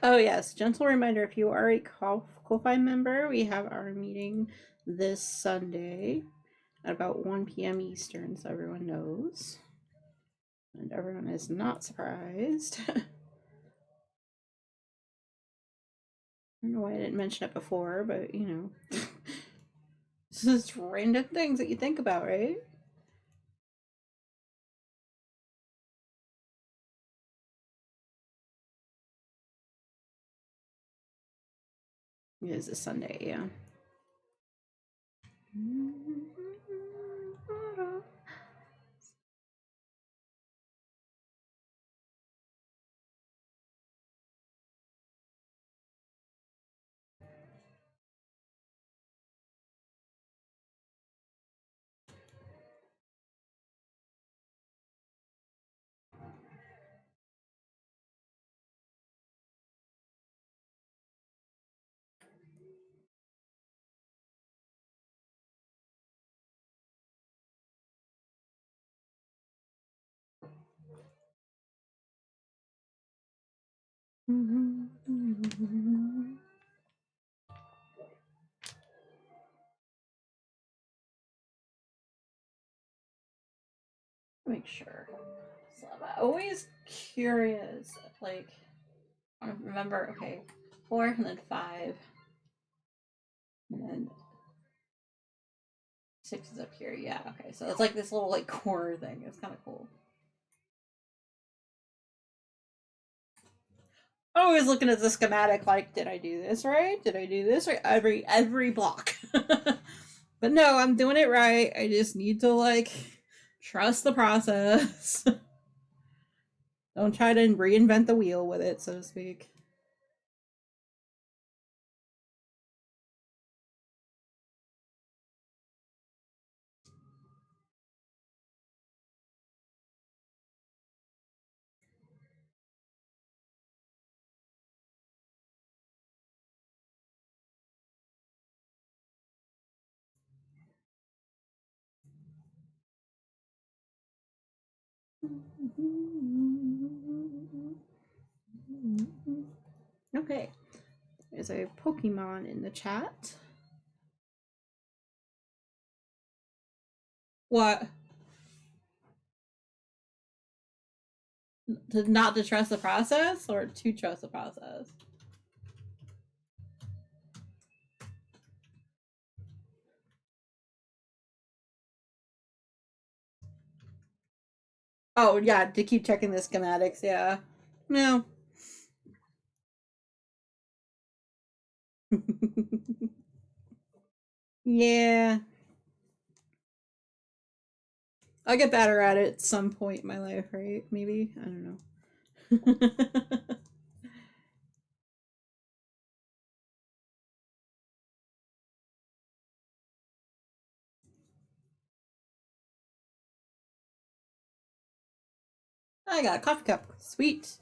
Oh yes, gentle reminder: if you are a Ko-Fi member, we have our meeting this Sunday at about 1 p.m. Eastern, so everyone knows, and everyone is not surprised. I don't know why I didn't mention it before, but you know, this is random things that you think about, right? It is a Sunday, yeah. Make sure. So I'm always curious, like, I remember, okay, 4 and then 5, and then 6 is up here. Yeah, okay. So it's like this little like corner thing. It's kind of cool. Always looking at the schematic like, did I do this right? Did I do this right? Every block. But no, I'm doing it right. I just need to like trust the process. Don't try to reinvent the wheel with it, so to speak. Okay. There's a Pokemon in the chat. What? Not to trust the process or to trust the process? Oh, yeah, to keep checking the schematics, yeah. No. Yeah. I'll get better at it at some point in my life, right? Maybe? I don't know. I got a coffee cup. Sweet.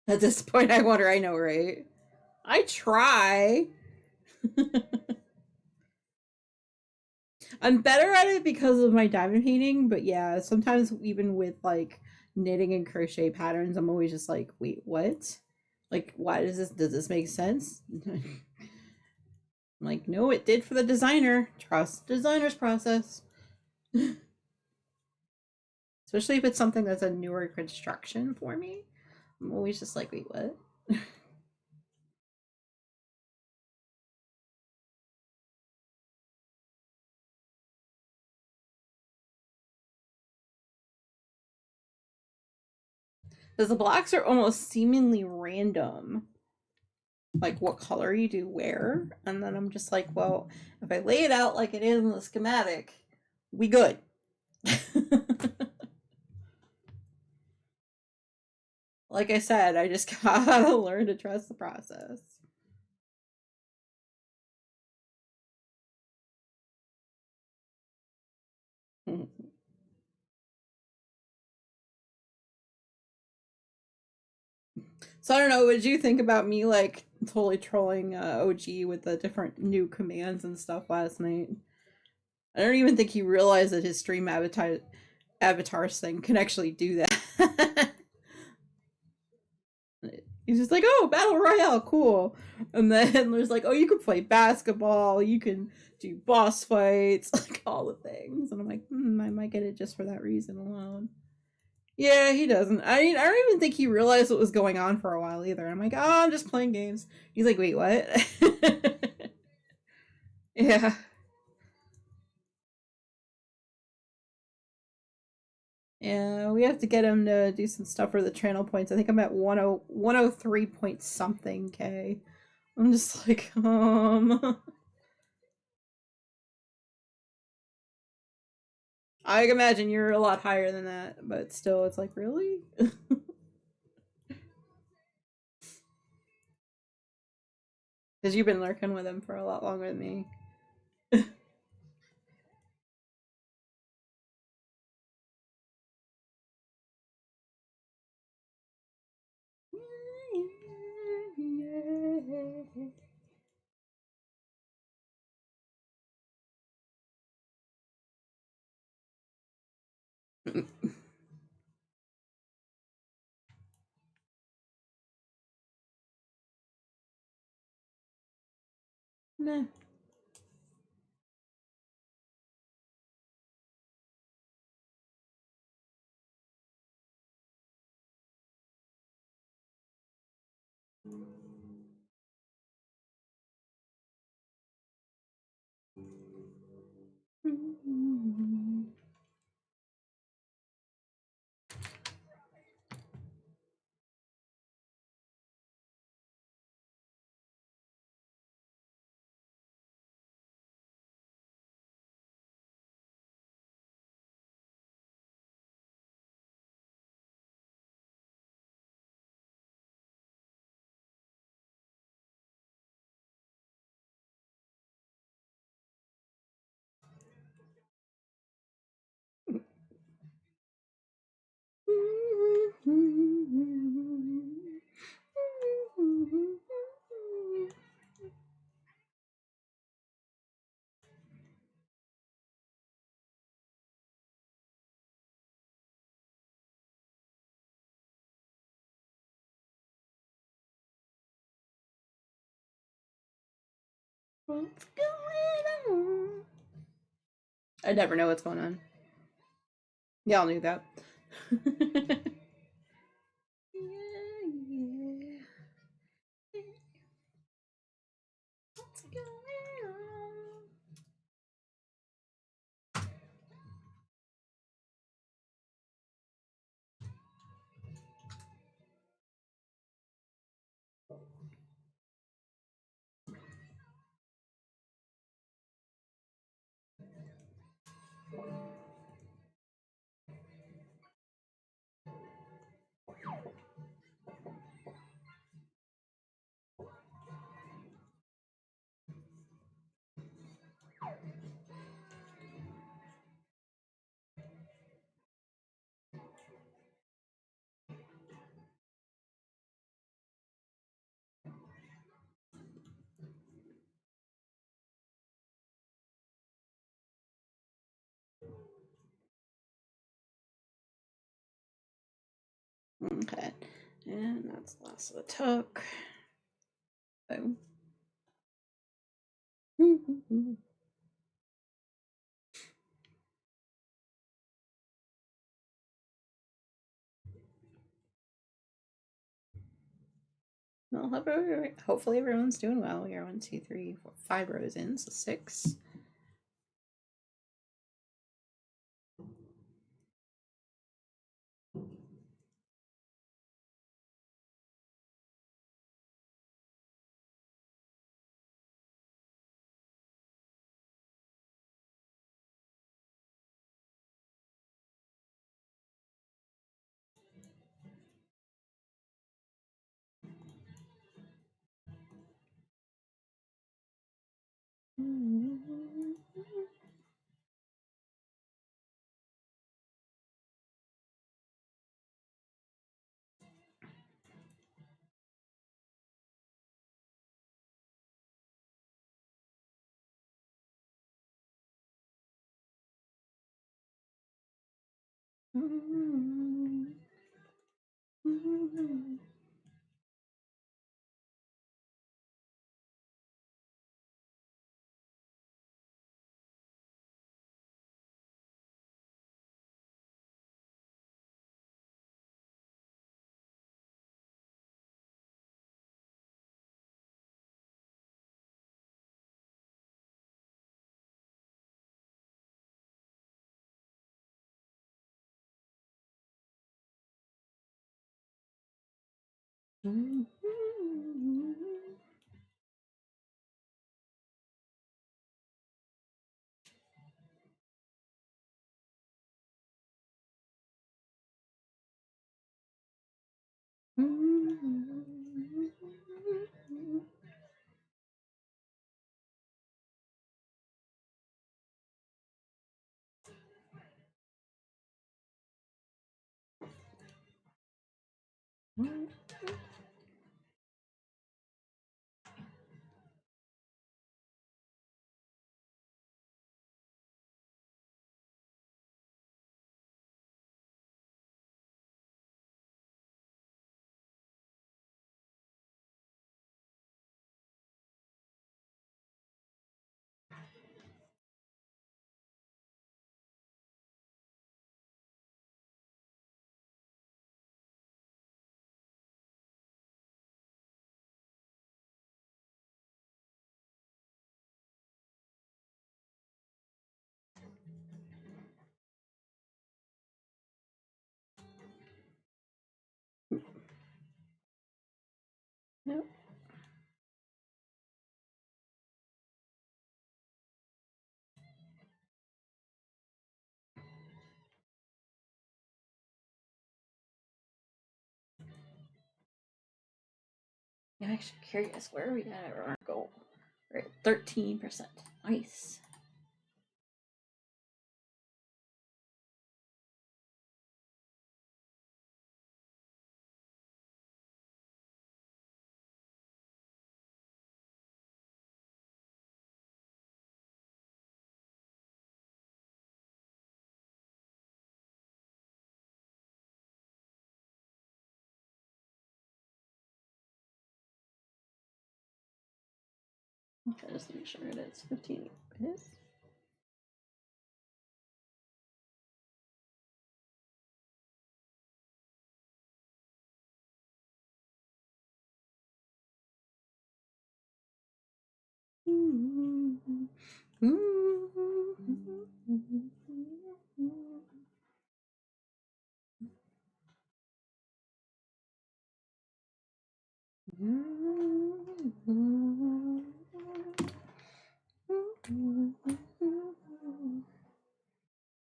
At this point, I wonder, I know, right? I try. I'm better at it because of my diamond painting, but yeah, sometimes even with like knitting and crochet patterns, I'm always just like, wait, what? Like, why does this make sense? I'm like, no, it did for the designer. Trust the designer's process. Especially if it's something that's a newer construction for me. I'm always just like, wait, what? Because the blocks are almost seemingly random, like what color you do where. And then I'm just like, well, if I lay it out like it is in the schematic, we good. Like I said, I just gotta learn to trust the process. So I don't know, what did you think about me like totally trolling OG with the different new commands and stuff last night? I don't even think he realized that his stream avatars thing can actually do that. He's just like, oh, battle royale, cool. And then there's like, oh, you can play basketball, you can do boss fights, like all the things. And I'm like, I might get it just for that reason alone. Yeah, he doesn't. I mean, I don't even think he realized what was going on for a while either. I'm like, oh, I'm just playing games. He's like, wait, what? Yeah. Yeah, we have to get him to do some stuff for the channel points. I think I'm at 103 point something K. I'm just like, I imagine you're a lot higher than that, but still, it's like, really? Because you've been lurking with him for a lot longer than me. Nah. What's going on? I never know what's going on. Y'all knew that. What's going on? Okay, and that's the last of the tuck. Boom. Well, hopefully everyone's doing well. You're 1, 2, 3, 4, 5 rows in, so 6. Nope. I'm actually curious, where are we at our goal? We're at 13%. Nice. Okay, just to make sure it is 15 is.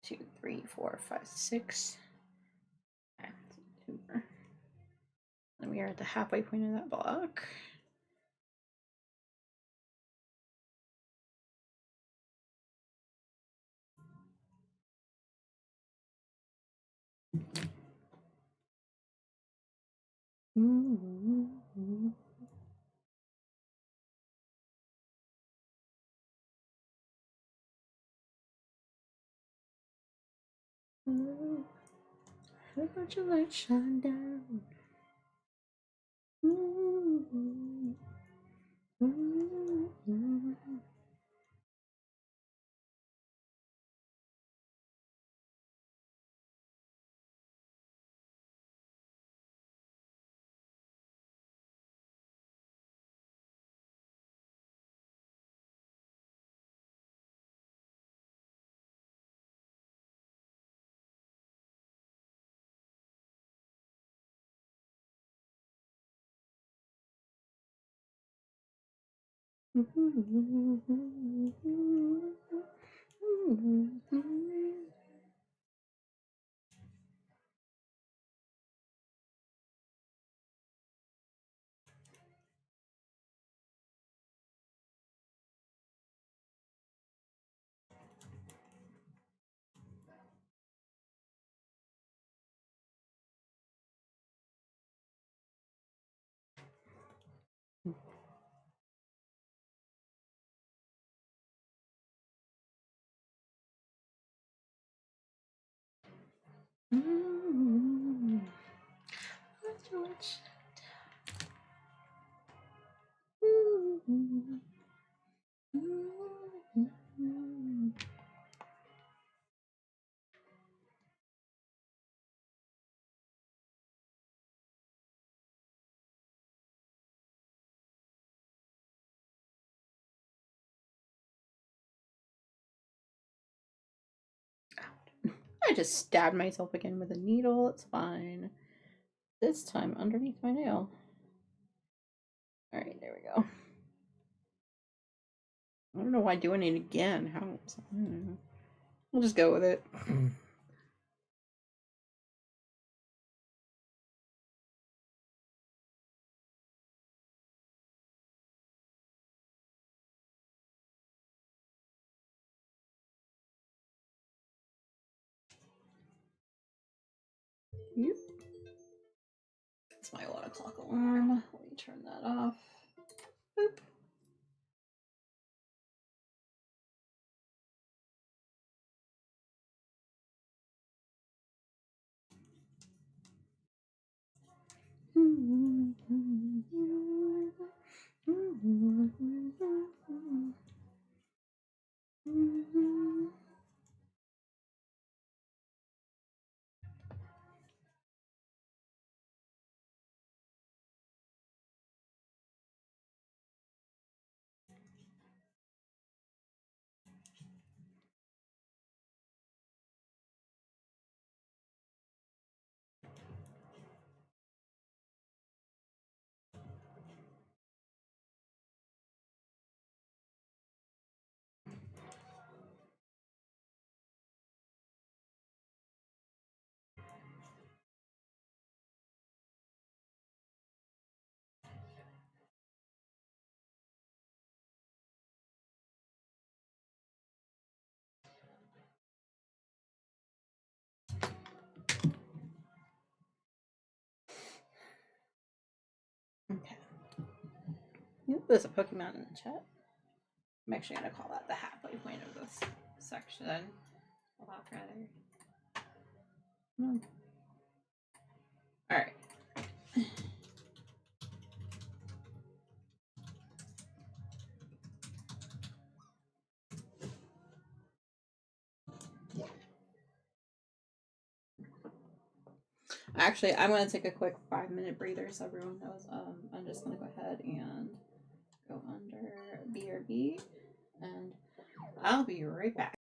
Two, three, four, five, six. Okay, two more. And we are at the halfway point of that block. How about your light shine down? I just stabbed myself again with a needle. It's fine. This time underneath my nail. Alright, there we go. I don't know why doing it again. How? We'll just go with it. Yep. That's my 1 o'clock alarm. Let me turn that off. Boop. Okay. Yep, there's a Pokemon in the chat. I'm actually gonna call that the halfway point of this section. A lot rather. Alright. Actually, I'm going to take a quick 5-minute breather so everyone knows. I'm just going to go ahead and go under BRB, and I'll be right back.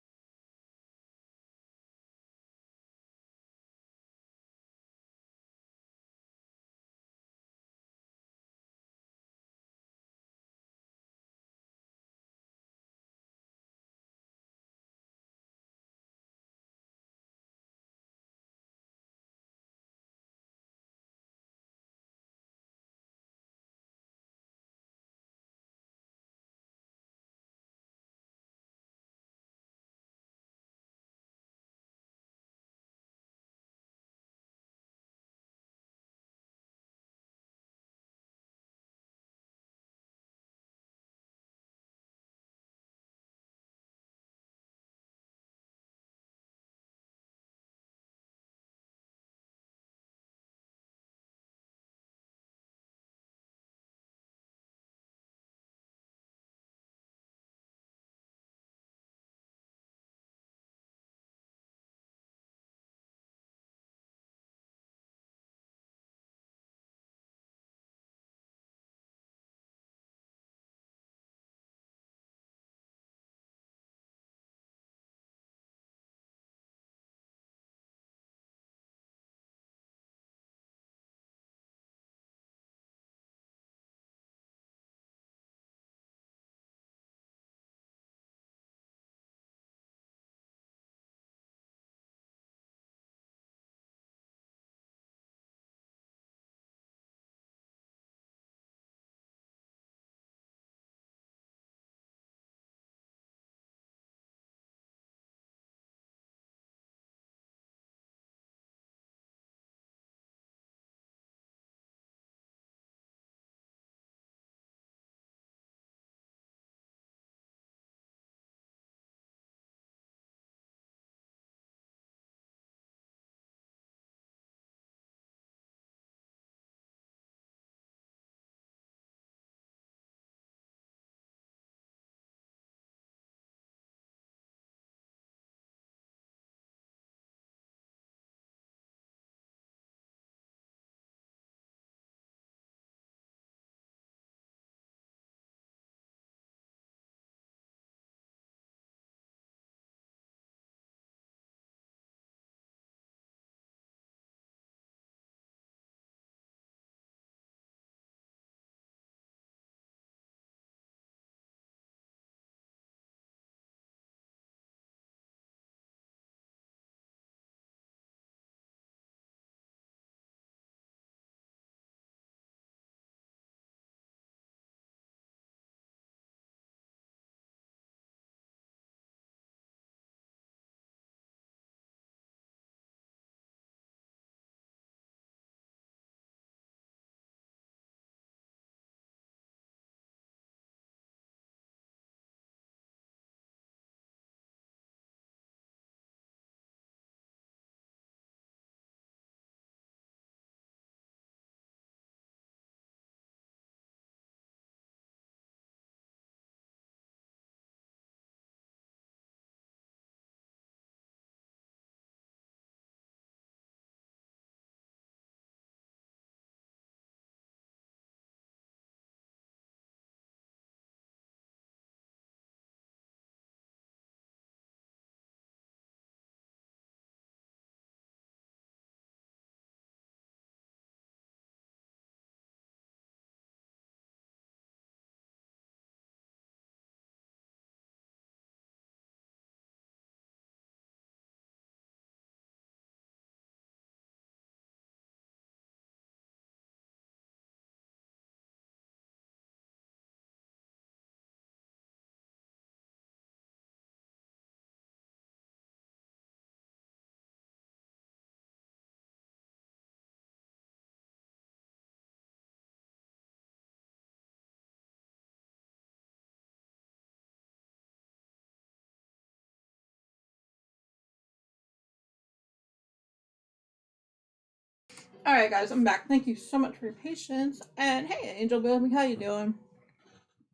All right, guys, I'm back. Thank you so much for your patience. And hey, Angel Baby, how you doing?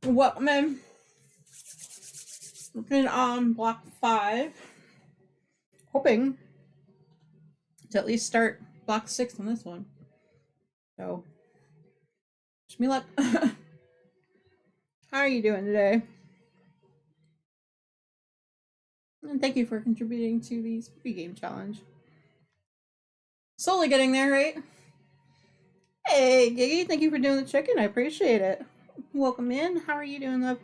Welcome in. Looking on block 5. Hoping to at least start block 6 on this one. So, wish me luck. How are you doing today? And thank you for contributing to the spooky game challenge. Slowly getting there, right? Hey, Giggy, thank you for doing the chicken. I appreciate it. Welcome in. How are you doing, love?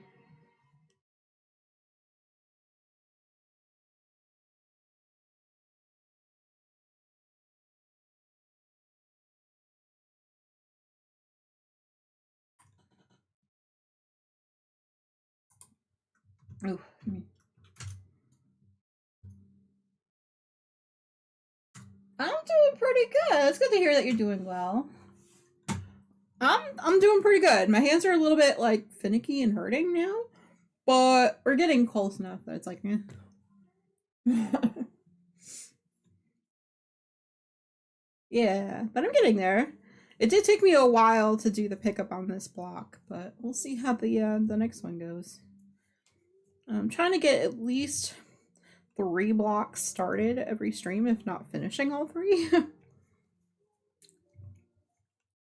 Oh, I'm doing pretty good. It's good to hear that you're doing well. I'm doing pretty good. My hands are a little bit like finicky and hurting now, but we're getting close enough that it's like, yeah, but I'm getting there. It did take me a while to do the pickup on this block, but we'll see how the next one goes. I'm trying to get at least 3 blocks started every stream, if not finishing all 3.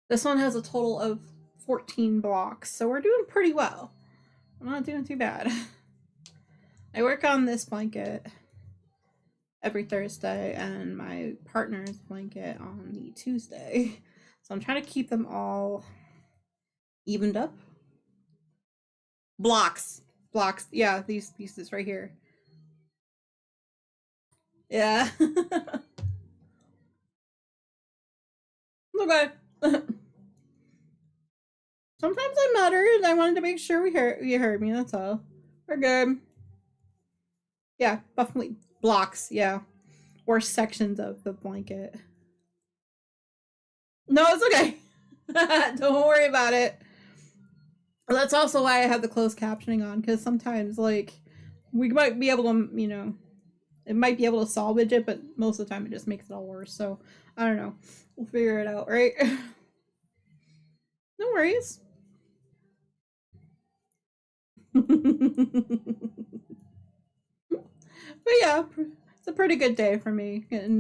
This one has a total of 14 blocks, so we're doing pretty well. I'm not doing too bad. I work on this blanket every Thursday and my partner's blanket on the Tuesday. So I'm trying to keep them all evened up. Blocks. Blocks. Yeah, these pieces right here. Yeah. Okay. Sometimes I muttered. I wanted to make sure you heard me. That's all. We're good. Yeah, definitely blocks. Yeah, or sections of the blanket. No, it's okay. Don't worry about it. That's also why I have the closed captioning on, because sometimes, like, we might be able to, it might be able to salvage it, but most of the time it just makes it all worse. So, I don't know. We'll figure it out, right? No worries. But yeah, it's a pretty good day for me, getting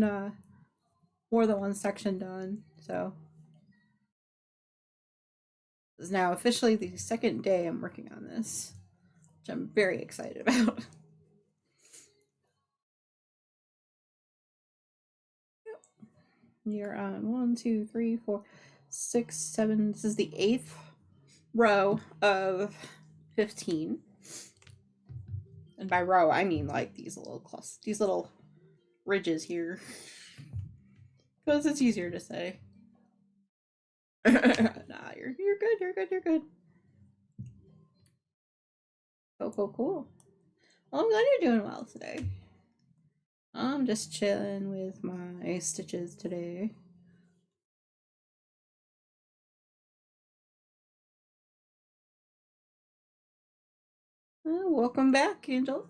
more than one section done. So, this is now officially the second day I'm working on this, which I'm very excited about. You're on 1, 2, 3, 4, 6, 7. This is the 8th row of 15. And by row, I mean like these little ridges here, because it's easier to say. Nah, you're good. You're good. You're good. Cool. Well, I'm glad you're doing well today. I'm just chilling with my stitches today. Welcome back, Angel.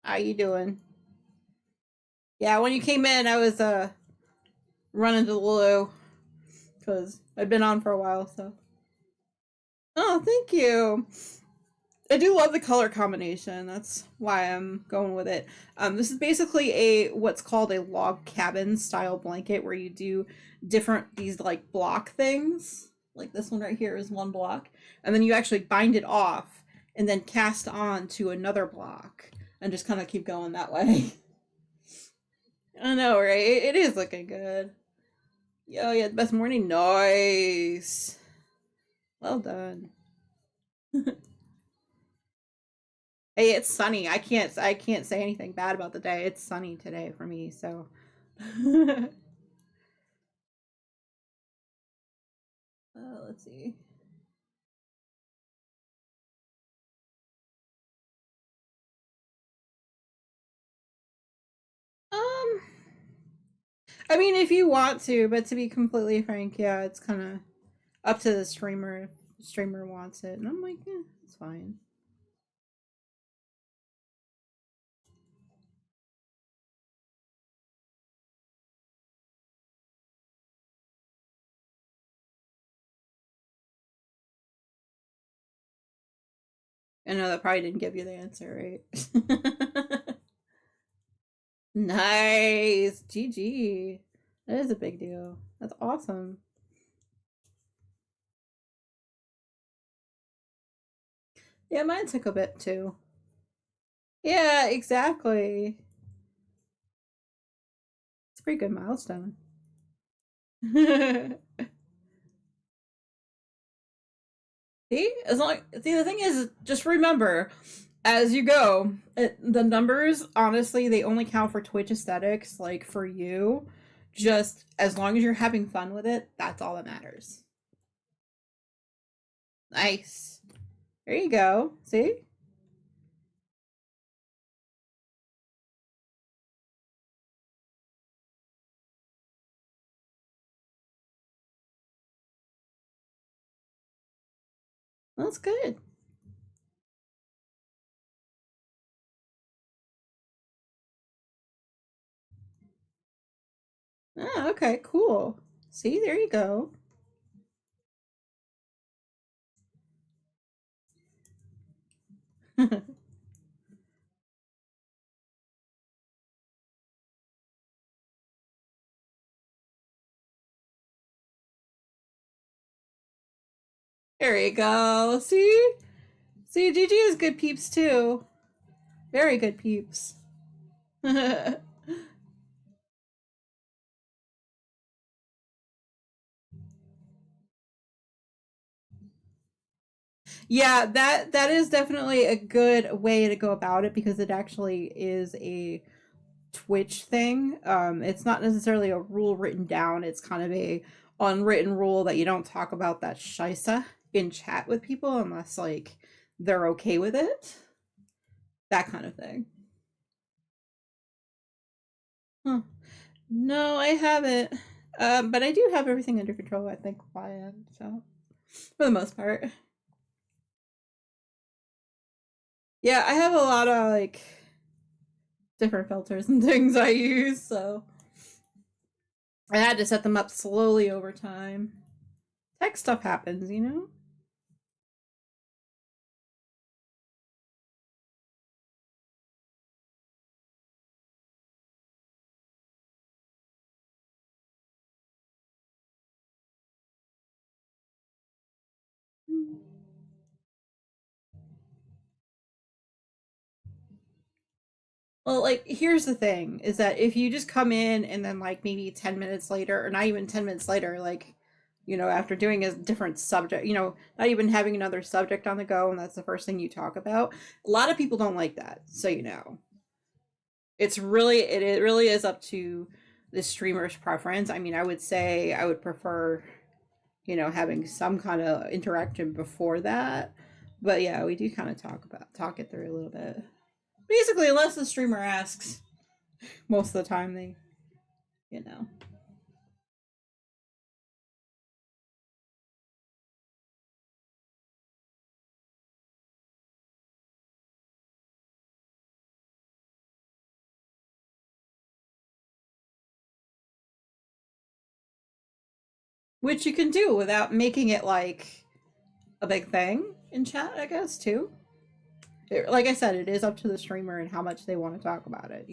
How you doing? Yeah, when you came in, I was running to the loo because I'd been on for a while. So, oh, thank you. I do love the color combination. That's why I'm going with it. This is basically what's called a log cabin style blanket, where you do these like block things. Like this one right here is one block, and then you actually bind it off and then cast on to another block and just kind of keep going that way. I know, right? It is looking good. Yo, yeah, the best morning. Nice. Well done. Hey, it's sunny. I can't say anything bad about the day. It's sunny today for me, so let's see. Um I mean, if you want to, but to be completely frank, yeah, it's kind of up to the streamer if the streamer wants it. And I'm like, yeah, it's fine. I know that probably didn't give you the answer, right? Nice. GG. It is a big deal. That's awesome. Yeah, mine took a bit too. Yeah, exactly. It's a pretty good milestone. See, see, the thing is, just remember, as you go, the numbers, honestly, they only count for Twitch aesthetics. Like for you, just as long as you're having fun with it, that's all that matters. Nice. There you go. See? That's good. Ah, okay, cool. See, there you go. There you go. See? See, Gigi is good peeps too. Very good peeps. Yeah, that is definitely a good way to go about it because it actually is a Twitch thing. It's not necessarily a rule written down. It's kind of a unwritten rule that you don't talk about that shisa in chat with people unless like they're okay with it. That kind of thing. Huh. No, I haven't. But I do have everything under control, I think, by end, so for the most part. Yeah, I have a lot of like different filters and things I use, so I had to set them up slowly over time. Tech stuff happens, you know? Well, like, here's the thing is that if you just come in and then, like, maybe 10 minutes later, or not even 10 minutes later, like, after doing a different subject, not even having another subject on the go, and that's the first thing you talk about, a lot of people don't like that. So, it really is up to the streamer's preference. I mean, I would say I would prefer, having some kind of interaction before that. But yeah, we do kind of talk it through a little bit. Basically, unless the streamer asks, most of the time they, you know. Which you can do without making it like a big thing in chat, I guess, too. Like I said, it is up to the streamer and how much they want to talk about it.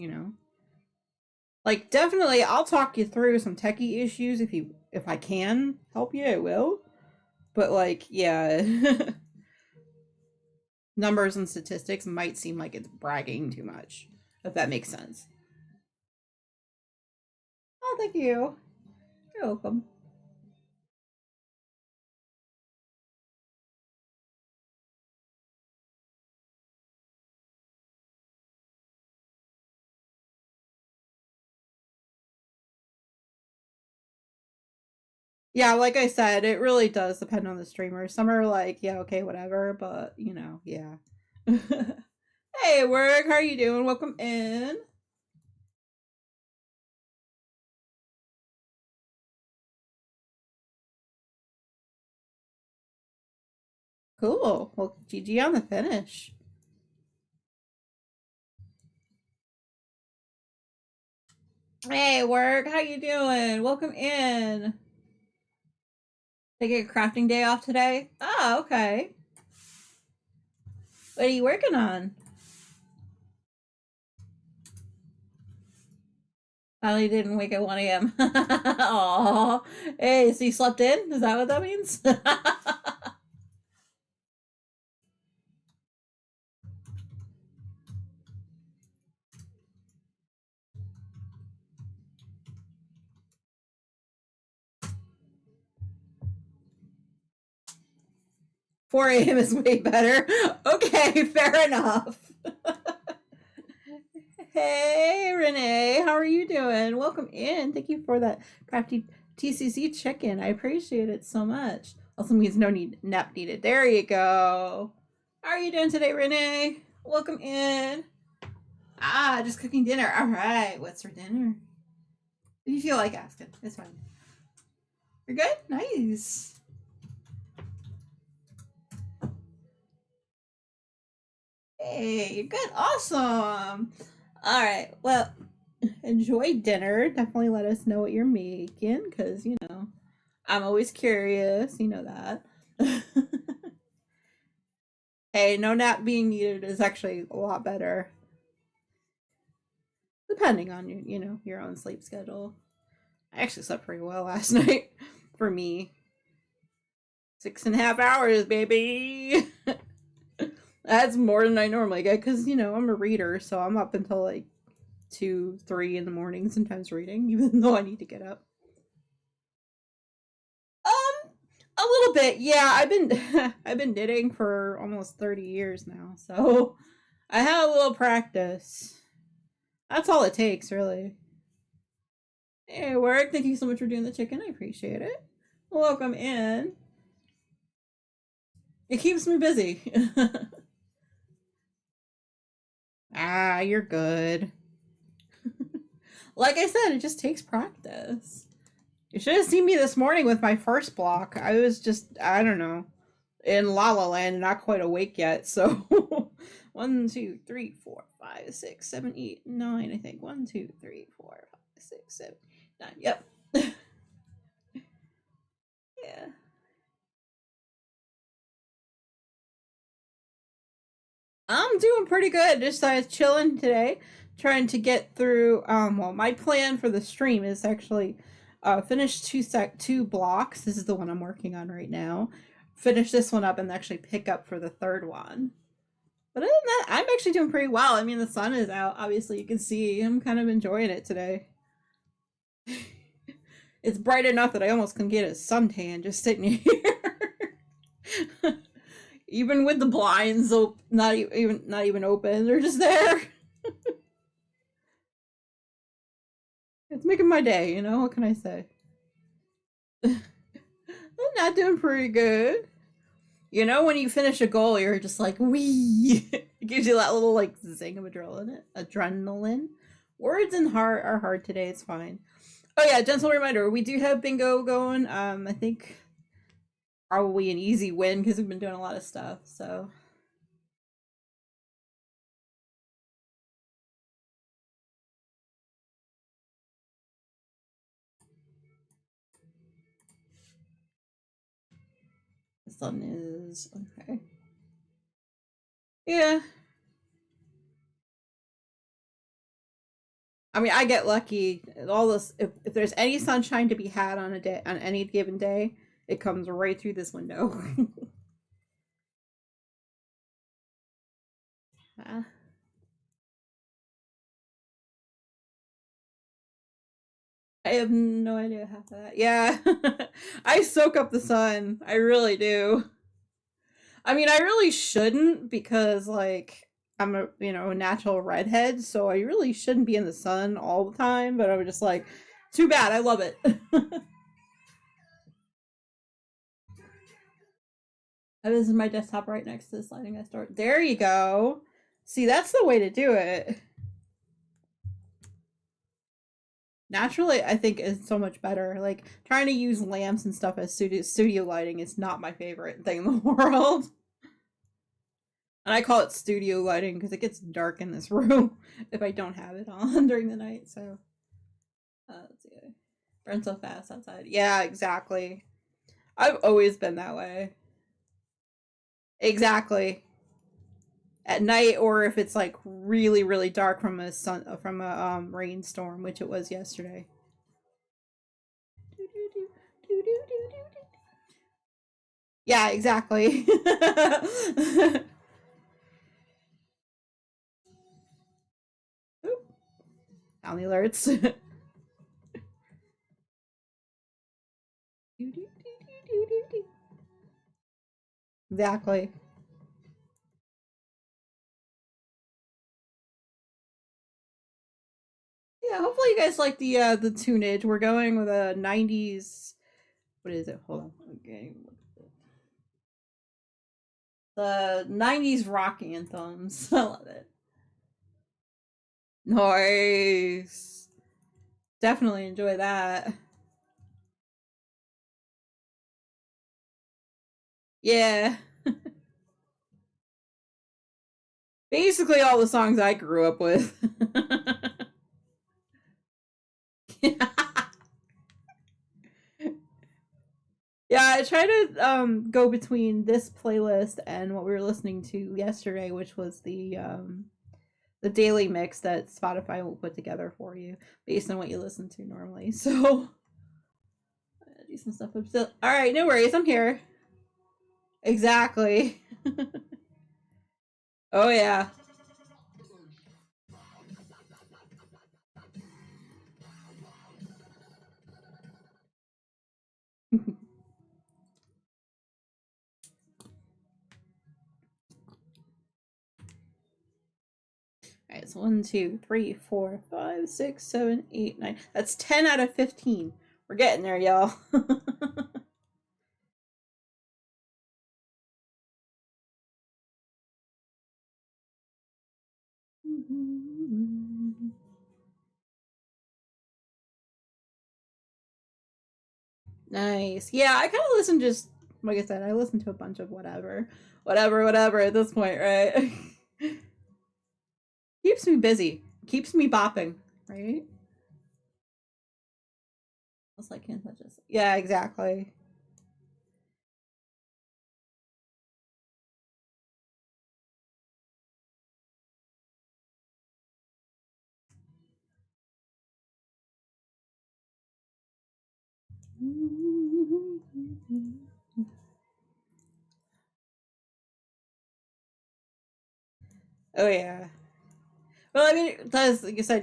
Like definitely I'll talk you through some techie issues if I can help you, I will. But like, yeah, numbers and statistics might seem like it's bragging too much, if that makes sense. Oh, thank you. You're welcome. Yeah, like I said, it really does depend on the streamer. Some are like, yeah, okay, whatever, but yeah. Hey, work, how are you doing? Welcome in. Cool. Well, GG on the finish. Hey, work, how you doing? Welcome in. Taking a crafting day off today? Oh, okay. What are you working on? Finally didn't wake at 1 a.m. Aw. Hey, so you slept in? Is that what that means? 4 a.m. is way better. Okay, fair enough. Hey, Renee, how are you doing? Welcome in. Thank you for that crafty TCC check-in. I appreciate it so much. Also means no nap needed. There you go. How are you doing today, Renee? Welcome in. Ah, just cooking dinner. All right. What's for dinner? If you feel like asking, it's fine. You're good? Nice. Hey, you're good. Awesome. All right. Well, enjoy dinner. Definitely let us know what you're making because, I'm always curious. You know that. Hey, no nap being needed is actually a lot better. Depending on your own sleep schedule. I actually slept pretty well last night for me. 6.5 hours, baby. That's more than I normally get because, I'm a reader, so I'm up until like 2, 3 in the morning, sometimes reading, even though I need to get up. A little bit, yeah. I've been I've been knitting for almost 30 years now, so I have a little practice. That's all it takes, really. Hey, work. Thank you so much for doing the chicken. I appreciate it. Welcome in. It keeps me busy. Ah, you're good. Like I said, it just takes practice. You should have seen me this morning with my first block. I was just, I don't know, in La La Land, not quite awake yet. So, 1, 2, 3, 4, 5, 6, 7, 8, 9. I think 1, 2, 3, 4, 5, 6, 7, 9. Yep. Yeah. I'm doing pretty good. Just chilling today, trying to get through. Well, my plan for the stream is actually finish two blocks. This is the one I'm working on right now. Finish this one up and actually pick up for the third one. But other than that, I'm actually doing pretty well. I mean, the sun is out. Obviously, you can see. I'm kind of enjoying it today. It's bright enough that I almost can get a suntan just sitting here. Even with the blinds not even open, they're just there. It's making my day, what can I say? I'm not doing pretty good. When you finish a goal, you're just like, wee. It gives you that little like zing of adrenaline. Words and heart are hard today. It's fine. Oh yeah, gentle reminder: we do have bingo going. I think probably an easy win because we've been doing a lot of stuff. So the sun is okay. Yeah. I mean, I get lucky. All this, if there's any sunshine to be had on any given day, it comes right through this window. Ah. I have no idea half of that. Yeah, I soak up the sun. I really do. I mean, I really shouldn't because like I'm a natural redhead, so I really shouldn't be in the sun all the time. But I was just like, too bad. I love it. I visit my desktop right next to the sliding glass door. There you go. See, that's the way to do it. Naturally, I think is so much better. Like trying to use lamps and stuff as studio lighting is not my favorite thing in the world. And I call it studio lighting because it gets dark in this room if I don't have it on during the night. So, let's see. Burn so fast outside. Yeah, exactly. I've always been that way. Exactly. at night, or if it's like really really dark from a rainstorm, which it was yesterday. Yeah, exactly. Sound the alerts. Exactly. Yeah, hopefully you guys like the tunage. We're going with a '90s. What is it? Hold on. Okay. The '90s rock anthems. I love it. Nice. Definitely enjoy that. Yeah. Basically all the songs I grew up with. Yeah, I try to go between this playlist and what we were listening to yesterday, which was the daily mix that Spotify will put together for you based on what you listen to normally. So do some stuff. All right, no worries. I'm here. Exactly. Oh yeah. All right, so 1, 2, 3, 4, 5, 6, 7, 8, 9. That's 10 out of 15. We're getting there, y'all. Nice. Yeah, I kind of listen just like I said. I listen to a bunch of whatever at this point, right? Keeps me busy. Keeps me bopping, right? It's like can't touch this. Yeah, exactly. Oh yeah. Well, I mean, it does like you said,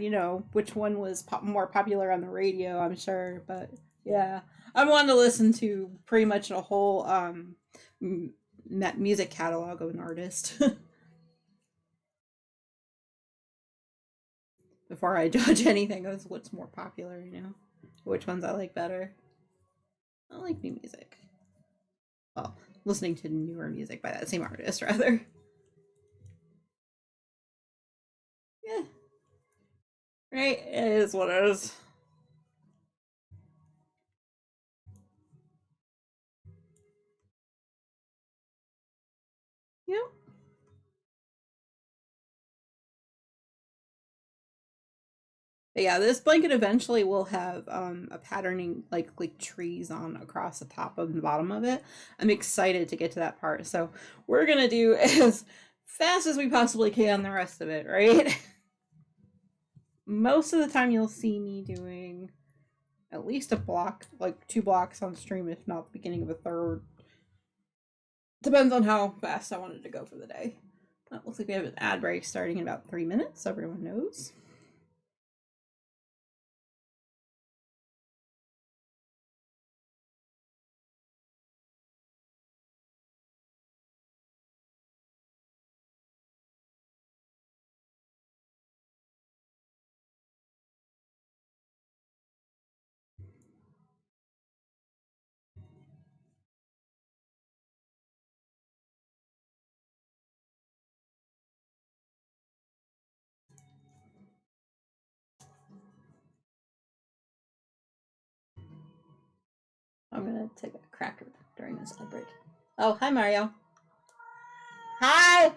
which one was more popular on the radio? I'm sure, but yeah, I wanted to listen to pretty much a whole music catalog of an artist before I judge anything as what's more popular. Which ones I like better. I like new music. Well, listening to newer music by that same artist, rather. Yeah, right. It is what it is. Yeah. But yeah, this blanket eventually will have a patterning like trees on across the top of the bottom of it. I'm excited to get to that part. So we're gonna do as fast as we possibly can the rest of it, right? Most of the time you'll see me doing at least a block, like 2 blocks on stream, if not the beginning of a third. Depends on how fast I wanted to go for the day. That looks like we have an ad break starting in about 3 minutes, so everyone knows. I'm gonna take a cracker during this ad break. Oh, hi Mario. Hi.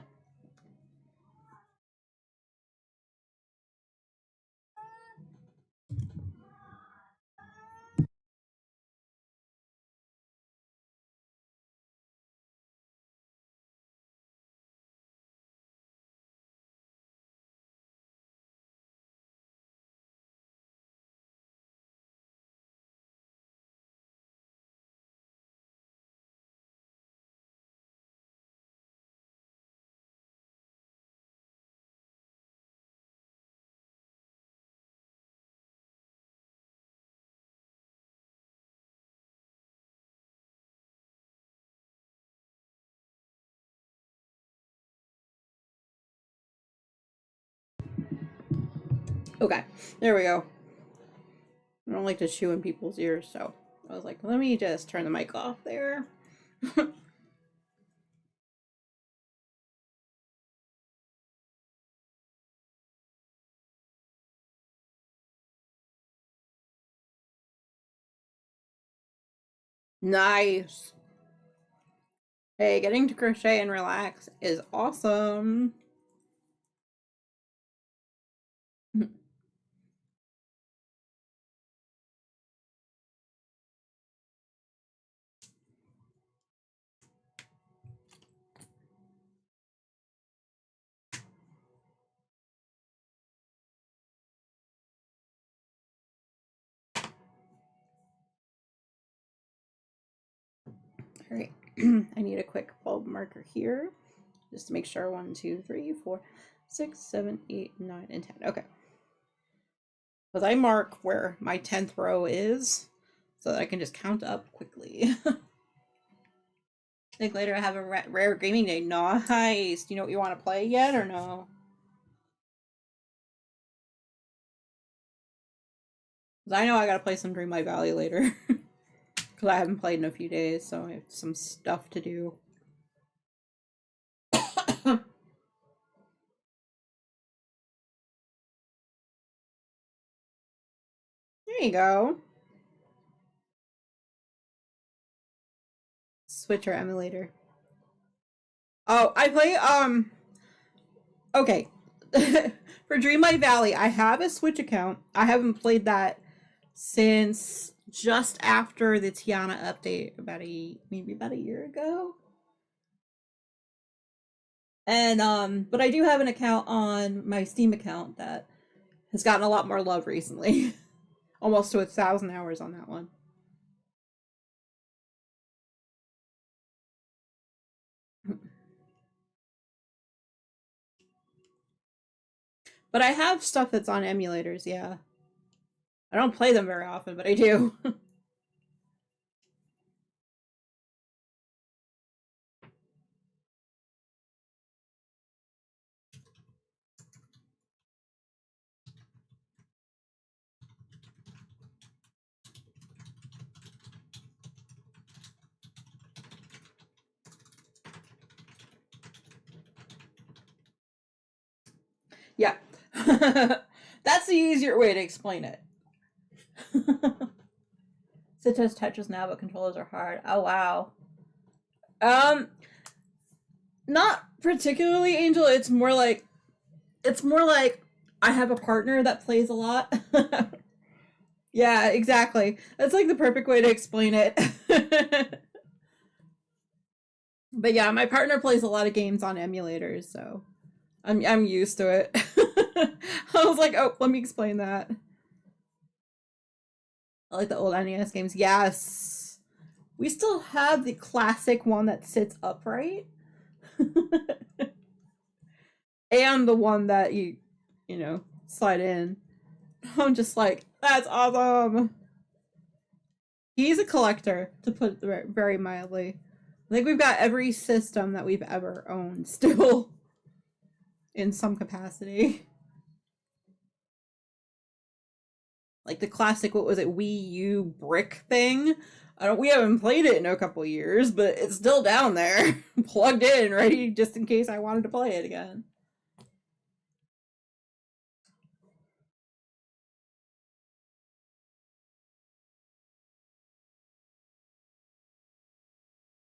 Okay, there we go. I don't like to chew in people's ears, so I was like, let me just turn the mic off there. Nice. Hey, getting to crochet and relax is awesome. All right, I need a quick bulb marker here just to make sure 1, 2, 3, 4, 6, 7, 8, 9, and 10. Okay. Because I mark where my 10th row is so that I can just count up quickly. I think later I have a rare gaming day. Nice. Do you know what you want to play yet or no? Because I know I got to play some Dreamlight Valley later. Because I haven't played in a few days, so I have some stuff to do. There you go. Switcher emulator. Oh, I play okay. For Dreamlight Valley, I have a Switch account. I haven't played that since just after the Tiana update maybe about a year ago. And but I do have an account on my Steam account that has gotten a lot more love recently. Almost to 1,000 hours on that one. But I have stuff that's on emulators, yeah. I don't play them very often, but I do. Yeah. That's the easier way to explain it. Citrus touches now, but controllers are hard. Oh wow. Um, not particularly, Angel. It's more like I have a partner that plays a lot. Yeah, exactly. That's like the perfect way to explain it. But yeah, my partner plays a lot of games on emulators, so I'm used to it. I was like, oh, let me explain that. I like the old NES games. Yes. We still have the classic one that sits upright. And the one that you slide in. I'm just like, that's awesome. He's a collector, to put it very mildly. I think we've got every system that we've ever owned still in some capacity. Like the classic, what was it, Wii U brick thing? We haven't played it in a couple years, but it's still down there, plugged in, ready just in case I wanted to play it again.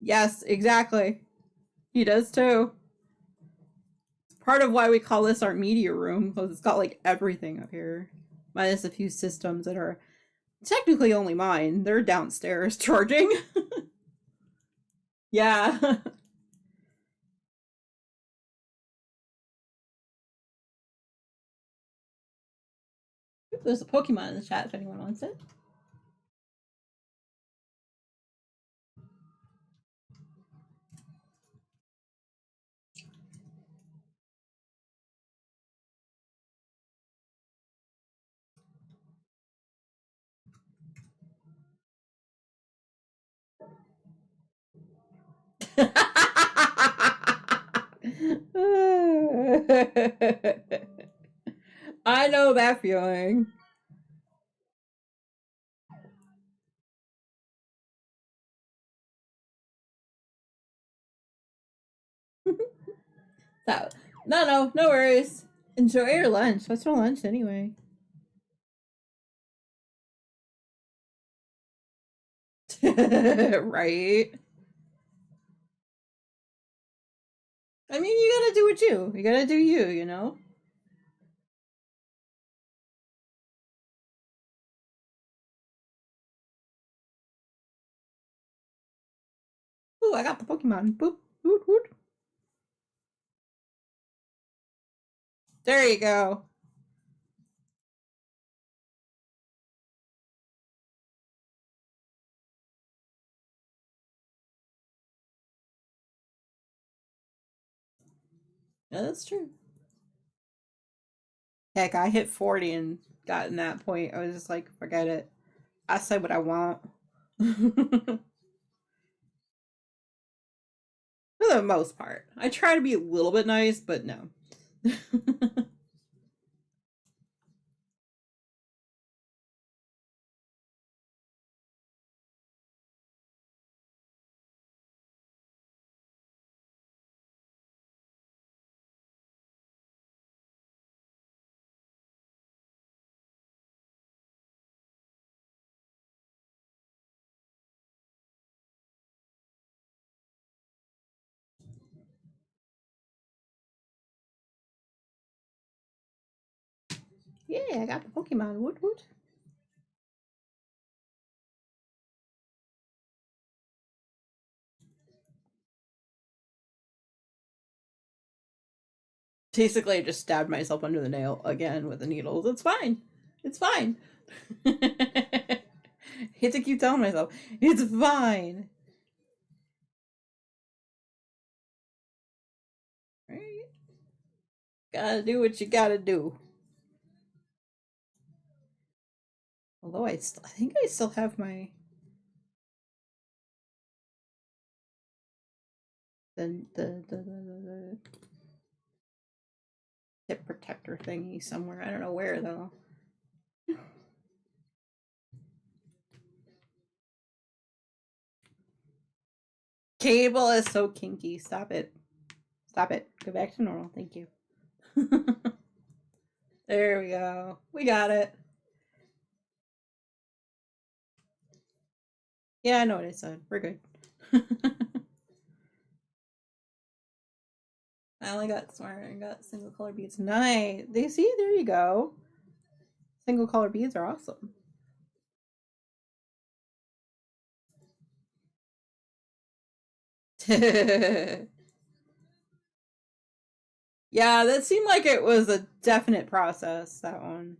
Yes, exactly. He does too. Part of why we call this our media room, because it's got like everything up here, minus a few systems that are technically only mine. They're downstairs charging. Yeah. There's a Pokemon in the chat if anyone wants it. I know that feeling. So, no worries. Enjoy your lunch. What's for lunch anyway? Right. I mean, you gotta do what you gotta do you, you know? Ooh, I got the Pokemon. Boop, woot, woot. There you go. Yeah, that's true. Heck, I hit 40 and got in that point. I was just like, forget it. I say what I want. For the most part. I try to be a little bit nice, but no. Yeah, I got the Pokemon. Woot woot. Basically, I just stabbed myself under the nail again with the needles. It's fine. It's fine. I hate to keep telling myself, it's fine. Right? Gotta do what you gotta do. Although I think I still have my the hip protector thingy somewhere. I don't know where though. Cable is so kinky. Stop it. Stop it. Go back to normal. Thank you. There we go. We got it. Yeah, I know what I said. We're good. I only got smart and got single color beads. Nice. They see, there you go. Single color beads are awesome. Yeah, that seemed like it was a definite process, that one.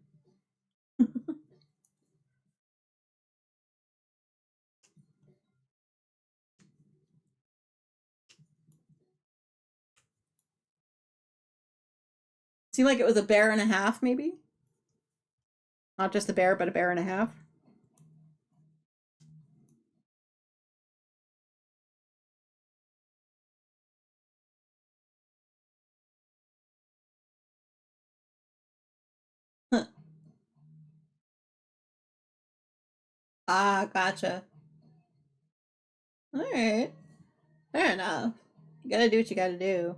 Seemed like it was a bear and a half, maybe? Not just a bear, but a bear and a half. Ah, gotcha. Alright. Fair enough. You gotta do what you gotta do.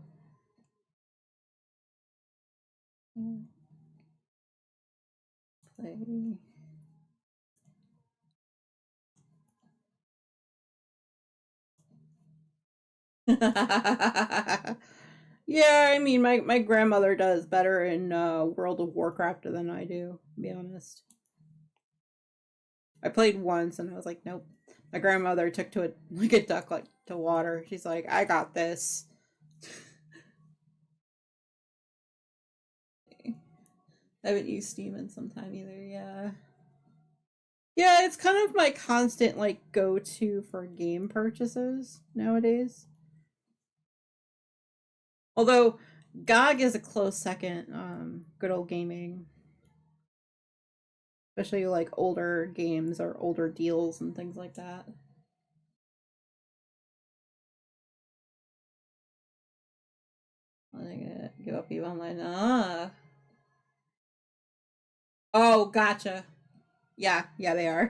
Play. Yeah, I mean, my grandmother does better in World of Warcraft than I do, to be honest. I played once and I was like, nope. My grandmother took to it like a duck like to water. She's like, I got this. I haven't used Steam in some time either, yeah. Yeah, it's kind of my constant like go to for game purchases nowadays. Although GOG is a close second, good old gaming. Especially like older games or older deals and things like that. I give up you online. Ah. Oh, gotcha. Yeah, yeah, they are.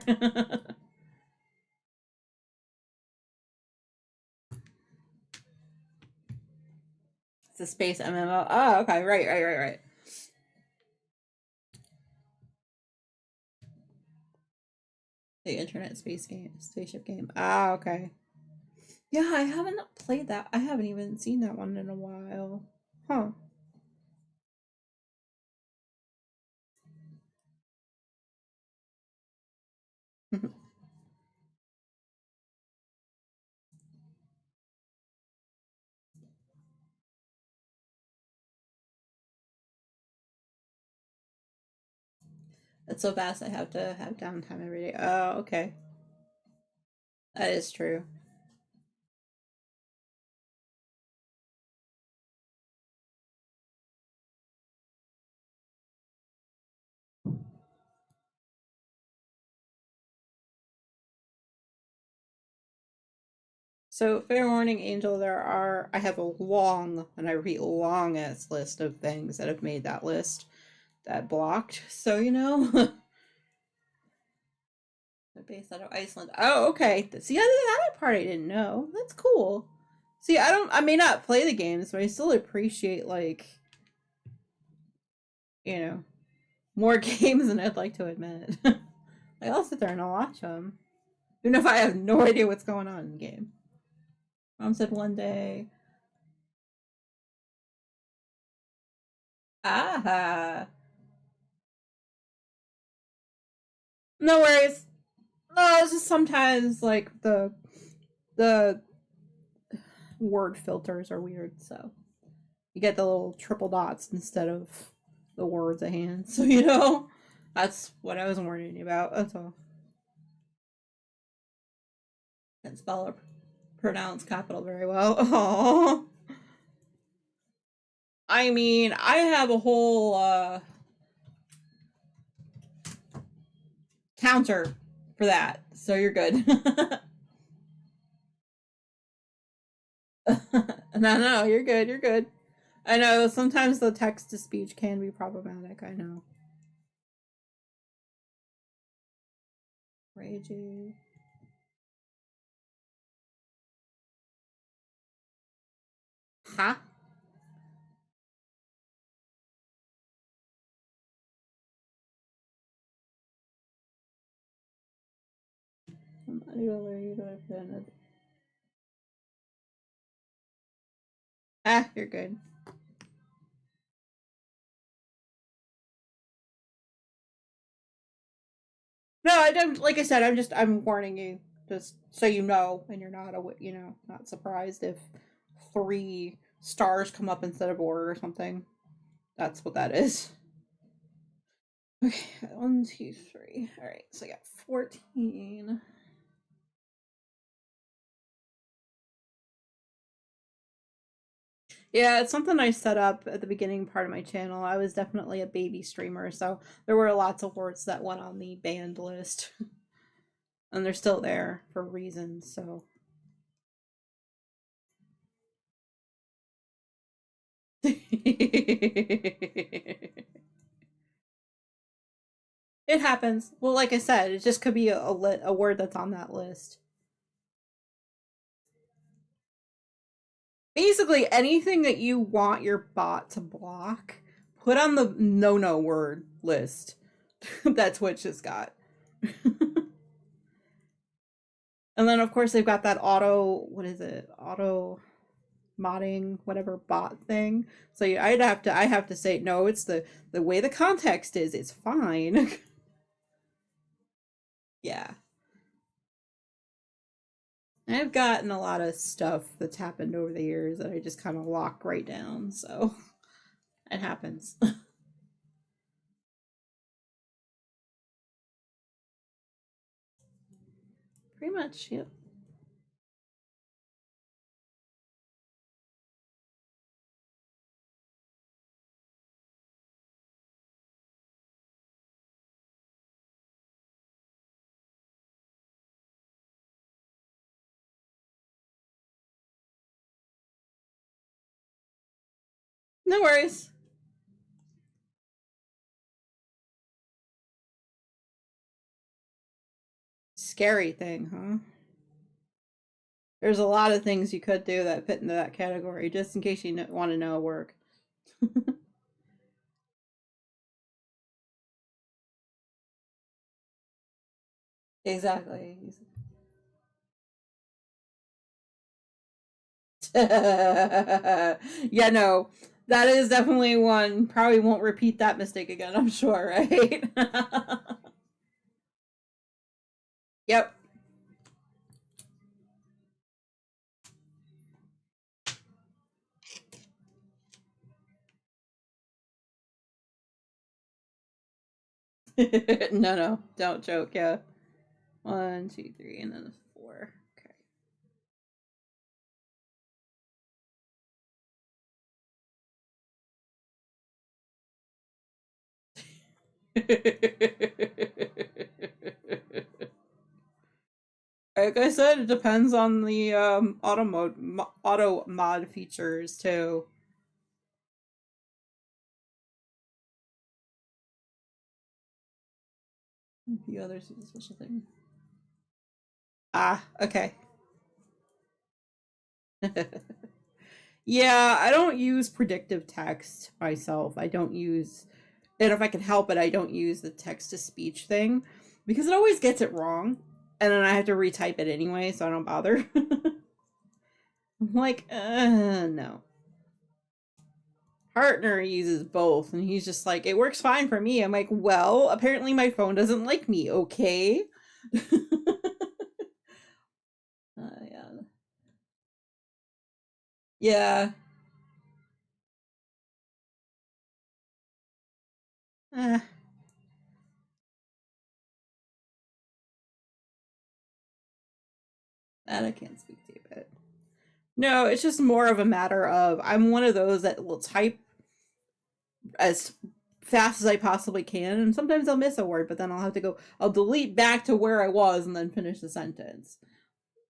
It's a space MMO. Oh, okay, right. The internet space game, spaceship game. Ah, okay. Yeah, I haven't played that. I haven't even seen that one in a while. Huh. It's so fast I have to have downtime every day. Oh, okay. That is true. So, fair warning, Angel, I have a long, and I repeat, long ass list of things that have made that list that blocked. So, the base out of Iceland. Oh, okay. See, that part I didn't know. That's cool. See, I may not play the games, but I still appreciate, like, you know, more games than I'd like to admit. I'll sit there and I'll watch them. Even if I have no idea what's going on in the game. Mom said one day, aha. No worries. No, it's just sometimes like the word filters are weird, so you get the little triple dots instead of the words at hand. So that's what I was warning you about. That's all. Can't spell or pronounce capital very well. Oh, I mean, I have a whole counter for that, so you're good. No, you're good. You're good. I know sometimes the text to speech can be problematic. I know. Raging. Huh? Somebody over you to have. Ah, you're good. No, I don't. Like I said, I'm warning you, just so you know, and you're not not surprised if 3 stars come up instead of order or something. That's what that is. Okay, 1, 2, 3. All right, so I got 14. Yeah, it's something I set up at the beginning part of my channel. I was definitely a baby streamer, so there were lots of words that went on the banned list, and they're still there for reasons. So it happens. Well, like I said, it just could be a word that's on that list. Basically, anything that you want your bot to block, put on the no word list that Twitch has got. And then of course they've got that what is it? Auto modding whatever bot thing. So I have to say no, it's the way the context is, it's fine. Yeah. I've gotten a lot of stuff that's happened over the years that I just kind of lock right down, so it happens. Pretty much, yep. No worries. scary thing, huh? There's a lot of things you could do that fit into that category, just in case you want to know work. Exactly. Yeah, no, that is definitely one. Probably won't repeat that mistake again, I'm sure, right? Yep. No, no, don't joke. Yeah. One, two, three, and then a four. Okay. Like I said, it depends on the auto mod features too. A few others use a special thing. Ah, okay. Yeah, I don't use predictive text myself. I don't use, and if I can help it, I don't use the text to speech thing because it always gets it wrong, and then I have to retype it anyway, so I don't bother. I'm like, no. Partner uses both, and he's just like, it works fine for me. I'm like, well, apparently my phone doesn't like me, okay? Yeah. Yeah. Eh, that I can't speak to, but no, it's just more of a matter of I'm one of those that will type as fast as I possibly can, and sometimes I'll miss a word, but then I'll delete back to where I was and then finish the sentence.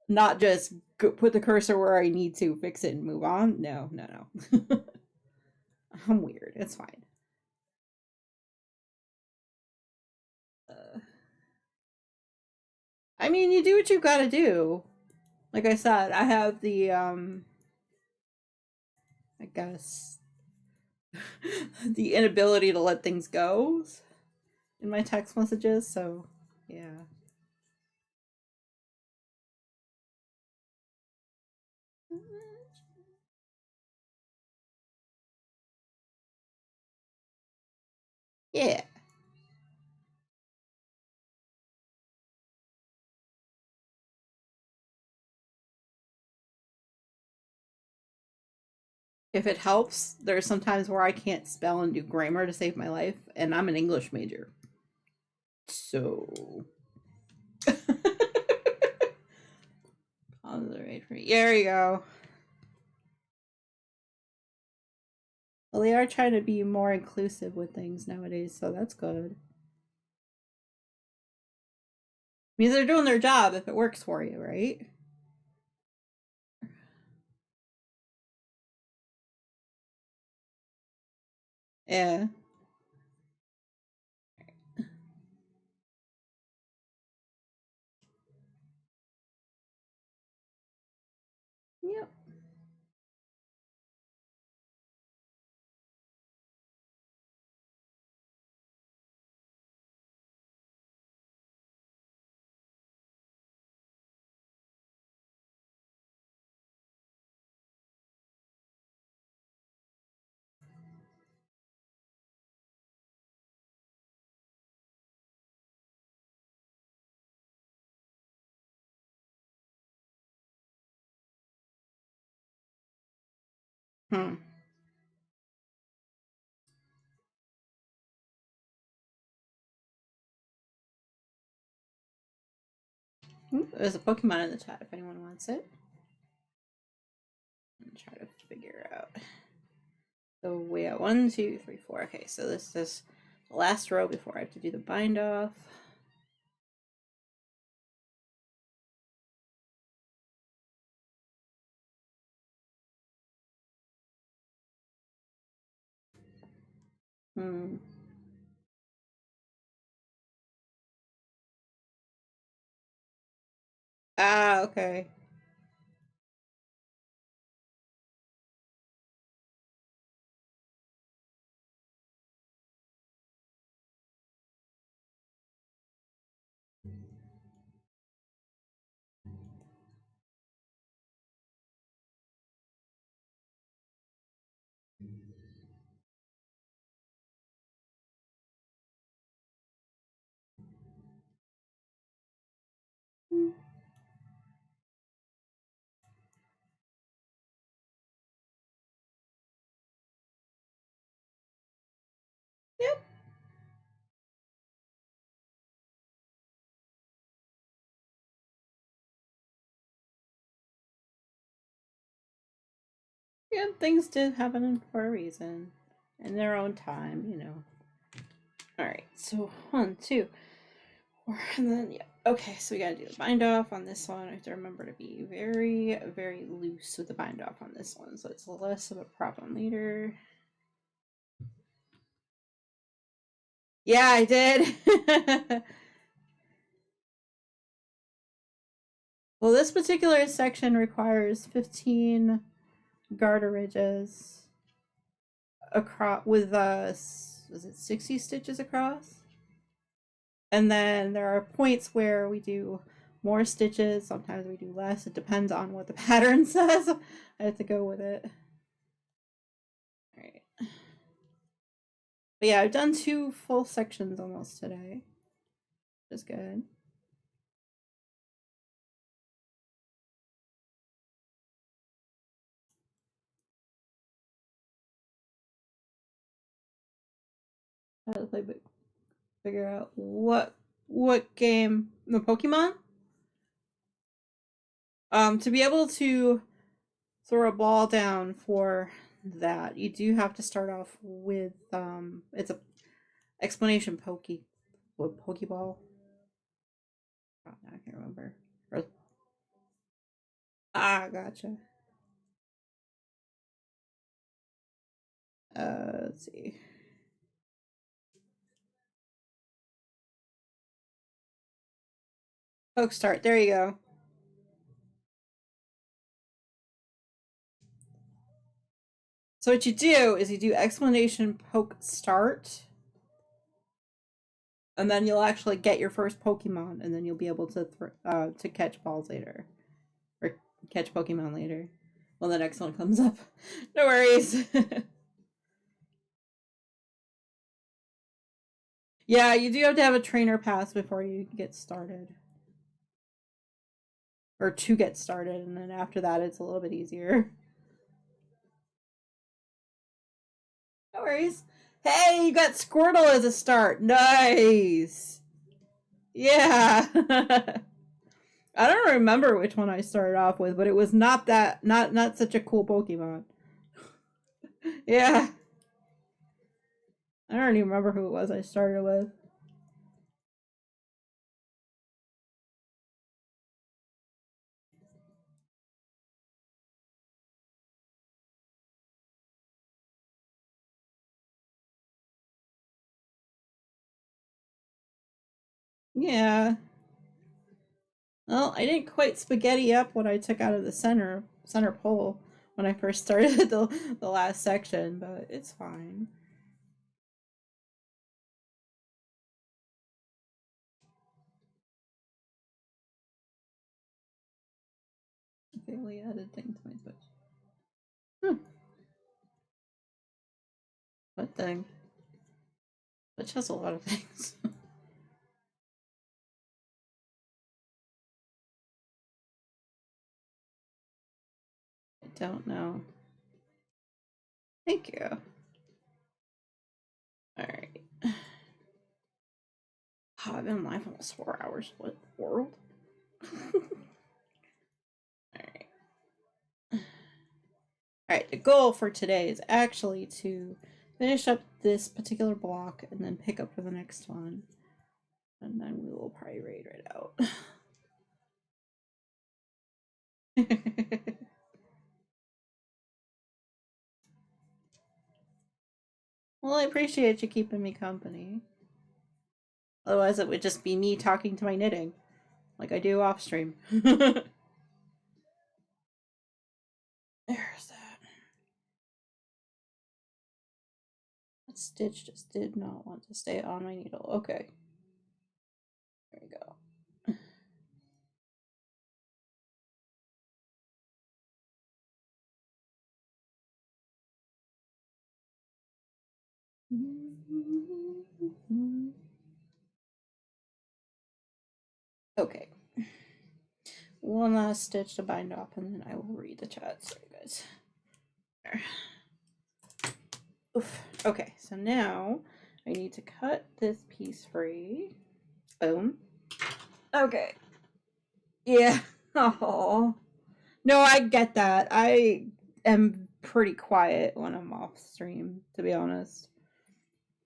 Not just put the cursor where I need to, fix it, and move on. No, no, no. I'm weird. It's fine. Uh, I mean, you do what you've got to do. Like I said, I have the I guess the inability to let things go in my text messages, so yeah. Yeah. If it helps, there's sometimes where I can't spell and do grammar to save my life, and I'm an English major. So on the right for there you go. Well, they are trying to be more inclusive with things nowadays, so that's good. Means they're doing their job if it works for you, right? Yeah. Yep. Hmm. There's a Pokemon in the chat if anyone wants it. I'm try to figure out. So we have 1, 2, 3, 4. Okay, so this is the last row before I have to do the bind off. Hmm. Ah, okay. Yep. Yep, things did happen for a reason. In their own time, you know. Alright, so 1, 2, 4, and then, yeah. Okay, so we gotta do the bind off on this one. I have to remember to be very, very loose with the bind off on this one, so it's less of a problem later. Yeah, I did. Well, this particular section requires 15 garter ridges across with was it 60 stitches across? And then there are points where we do more stitches, sometimes we do less. It depends on what the pattern says. I have to go with it. All right. But yeah, I've done 2 full sections almost today. Which is good. I have to play, figure out what game, the Pokemon. To be able to throw a ball down for that, you do have to start off with it's a explanation Pokeball. Oh, I can't remember. Gotcha. Let's see. Poke start. There you go. So what you do is you do explanation poke start, and then you'll actually get your first Pokemon, and then you'll be able to catch balls later, or catch Pokemon later. When the next one comes up. No worries. Yeah, you do have to have a trainer pass before you get started. Or to get started, and then after that it's a little bit easier. No worries. Hey, you got Squirtle as a start. Nice. Yeah. I don't remember which one I started off with, but it was not such a cool Pokemon. Yeah. I don't even remember who it was I started with. Yeah. Well, I didn't quite spaghetti up what I took out of the center pole when I first started the last section, but it's fine. Okay, we added thing to my Switch. Hmm. What thing? Switch has a lot of things. I don't know. Thank you. Alright. Oh, I've been live almost 4 hours. What world? Alright. Alright, the goal for today is actually to finish up this particular block and then pick up for the next one. And then we will probably raid right out. Well, I appreciate you keeping me company. Otherwise, it would just be me talking to my knitting. like I do off stream. There's that. That stitch just did not want to stay on my needle. Okay. There we go. Okay. One last stitch to bind off, and then I will read the chat. Sorry, guys. There. Oof. Okay, so now I need to cut this piece free. Boom. Okay. Yeah. Oh. No, I get that. I am pretty quiet when I'm off stream, to be honest.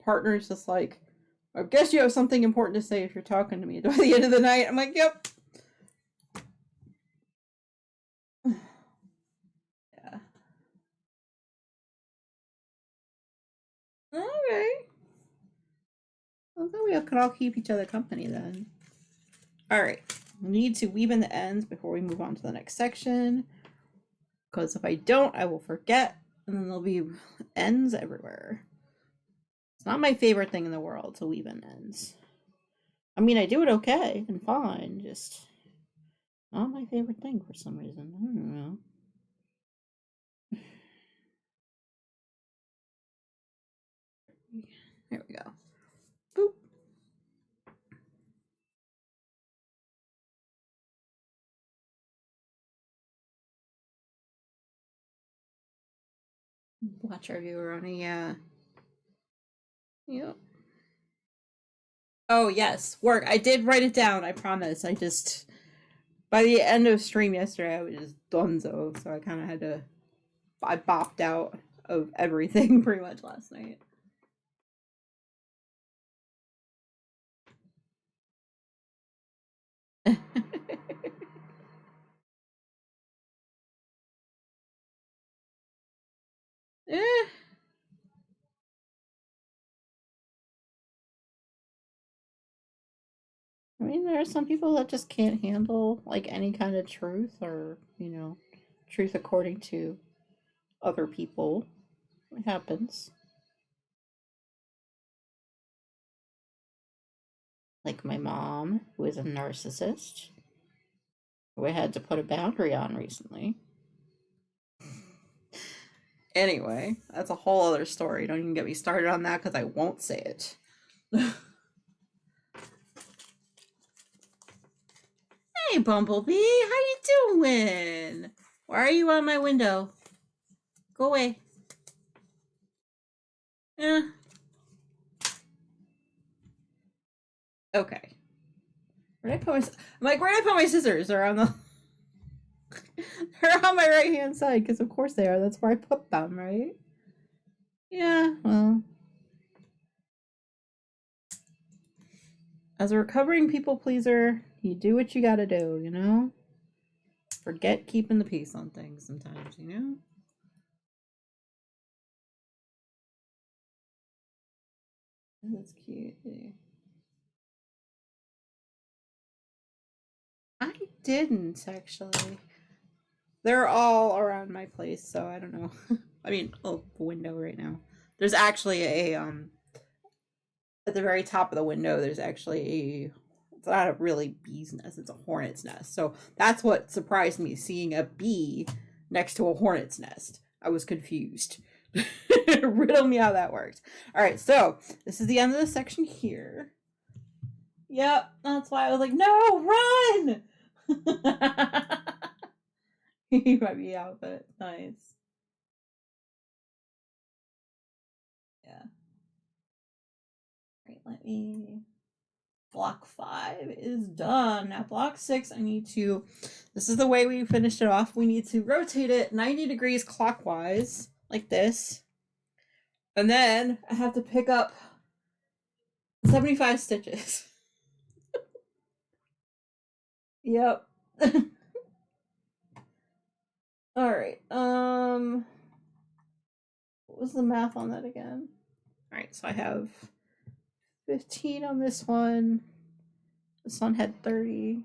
Partner's just like, I guess you have something important to say if you're talking to me by the end of the night. I'm like, yep. Yeah. Okay. Well, then we can all keep each other company then. All right. We need to weave in the ends before we move on to the next section. Because if I don't, I will forget, and then there'll be ends everywhere. It's not my favorite thing in the world to weave in ends. I mean, I do it okay and fine, just not my favorite thing for some reason. I don't know. There we go. Boop. Watch our viewer on a yep. Oh yes, work. I did write it down, I promise. I just by the end of stream yesterday I was just donezo, so I kinda had to I bopped out of everything pretty much last night. Eh. I mean, there are some people that just can't handle like any kind of truth or, truth according to other people. It happens. Like my mom, who is a narcissist, who I had to put a boundary on recently. Anyway, that's a whole other story. Don't even get me started on that because I won't say it. Hey, Bumblebee, how you doing? Why are you on my window? Go away. Eh. Okay. Where did I put my? I'm like, where did I put my scissors? They're on the. They're on my right hand side because of course they are. That's where I put them, right? Yeah. Well, as a recovering people pleaser, you do what you gotta do, you know? Forget keeping the peace on things sometimes, you know? That's cute. I didn't actually. They're all around my place, so I don't know. I mean, the window right now. There's actually a at the very top of the window. There's actually a. It's not a really bee's nest. It's a hornet's nest. So that's what surprised me, seeing a bee next to a hornet's nest. I was confused. Riddle me how that worked. All right, so this is the end of the section here. Yep, that's why I was like, no, run! He might be out, but nice. Yeah. Right, let me. Block 5 is done. Now, block 6, I need to. This is the way we finished it off. We need to rotate it 90 degrees clockwise, like this. And then I have to pick up 75 stitches. Yep. Alright, what was the math on that again? Alright, so I have 15 on this one. This one had 30.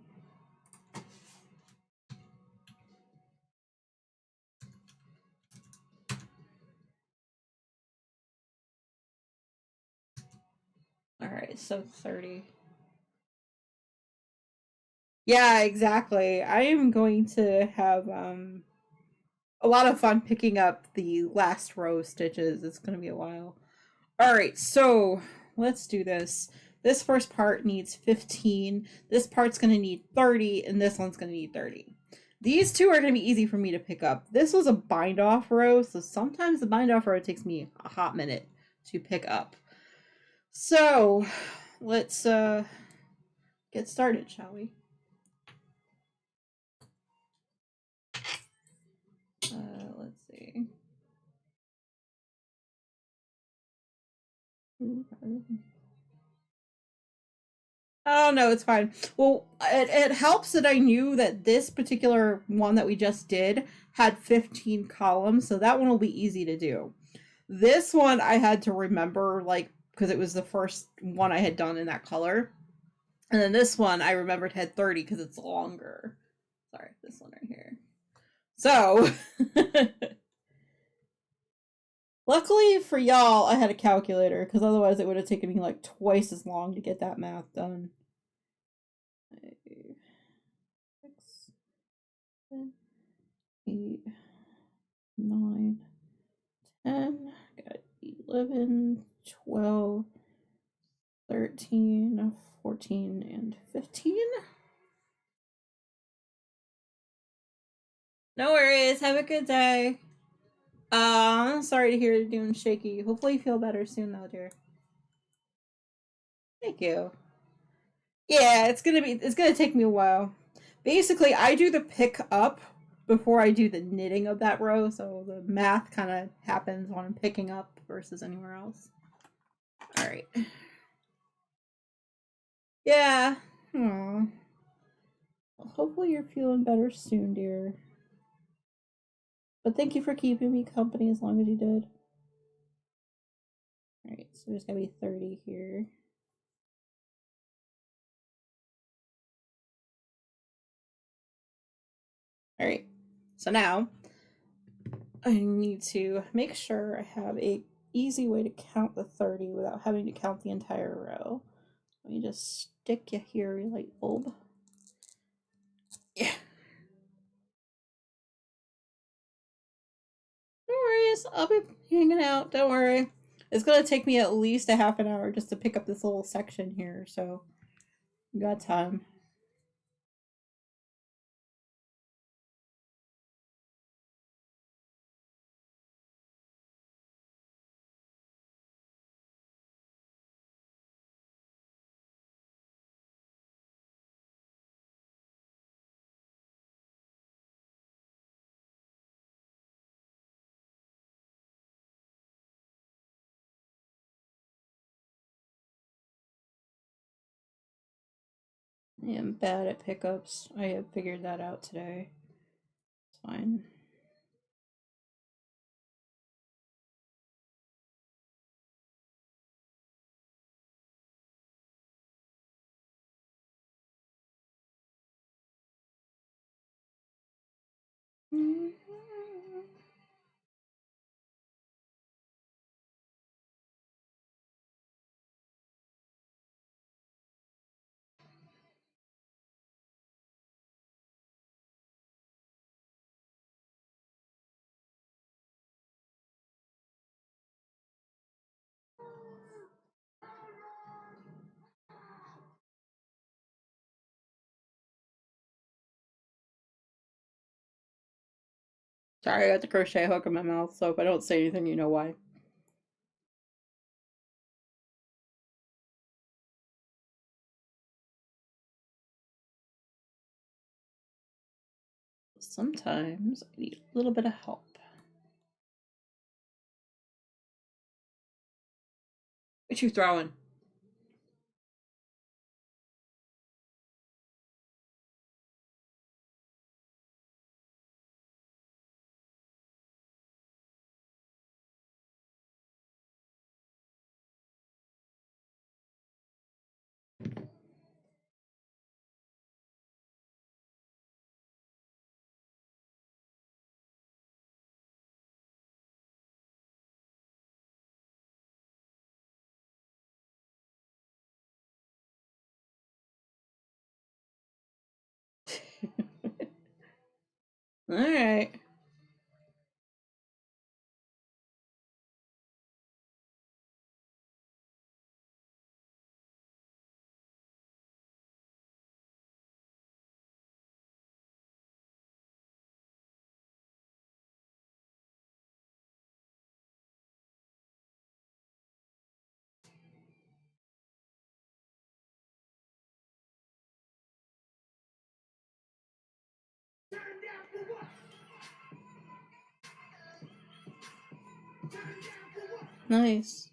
Alright, so 30. Yeah, exactly. I am going to have a lot of fun picking up the last row of stitches. It's going to be a while. Alright, so let's do this. This first part needs 15. This part's going to need 30, and this one's going to need 30. These two are going to be easy for me to pick up. This was a bind off row, so sometimes the bind off row takes me a hot minute to pick up. So let's get started, shall we? Let's see. Oh no, it's fine. Well, it helps that I knew that this particular one that we just did had 15 columns, so that one will be easy to do. This one I had to remember, like, because it was the first one I had done in that color. And then this one I remembered had 30 because it's longer. Sorry, this one right here. So, luckily for y'all, I had a calculator because otherwise it would have taken me like twice as long to get that math done. 6, 7, 8, 9, 10, got 11, 12, 13, 14, and 15. No worries. Have a good day. I'm sorry to hear you're doing shaky. Hopefully you feel better soon though, dear. Thank you. Yeah, it's gonna take me a while. Basically, I do the pick up before I do the knitting of that row, so the math kind of happens when I'm picking up versus anywhere else. All right. Yeah. Aww. Well, hopefully you're feeling better soon, dear. But thank you for keeping me company as long as you did. Alright, so there's gonna be 30 here. Alright, so now I need to make sure I have a easy way to count the 30 without having to count the entire row. Let me just stick you here, light bulb. Yeah. No worries, I'll be hanging out, don't worry. It's gonna take me at least a half an hour just to pick up this little section here, so we got time. I am bad at pickups. I have figured that out today. It's fine. Sorry, I got the crochet hook in my mouth, so if I don't say anything, you know why. Sometimes I need a little bit of help. What you throwing? Alright. Nice.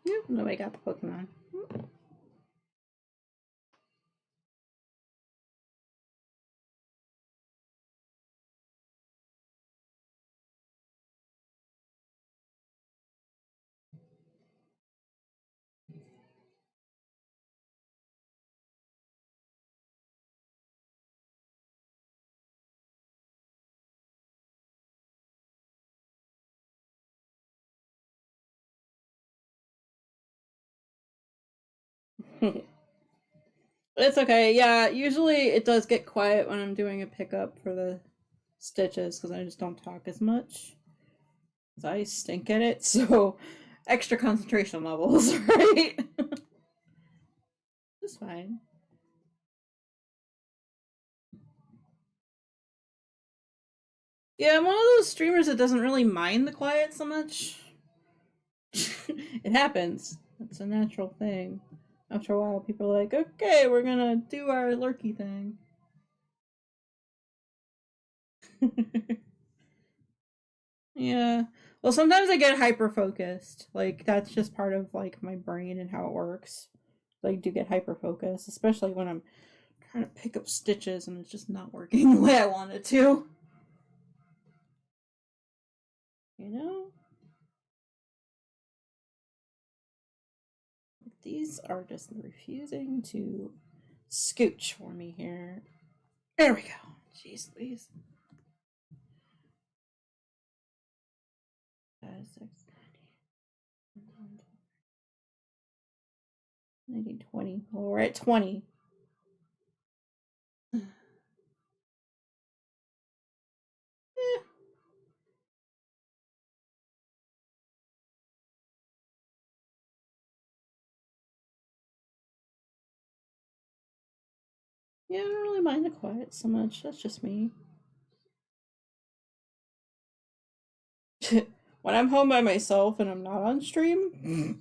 Yep, nobody got the Pokemon. It's okay. Yeah, usually it does get quiet when I'm doing a pickup for the stitches because I just don't talk as much. 'Cause I stink at it, so extra concentration levels, right? It's fine. Yeah, I'm one of those streamers that doesn't really mind the quiet so much. It happens. It's a natural thing. After a while, people are like, okay, we're gonna do our lurky thing. Yeah. Well, sometimes I get hyper focused. Like, that's just part of, like, my brain and how it works. Like, I do get hyper focused, especially when I'm trying to pick up stitches and it's just not working the way I want it to. You know? These are just refusing to scooch for me here. There we go. Jeez Louise. 5, 6, 19, 20. Well, we're at 20. Eh, yeah, I don't really mind the quiet so much. That's just me. When I'm home by myself and I'm not on stream,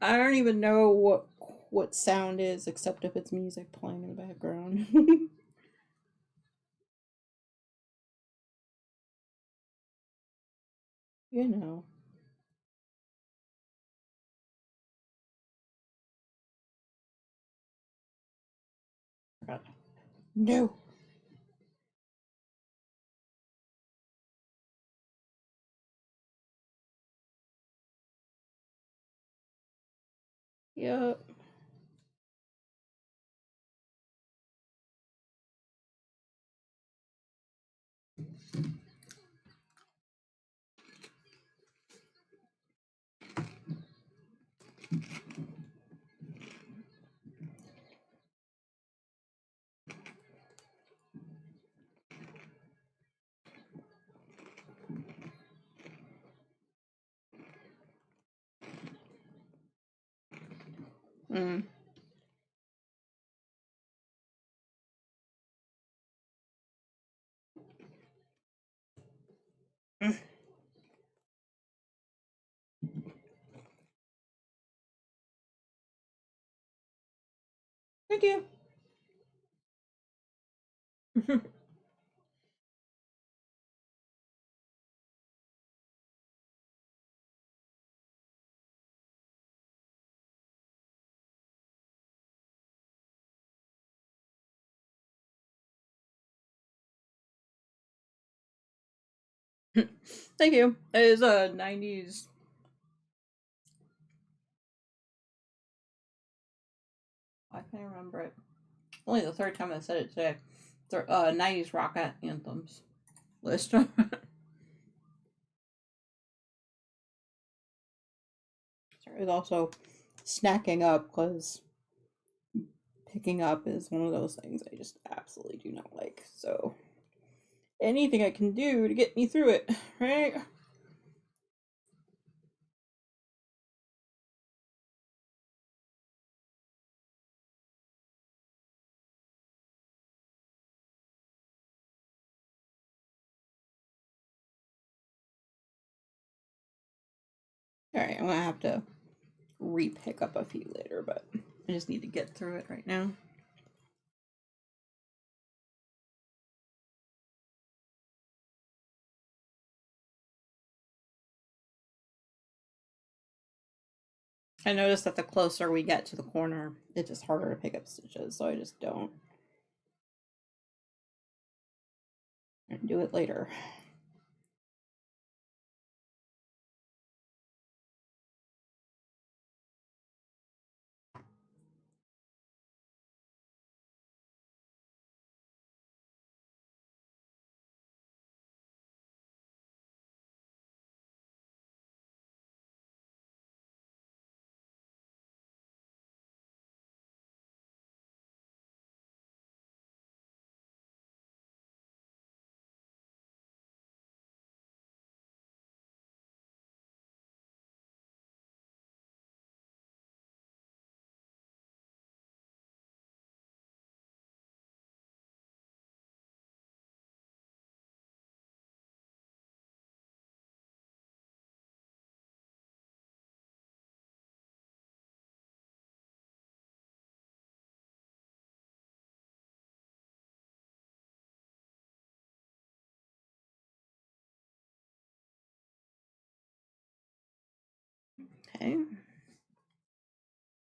I don't even know what sound is except if it's music playing in the background. You know. No. Yep. Mm. Mm. Thank you. Thank you. It is a 90s. I can't remember it. Only the third time I said it today. 90s rock anthems list. There's also snacking up because picking up is one of those things I just absolutely do not like. So anything I can do to get me through it, right? Alright, I'm gonna have to re-pick up a few later, but I just need to get through it right now. I noticed that the closer we get to the corner, it's just harder to pick up stitches, so I just don't. And do it later. Okay.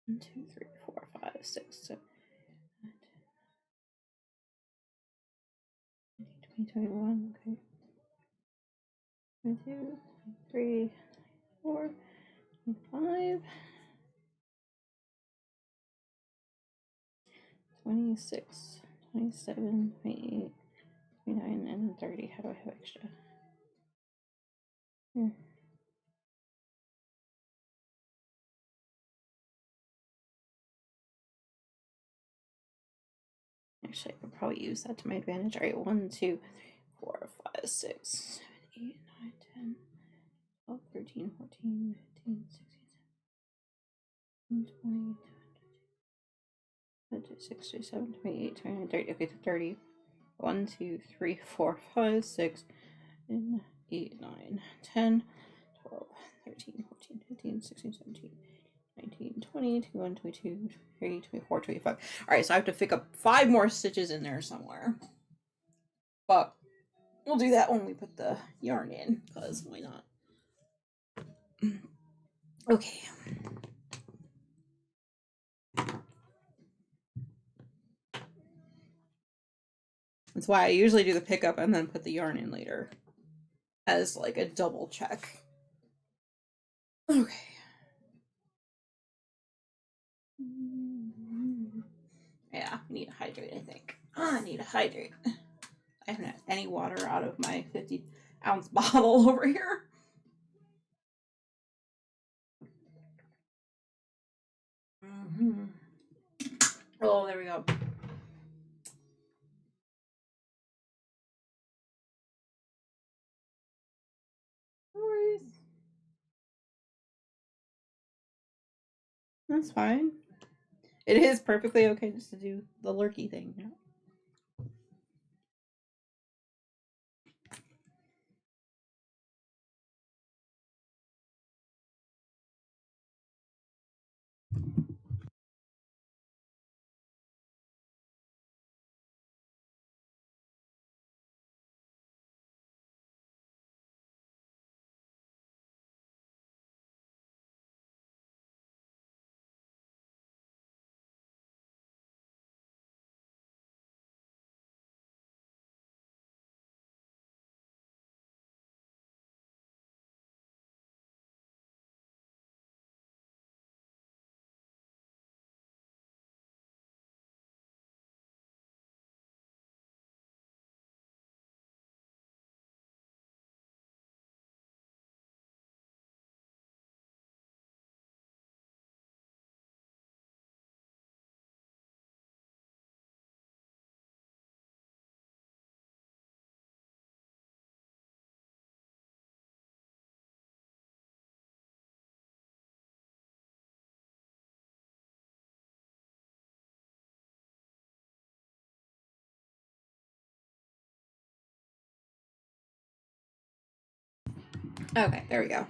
1, 2, 3, 4, 5, 6, 7, 20, 21. Okay. 1, 2, 3, 4, 5, 26, 27, 28, 29, and 30. How do I have extra? Here. Actually, I could probably use that to my advantage. All right, 1, 2, 4, 5, 6, 7, 8, 9, 10, 12, 13, 14, 15, 16, 17, 20, 26, 27, 28, 29, 30. Okay, so 30. 1, 2, 3, 4, 5, 6, 7, 8, 9, 10, 12, 13, 14, 15, 16, 17, 19, 20, 21, 22, 23, 24, 25. Alright, so I have to pick up 5 more stitches in there somewhere. But we'll do that when we put the yarn in, because why not? Okay. That's why I usually do the pickup and then put the yarn in later. As like a double check. Okay. Yeah, I need to hydrate, I think. I need to hydrate. I haven't had any water out of my 50-ounce bottle over here. Mm-hmm. Oh, there we go. No worries. That's fine. It is perfectly okay just to do the lurky thing. You know? Okay, there we go.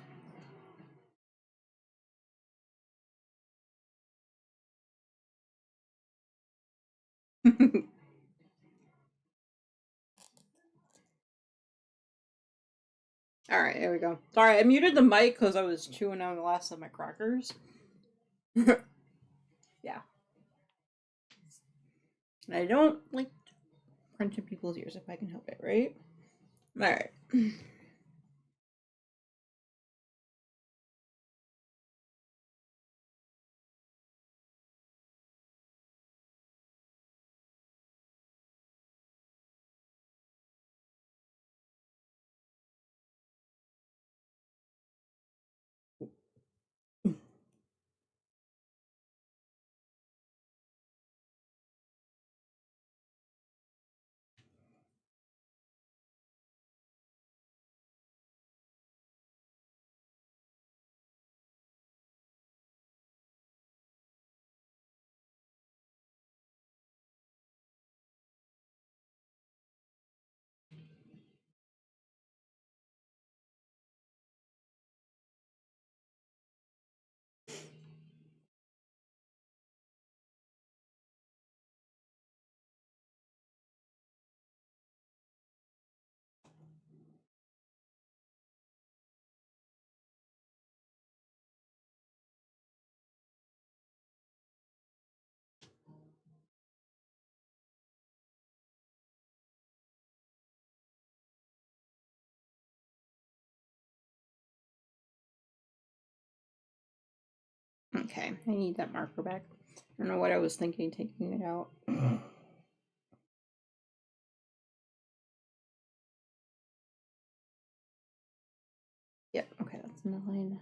All right, there we go. Sorry, I muted the mic because I was chewing on the last of my crackers. Yeah. And I don't like crunching people's ears if I can help it, right? All right. Okay, I need that marker back. I don't know what I was thinking taking it out. Yep, okay, that's 9.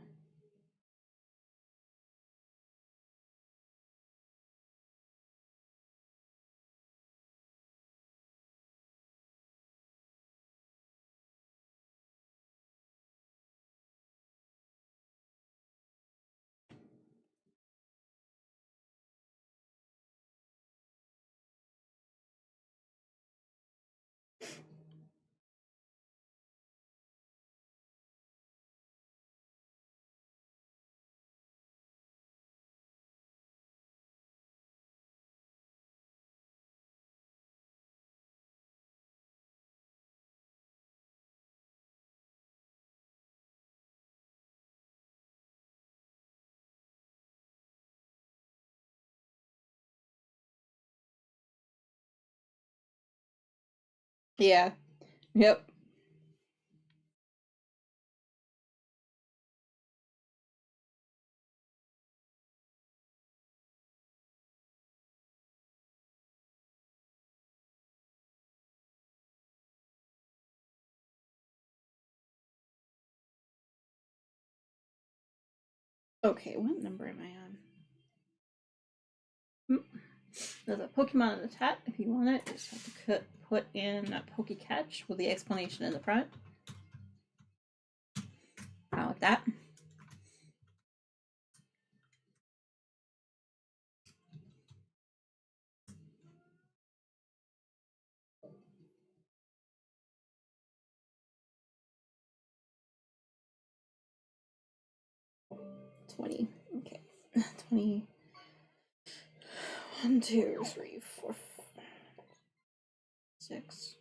Yeah. Yep. Okay, what number am I on? There's a Pokemon in the chat if you want it. Just have to put in a Pokecatch with the explanation in the front. Kind of like that. $20. Okay. 20. 1, 2, 3, 4, 5, 6.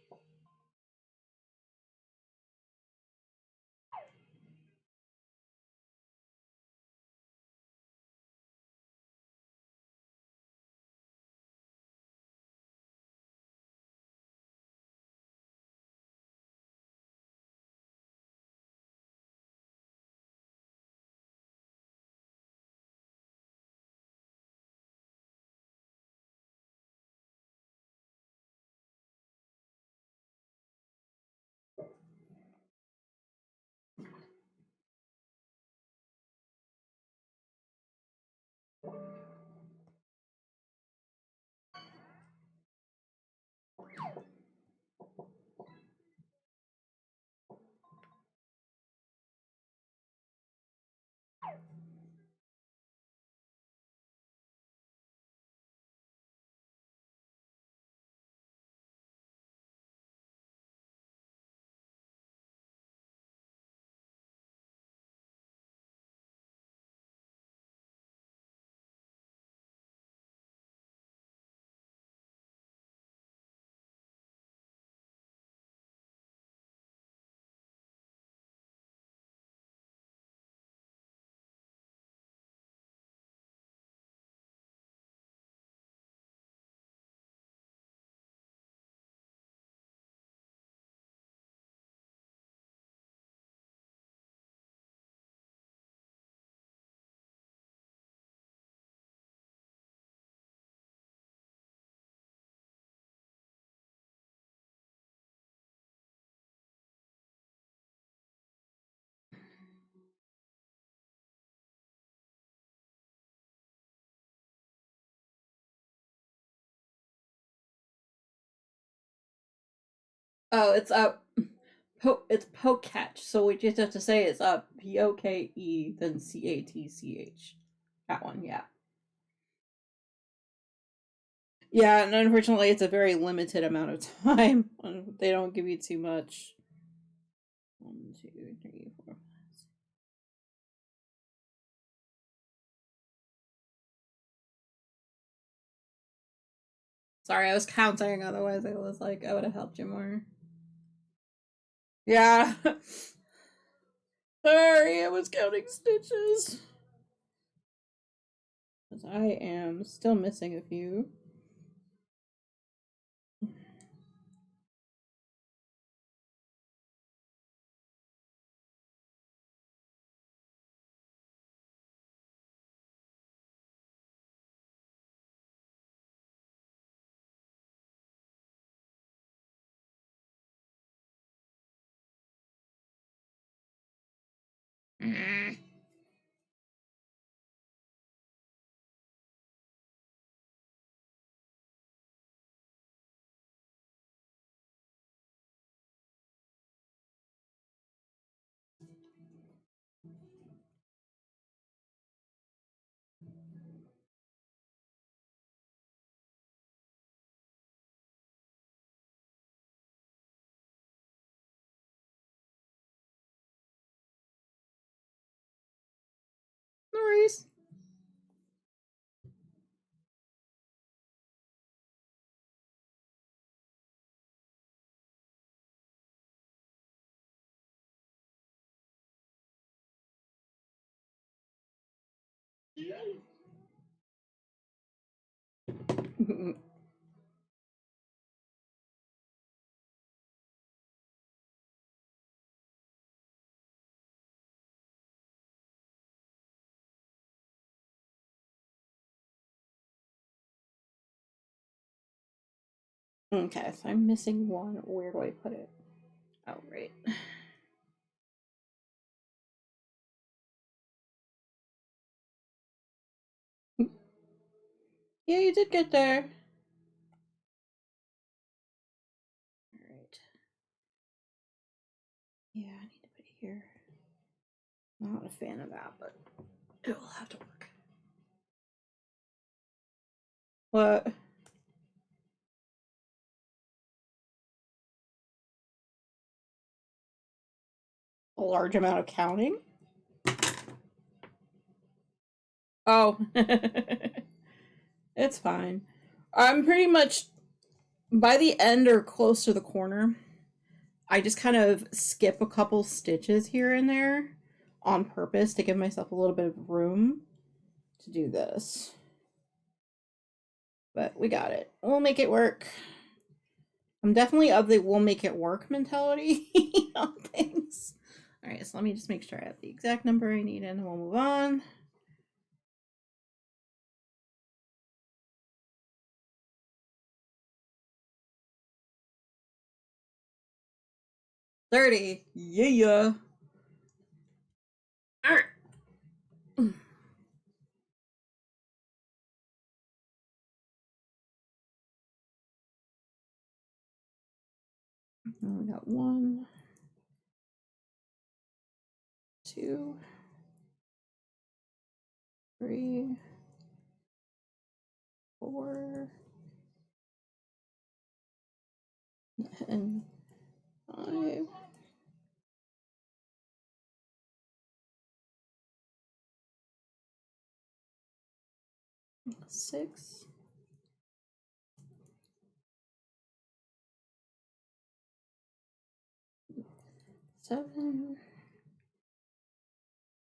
Oh, it's up. It's poke catch. So we just have to say it's up. Poke then CATCH. That one, yeah. Yeah, and unfortunately, it's a very limited amount of time. They don't give you too much. 1, 2, 3, 4. Sorry, I was counting. Otherwise, I was like, I would have helped you more. Yeah. Sorry, I was counting stitches. Because I am still missing a few. Mm. No worries. Okay, so I'm missing one. Where do I put it? Oh, right. Yeah, you did get there. Alright. Yeah, I need to put it here. Not a fan of that, but it will have to work. What? A large amount of counting? Oh. It's fine. I'm pretty much by the end or close to the corner. I just kind of skip a couple stitches here and there on purpose to give myself a little bit of room to do this. But we got it. We'll make it work. I'm definitely of the we'll make it work mentality on things. Alright, so let me just make sure I have the exact number I need and then we'll move on. $30. Yeah. Alright. We got 1, 2, 3, 4, and 5. 6, 7,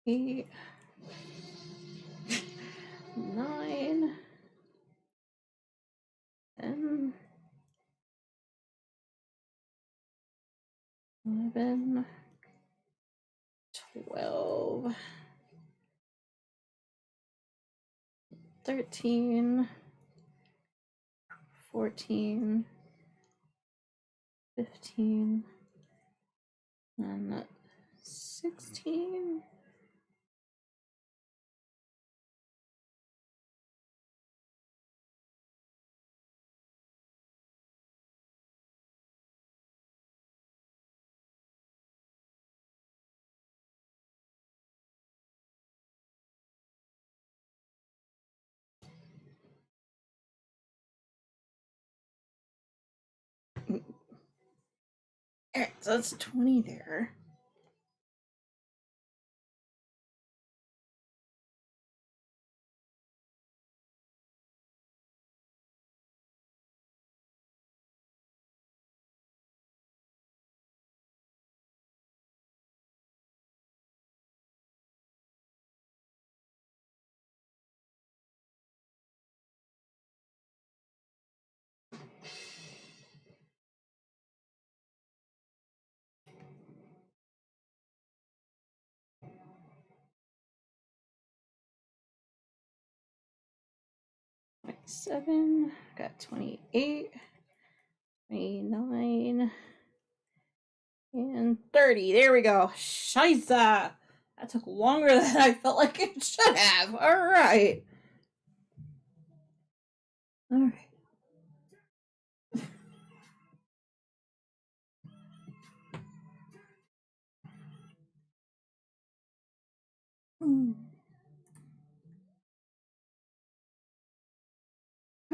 8, 9, 10, 11, 12, 13, 14, 15, and 16. Alright, so that's 20 there. Seven, got 28, 29, and 30. There we go. Scheisse! That took longer than I felt like it should have. Alright. Alright.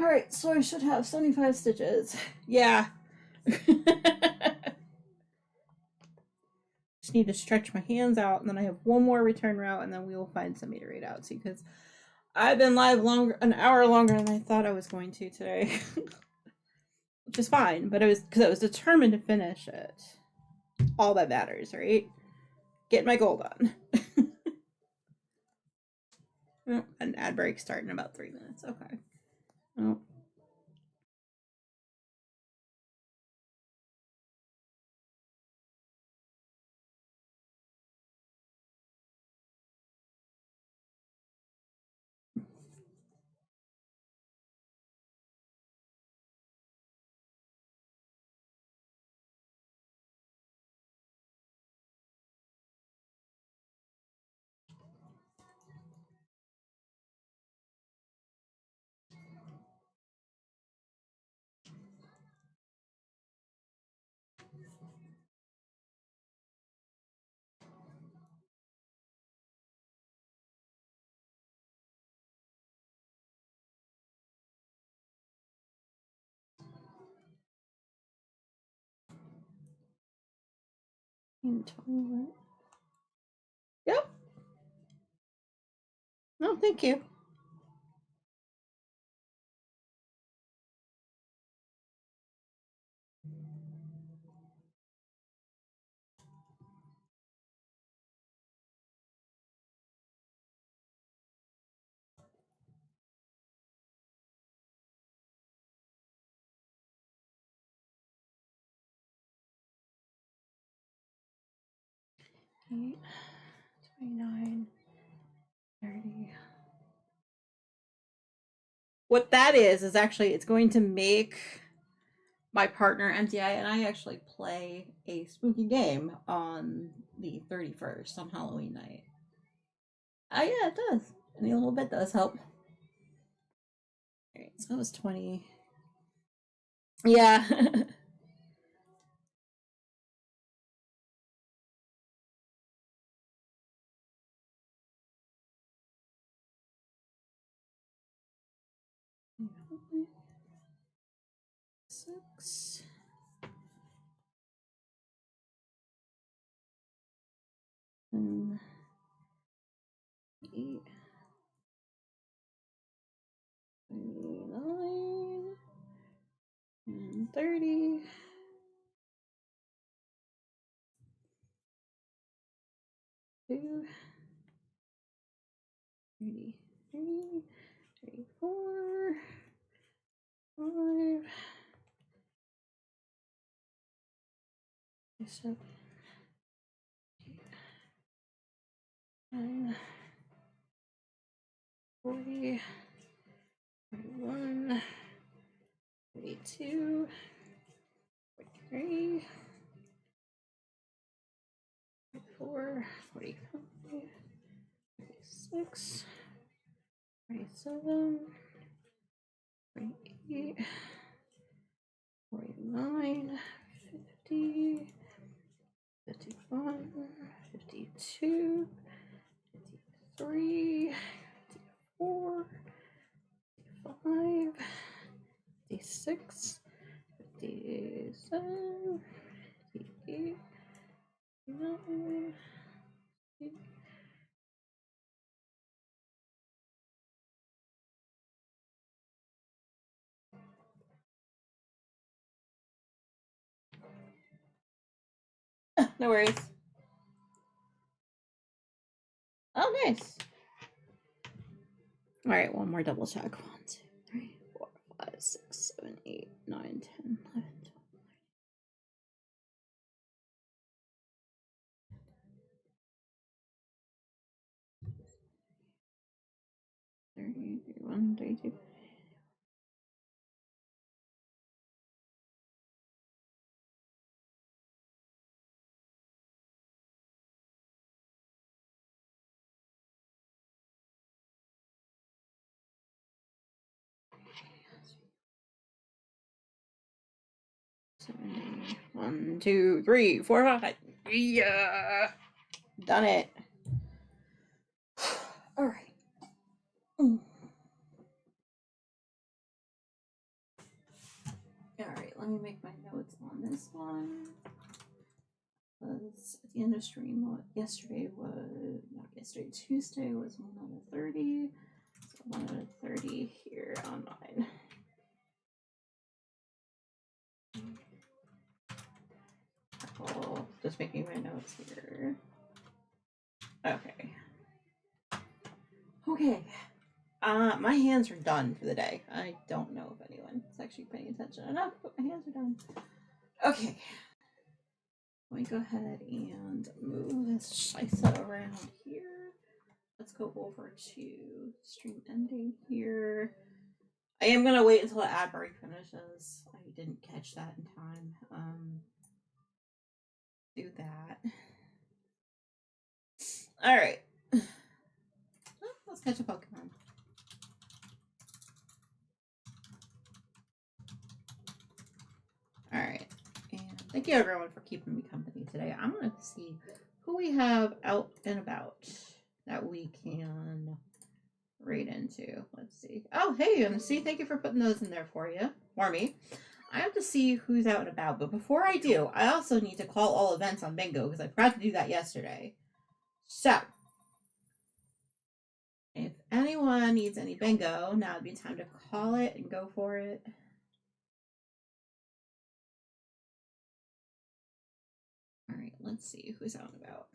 Alright, so I should have 75 stitches. Yeah. Just need to stretch my hands out, and then I have one more return route, and then we will find somebody to read out to, because I've been live an hour longer than I thought I was going to today. Which is fine, but it was because I was determined to finish it. All that matters, right? Get my goal done. An ad break starting in about 3 minutes. Okay. Oh. Yep. No, thank you. Eight, 29, 30. What that is actually, it's going to make my partner MTI and I actually play a spooky game on the 31st on Halloween night. Oh yeah, it does. Any little bit does help. Alright, so that was 20. Yeah. Six. And 8. 29. And 30. 2. 33. 34. 5. 7. 9. 40. 41. 42. 43. 44. 45. 46. 47. 48. 49. 50. 51. 52. 53. 54. 55. 56. 57. see. No worries. Oh, nice. All right, one more double check. 1, 2, 3, 4, 5, 6, 7, 8, 9, 10, 11, 12, 13, 31, 32. One, 2, 3, 4, 5. Yeah, done it. All right. All right, let me make my notes on this one. Was at the end of stream. Yesterday was not yesterday. Tuesday was 1 out of 30. So 1 out of 30 here on mine. Just making my notes here. Okay. Okay. My hands are done for the day. I don't know if anyone is actually paying attention enough, but my hands are done. Okay. Let me go ahead and move this Shisa around here. Let's go over to stream ending here. I am gonna wait until the ad break finishes. I didn't catch that in time. Do that. All right. Let's catch a Pokemon. All right. And thank you everyone for keeping me company today. I'm going to see who we have out and about that we can raid into. Let's see. Oh, hey, MC. Thank you for putting those in there for me. I have to see who's out and about. But before I do, I also need to call all events on Bingo because I forgot to do that yesterday. So, if anyone needs any bingo, now would be time to call it and go for it. All right, let's see who's out and about.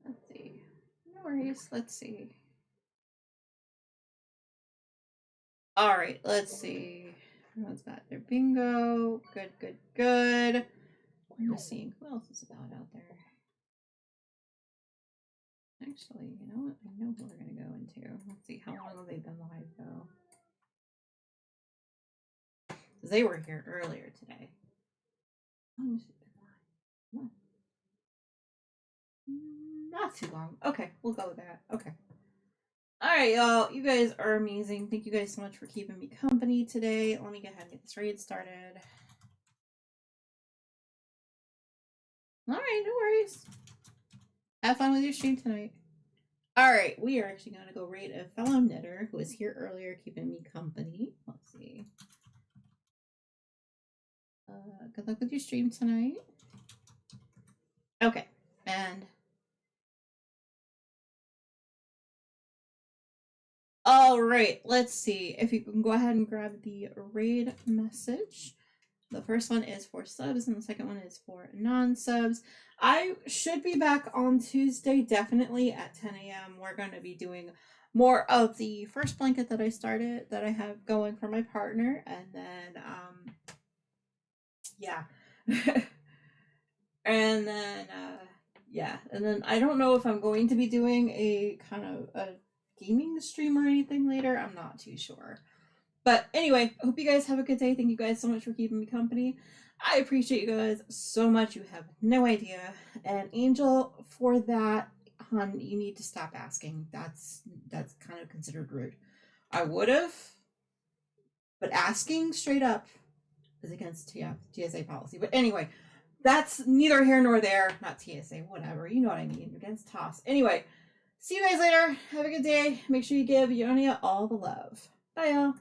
Let's see. No worries. Let's see. All right, let's see. Everyone's got their bingo. Good. I'm just seeing who else is about out there. Actually, you know what? I know who we're gonna go into. Let's see, how long have they been live though? They were here earlier today. Not too long. Okay, we'll go with that. Okay. All right, y'all. You guys are amazing. Thank you guys so much for keeping me company today. Let me go ahead and get this raid started. All right, no worries. Have fun with your stream tonight. All right, we are actually going to go raid a fellow knitter who was here earlier keeping me company. Let's see. Good luck with your stream tonight. Okay, and all right, let's see if you can go ahead and grab the raid message. The first one is for subs, and the second one is for non-subs. I should be back on Tuesday, definitely at 10 a.m. We're going to be doing more of the first blanket that I started, that I have going for my partner, and then, yeah. And then, yeah. And then I don't know if I'm going to be doing a kind of a gaming stream or anything later. I'm not too sure. But anyway, I hope you guys have a good day. Thank you guys so much for keeping me company. I appreciate you guys so much. You have no idea. And Angel, for that, hon, you need to stop asking. That's kind of considered rude. I would have, but asking straight up is against TSA policy. But anyway, that's neither here nor there. Not TSA, whatever. You know what I mean. Against TOS. Anyway, see you guys later. Have a good day. Make sure you give Ionia all the love. Bye, y'all.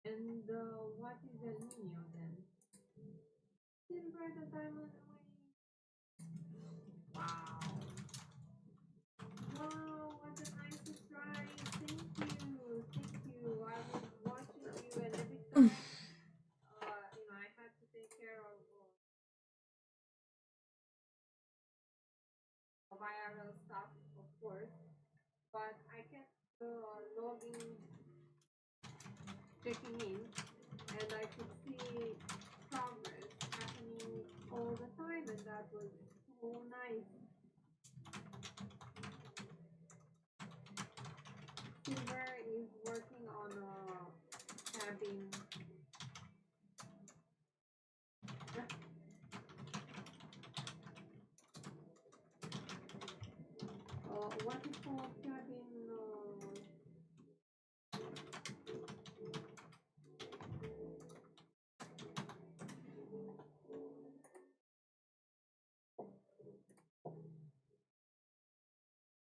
And what is El Nino then? Silver the diamond ring. Wow. Wow, what a nice surprise. Thank you. Thank you. I was watching you and every time I had to take care of IRL stuff, of course. But I kept logging, checking in, and I could see progress happening all the time, and that was so nice. Silver is working on a cabin. What is called cabin?